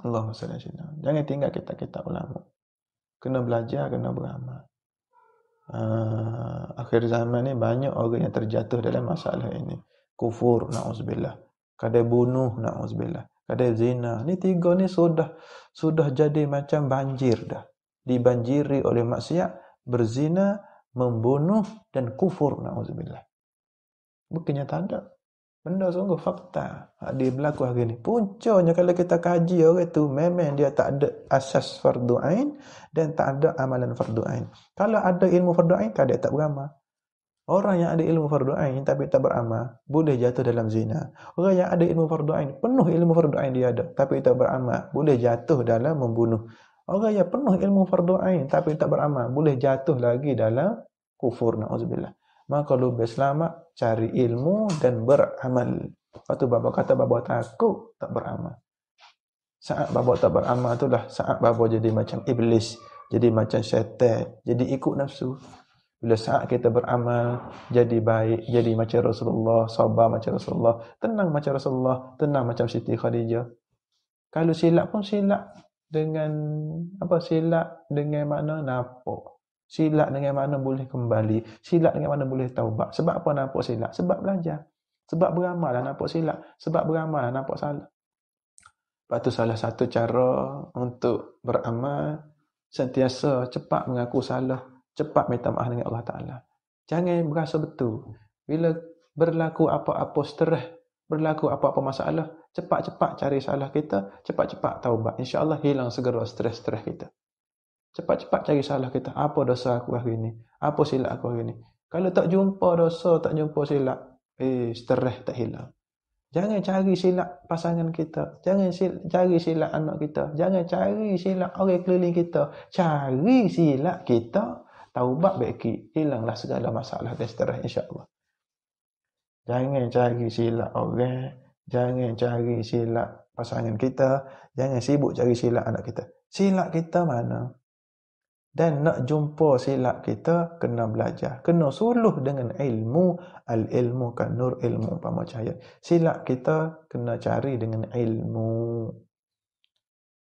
Allahumma salli alaihi wasallam. Jangan tinggal kita ulama. Kena belajar, kena beramal. Akhir zaman ni banyak orang yang terjatuh dalam masalah ini. Kufur, na'udzubillah. Kadang bunuh, na'udzubillah. Kadang zina. Ni tiga ni sudah jadi macam banjir dah. Dibanjiri oleh maksiat, berzina, membunuh dan kufur, na'udzubillah. Bukannya tak ada. Benda sungguh fakta. Dia berlaku hari ni. Puncanya kalau kita kaji orang tu, memang dia tak ada asas fardu ain dan tak ada amalan fardu ain. Kalau ada ilmu fardu ain, tak ada tak beramal. Orang yang ada ilmu fardu ain tapi tak beramal, boleh jatuh dalam zina. Orang yang ada ilmu fardu ain, penuh ilmu fardu ain dia ada, tapi tak beramal, boleh jatuh dalam membunuh. Orang yang penuh ilmu fardu ain tapi tak beramal, boleh jatuh lagi dalam kufur, na'udzubillah. Maka lebih selamat cari ilmu dan beramal. Lepas tu bapa kata bapa takut tak beramal. Saat bapa tak beramal itulah saat bapa jadi macam iblis, jadi macam syaitan, jadi ikut nafsu. Bila saat kita beramal, jadi baik, jadi macam Rasulullah, sabar macam Rasulullah, tenang macam Rasulullah, tenang macam Siti Khadijah. Kalau silap pun silap dengan silap dengan makna nampak. Silap dengan makna boleh kembali. Silap dengan makna boleh taubat. Sebab apa nampak silap? Sebab belajar. Sebab beramal lah nampak silap. Sebab beramal lah nampak salah. Lepas tu salah satu cara untuk beramal, sentiasa cepat mengaku salah, cepat minta maaf dengan Allah Ta'ala. Jangan berasa betul. Bila berlaku apa-apa stres, berlaku apa-apa masalah, cepat-cepat cari salah kita, cepat-cepat taubat. InsyaAllah hilang segera stres-stres kita. Cepat-cepat cari salah kita. Apa dosa aku hari ini? Apa silap aku hari ini? Kalau tak jumpa dosa, tak jumpa silap, stres tak hilang. Jangan cari silap pasangan kita. Jangan cari silap anak kita. Jangan cari silap orang keliling kita. Cari silap kita. Taubat baiki. Hilanglah segala masalah dan stres insya-Allah. Jangan cari silap orang. Jangan cari silap pasangan kita. Jangan sibuk cari silap anak kita. Silap kita mana? Dan nak jumpa silap kita, kena belajar. Kena suluh dengan ilmu. Al-ilmu kan nur, ilmu umpama cahaya. Silap kita kena cari dengan ilmu.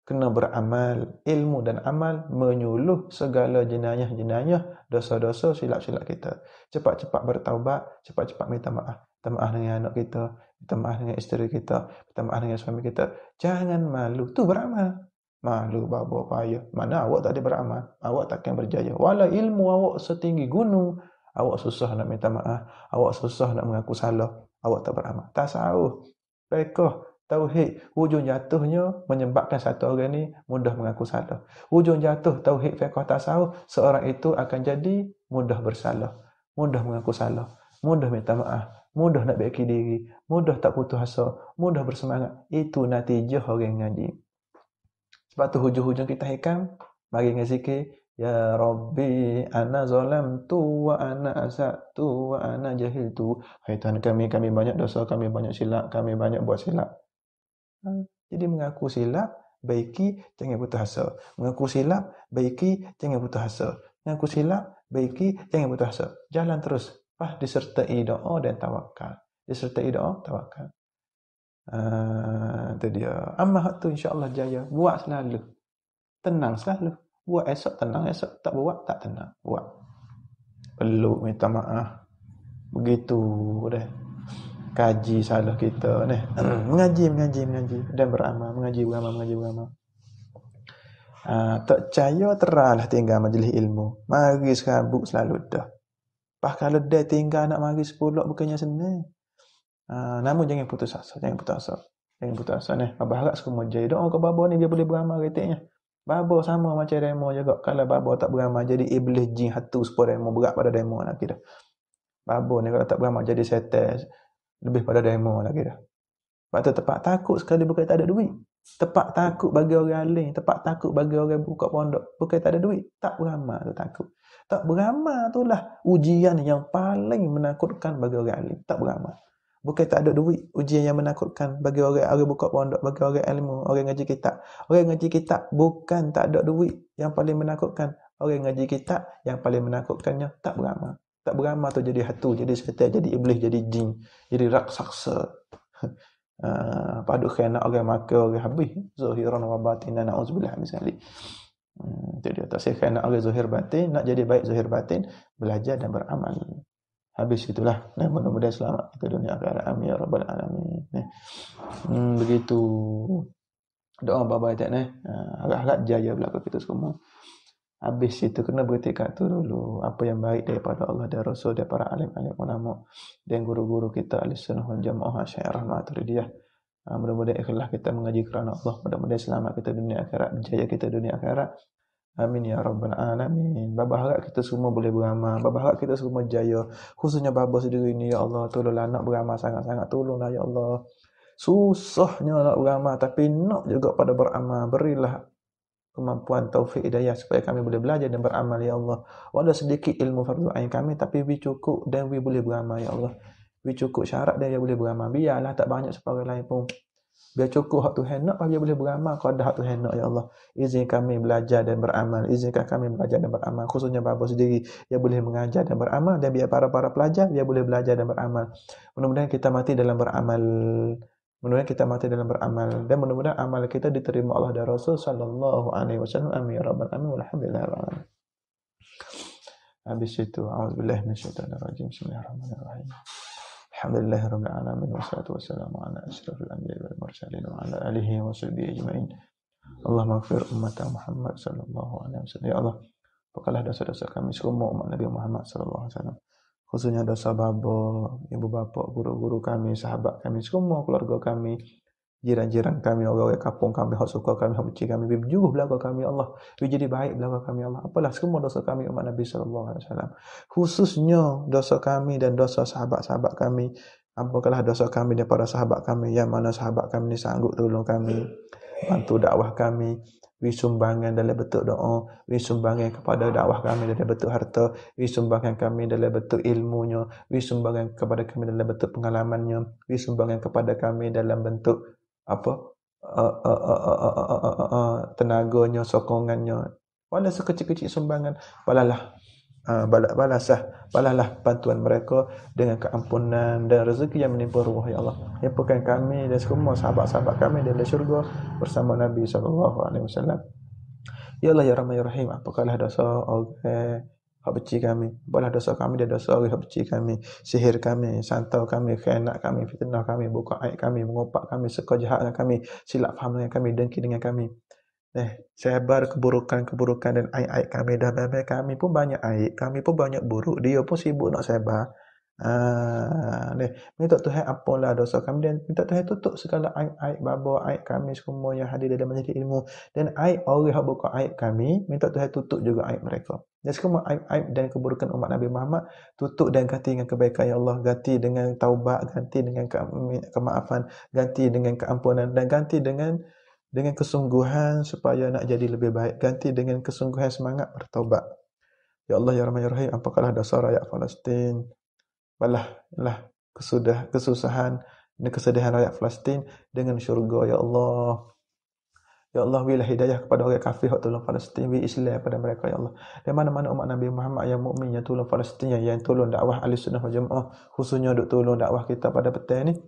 Kena beramal. Ilmu dan amal menyuluh segala jenayah-jenayah, dosa-dosa, silap-silap kita. Cepat-cepat bertaubat, cepat-cepat minta maaf. Minta maaf dengan anak kita, minta maaf dengan isteri kita, minta maaf dengan suami kita. Jangan malu. Tu beramal. Malu babo payah. Mana awak tak ada beramal, awak takkan berjaya. Walau ilmu awak setinggi gunung, awak susah nak minta maaf, awak susah nak mengaku salah, awak tak beramal. Tasawuf, fiqh, tauhid, hujung jatuhnya menyebabkan satu orang ni mudah mengaku salah. Hujung jatuh tauhid, fiqh, tasawuf, seorang itu akan jadi mudah bersalah, mudah mengaku salah, mudah minta maaf, mudah nak baiki diri, mudah tak putus asa, mudah bersemangat. Itu natijah orang ngaji. Sebab tu hujung-hujung kita hikam, mari dengan zikir, Ya Rabbi, ana zalamtu wa ana asatu wa ana jahiltu. Hai Tuhan kami banyak dosa, kami banyak silap, kami banyak buat silap. Jadi mengaku silap, baiki, jangan putus asa. Mengaku silap, baiki, jangan putus asa. Mengaku silap, baiki, jangan putus asa. Jalan terus. Disertai doa dan tawakal. Disertai doa, tawakal. Itu dia. Amal tu insya-Allah jaya. Buat selalu. Tenang selalu. Buat esok tenang, esok tak buat tak tenang. Buat. Perlu minta maaf. Begitu dah. Kaji salah kita ni. mengaji dan beramal, mengaji beramal. Tak percaya teralah tinggal majlis ilmu. Mari serabut selalu dah. Kalau dia tinggal nak mari 10 bukannya senang. Namun jangan putus asa. Jangan putus asa ni. Baba harap semua jadi doa ke baba ni dia boleh beramal retiknya. Baba sama macam demo juga. Kalau baba tak beramal jadi iblis jin hatu supaya demo berat pada demo lagi dah. Baba ni kalau tak beramal jadi setan lebih pada demo lagi dah. Sebab tu tempat takut sekali bukan tak ada duit. Tempat takut bagi orang alim, tempat takut bagi orang buka pondok bukan tak ada duit. Tak beramal tu takut. Tak beramal itulah ujian yang paling menakutkan bagi orang alim. Tak beramal. Bukan tak ada duit, ujian yang menakutkan bagi orang buka pondok, bagi orang ilmu, orang ngaji kitab. Orang ngaji kitab bukan tak ada duit yang paling menakutkan. Orang ngaji kitab yang paling menakutkannya tak beramal. Tak beramal tu jadi hatu, jadi setan, jadi iblis, jadi jin, jadi raksasa. Padu khana orang maka orang habis zahiran wa batinan auzubillah min zalik. Jadi tak saya khana orang zahir batin, nak jadi baik zahir batin, belajar dan beramal. Habis itulah. Dan mudah-mudahan selamat kita dunia akhirat. Amin ya rabbal alamin. Begitu. Doa baba tak ni. Harap-harap jaya belaka kita semua. Habis itu kena bertekad tu dulu. Apa yang baik daripada Allah dan Rasul, daripada alim-alim ulama dan guru-guru kita Ahlussunnah wal Jamaah Syiah Maturidiyah. Mudah-mudahan ikhlas kita mengaji kerana Allah. Mudah-mudahan selamat kita dunia akhirat, jaya kita dunia akhirat. Amin ya rabbal alamin. Baba harap kita semua boleh beramal. Baba harap kita semua jaya. Khususnya baba sendiri ni, ya Allah, tolonglah nak beramal sangat-sangat. Tolonglah ya Allah. Susahnya nak beramal tapi nak juga pada beramal. Berilah kemampuan taufik hidayah supaya kami boleh belajar dan beramal ya Allah. Walau sedikit ilmu fardu ain kami tapi we cukup dan we boleh beramal ya Allah. We cukup syarat dan we boleh beramal. Biarlah tak banyak separuh lain pun. Biar cukup hak Tuhan nak, dia boleh beramal kalau dah hak Tuhan nak ya Allah. Izinkan kami belajar dan beramal. Izinkan kami belajar dan beramal. Khususnya bapa sendiri, dia boleh mengajar dan beramal. Dan biar para pelajar, dia boleh belajar dan beramal. Mudah-mudahan kita mati dalam beramal. Mudah-mudahan kita mati dalam beramal dan mudah-mudahan amal kita diterima Allah dan Rasul sallallahu alaihi wasallam. Amin ya rabbal alamin. Walhamdulillahirabbil alamin. Habis itu, a'udzubillahi minasyaitonir rajim. Bismillahirrahmanirrahim. Alhamdulillahirabbil alamin wassalatu wassalamu ala asyrafil anbiya'i wal mursalin wa ala alihi wa sahbihi ajmain. Allahumma ighfir ummata Muhammad sallallahu alaihi wasallam. Ya Allah, ampunilah dosa-dosa kami semua umat Nabi Muhammad sallallahu alaihi wasallam. Khususnya dosa bapa, ibu bapa, guru-guru kami, sahabat kami, semua keluarga kami, jiran-jiran kami, orang-orang kampung kami, hak suka kami, hak benci kami, berjuh belaka kami Allah, jadi baik belaka kami Allah. Apalah semua dosa kami umat Nabi sallallahu alaihi wasallam. Khususnya dosa kami dan dosa sahabat-sahabat kami. Apalah dosa kami daripada sahabat kami yang mana sahabat kami ni sanggup tolong kami, bantu dakwah kami, sumbangan dalam bentuk doa, sumbangan kepada dakwah kami dalam bentuk harta, sumbangan kami dalam bentuk ilmunya, sumbangan kepada kami dalam bentuk pengalamannya, sumbangan kepada kami dalam bentuk apa tenaganya, sokongannya. Walau sekecil-kecil sumbangan, balaslah bantuan mereka dengan keampunan dan rezeki yang menimpa ruh ya Allah. Himpunkan kami dan semua sahabat-sahabat kami dalam syurga bersama Nabi sallallahu alaihi wasallam. Ya Allah ya Rahman ya Rahim, apakah dosa orang hak benci kami, apalah dosa kami dan dosa orang hak benci kami, sihir kami, santau kami, khianat kami, fitnah kami, buka aib kami, mengopak kami, suka jahat dengan kami, silap faham dengan kami, dengki dengan kami. Sebar keburukan-keburukan dan aib-aib kami dah baik kami pun banyak aib, kami pun banyak buruk, dia pun sibuk nak sebar. Minta Tuhan ampunlah dosa kami dan minta Tuhan tutup segala aib-aib baba aib kami semua yang hadir dalam majlis ilmu dan aib orang yang buka aib kami, minta Tuhan tutup juga aib mereka. Dan semua aib-aib dan keburukan umat Nabi Muhammad tutup dan ganti dengan kebaikan ya Allah, ganti dengan taubat, ganti dengan kemaafan, ganti dengan keampunan dan ganti dengan kesungguhan supaya nak jadi lebih baik, ganti dengan kesungguhan semangat bertaubat. Ya Allah ya Rahman ya Rahim, ampunilah dosa rakyat Palestin. Balah kesusahan dan kesedihan rakyat Palestin dengan syurga ya Allah. Ya Allah, berilah hidayah kepada orang kafir yang tolong Palestin, beri Islam kepada mereka ya Allah. Dan mana-mana umat Nabi Muhammad yang mukmin yang tolong Palestin, yang tolong dakwah Ahlussunnah wal Jamaah, khususnya duk tolong dakwah kita pada petang ni.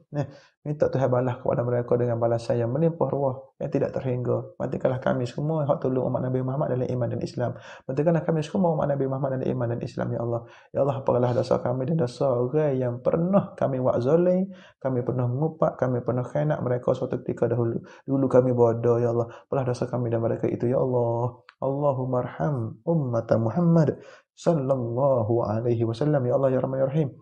Minta Tuhan balas kepada mereka dengan balasan yang melimpah ruah, yang tidak terhingga. Matikanlah kami semua yang tolong umat Nabi Muhammad dalam iman dan Islam. Matikanlah kami semua umat Nabi Muhammad dalam iman dan Islam ya Allah. Ya Allah, apalah dosa kami dan dosa orang yang pernah kami buat zalim, kami pernah mengupak, kami pernah khianat mereka suatu ketika dahulu. Dulu kami bodoh ya Allah. Apalah dosa kami dan mereka itu ya Allah. Allahumma arham ummata Muhammad sallallahu alaihi wasallam ya Allah ya Rahman ya Rahim.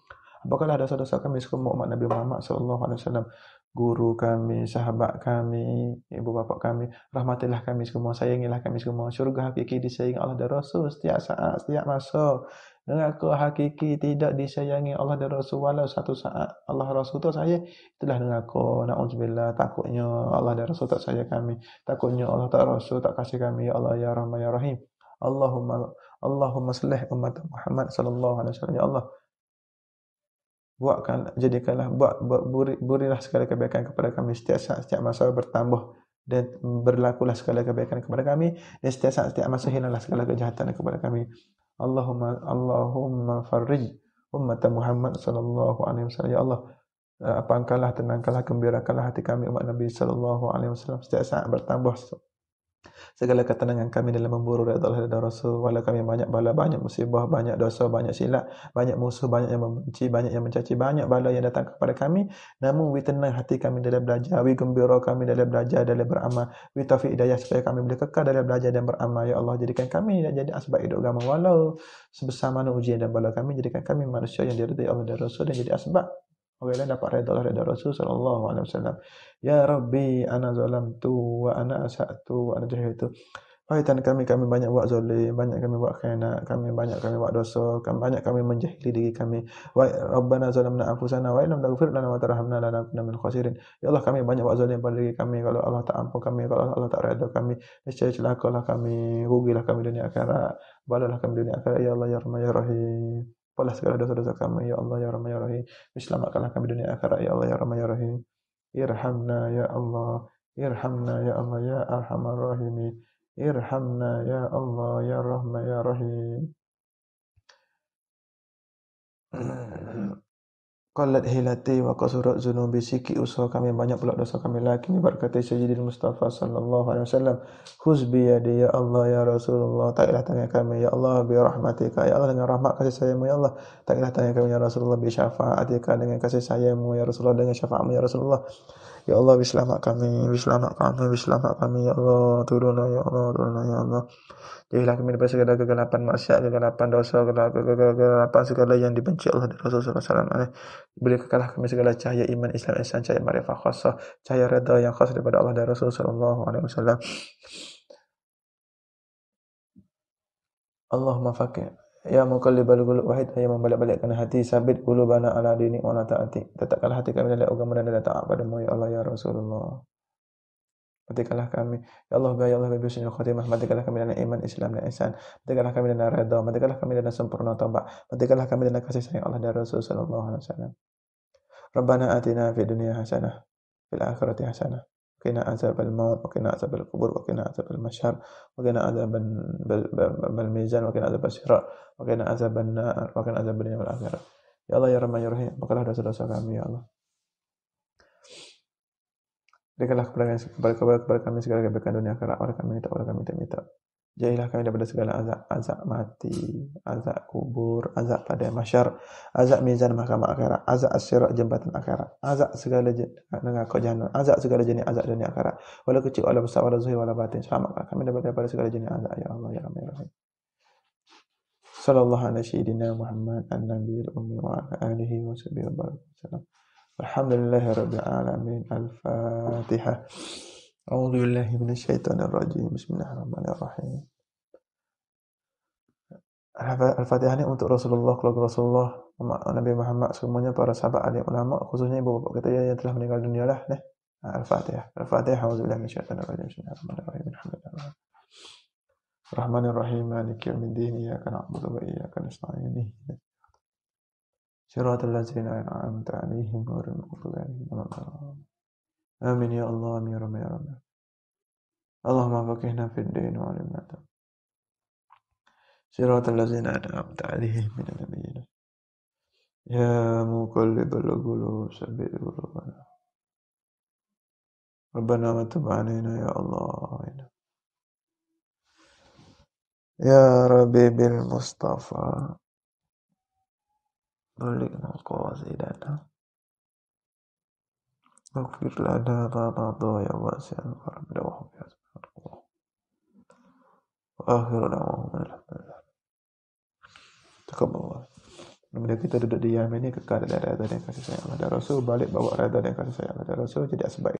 Apakah dosa-dosa kami semua umat Nabi Muhammad sallallahu alaihi wasallam, guru kami, sahabat kami, ibu bapa kami, rahmatilah kami semua, sayangilah kami semua. Syurga hakiki disayangi Allah dan Rasul setiap saat, setiap masa. Neraka hakiki tidak disayangi Allah dan Rasul walau satu saat. Allah Rasul tak sayang, itulah neraka. Na'udzubillah, takutnya Allah dan Rasul tak sayang kami. Takutnya Allah tak Rasul tak kasih kami. Ya Allah ya Rahman ya Rahim. Allahumma salih umat Muhammad sallallahu alaihi wasallam. Ya Allah, berilah segala kebaikan kepada kami setiap saat, setiap masa bertambah dan berlakulah segala kebaikan kepada kami dan setiap saat, setiap masa hilanglah segala kejahatan kepada kami. Allahumma farrij ummat Muhammad sallallahu alaihi wasallam. Ya Allah, apangkanlah, tenangkanlah, gembirakanlah hati kami umat Nabi sallallahu alaihi wasallam setiap saat bertambah segala ketenangan kami dalam memburu redha Allah dan Rasul. Walau kami banyak bala, banyak musibah, banyak dosa, banyak silap, banyak musuh, banyak yang membenci, banyak yang mencaci, banyak bala yang datang kepada kami, namun we tenang hati kami dalam belajar, we gembira kami dalam belajar, dalam beramal, we taufik hidayah supaya kami boleh kekal dalam belajar dan beramal. Ya Allah, jadikan kami jadi asbab hidup agama walau sebesar mana ujian dan bala kami, jadikan kami manusia yang diridai Allah dan Rasul dan jadi asbab orang lain dapat redha Allah dan Rasul sallallahu alaihi wasallam. Ya Rabbi, ana zalamtu wa ana asa'tu wa ana jahiltu. Wahai kami banyak buat zalim, banyak kami buat khianat, banyak kami buat dosa, banyak kami menjahili diri kami. Wa Rabbana zalamna anfusana wa illam taghfir lana wa tarhamna lanakunanna minal khasirin. Ya Allah, kami banyak buat zalim pada diri kami. Kalau Allah tak ampun kami, kalau Allah tak redha kami, nescaya celakalah kami, rugilah kami dunia akhirat, balalah kami dunia akhirat. Ya Allah ya Rahman ya Rahim. Apalah segala dosa-dosa kami ya Allah ya Rahman ya Rahim. Selamatkanlah kami dunia akhirat ya Allah ya Rahman ya Rahim. Irhamna ya Allah, irhamna ya Allah ya Arhamar Rahimin. Irhamna ya Allah ya Rahman ya Rahim. Qalat hilati wa qasurat zunubi, sikit usaha kami, banyak pula dosa kami. Lakin berkata Sayyidina Mustafa sallallahu alaihi wasallam, khuz bi yadi ya Allah ya Rasulullah, taiklah tangan kami ya Allah bi rahmatika, ya Allah dengan rahmat kasih sayangmu ya Allah, taiklah tangan kami ya Rasulullah bi syafaatika, dengan kasih sayangmu ya Rasulullah, dengan syafaatmu ya Rasulullah. Ya Allah, biselamat kami, biselamat kami, biselamat kami ya Allah, turunlah ya Allah, turunlah ya Allah. Jadilah kami daripada segala kegelapan maksiat, kegelapan dosa, kegelapan segala yang dibenci Allah dan Rasulullah SAW. Beri kekalah kami segala cahaya iman, Islam, ihsan, cahaya ma'rifah khasah, cahaya redha yang khas daripada Allah dan Rasulullah SAW. Allahumma faqih ya muqallibal qulub, wahid yang membalik-balikkan hati, sabit qulubana ala dinik wa la ta'ati, tetapkanlah hati kami dalam agama dan dalam taat padamu ya Allah ya Rasulullah. Matikanlah kami, ya Allah, ya Allah, bi husnil khatimah, matikanlah kami dengan iman, Islam dan ihsan, matikanlah kami dengan redha, matikanlah kami dengan sempurna taubat, matikanlah kami dengan kasih sayang Allah dan Rasul sallallahu alaihi wasallam. Rabbana atina fid dunya hasanah, fil akhirati hasanah, wa qina azabal maut, wa qina azabal qubur, wa qina azabal mahsyar, wa qina azaban bal mizan, wa qina azabas sirat, wa qina azaban nar, wa qina azabad dunya wal akhirah. Ya Allah ya Rahman ya Rahim, ampunilah dosa-dosa kami ya Allah. Berikanlah kepada kami segala kebaikan dunia akhirat, oleh kami minta, oleh kami minta. Jadilah kami daripada segala azab mati, azab kubur, azab pada mahsyar, azab mizan mahkamah akhirat, azab as-sirat jembatan akhirat, azab segala neraka jahanam, azab segala jenis azab dunia akhirat, wala kecil wala besar wala zahir wala batin. Selamatkan kami daripada segala jenis azab ya Allah ya Rahman ya Rahim. Sallallahu alaihi sayyidina Muhammad an-nabiyil ummi wa ala alihi wa sahbihi wa barakatuh. Alhamdulillahi rabbil alamin. Al-Fatihah. A'udzu billahi minasyaitonir rajim. Bismillahirrahmanirrahim. Al-Fatihah ini untuk Rasulullah, keluarga Rasulullah, Nabi Muhammad, semuanya para sahabat, alim ulama, khususnya ibu bapa kita yang telah meninggal dunia lah. Al-Fatihah. Al-Fatihah. A'udzu billahi minasyaitonir rajim. Bismillahirrahmanirrahim. Alhamdulillah. Rahmanir Rahim. Maliki yaumiddin. Iyyaka na'budu wa iyyaka nasta'in. Siratal ladzina an'amta 'alaihim ghairil maghdubi 'alaihim waladdallin. Amin ya Allah, amin ya Rabb ya Rabb. Allahumma faqihna fid din wa 'allimna ta'wil. Siratal ladzina an'amta 'alaihim minal nabiyyin. Ya muqallibal qulub, tsabbit qulubana. Rabbana wa tub 'alaina ya Allah. Ya Rabbi bil Mustafa, baligna qasidana. Waghfir lana ma madha ya wasi'al rahmati wa hafizna. Wa akhiru da'wana alhamdulillah. Taqabbalallah. Kemudian kita duduk di Yaman ini kekal dalam redha dan kasih sayang Allah dan Rasul, balik bawa redha dan kasih sayang Allah dan Rasul, tidak sebaik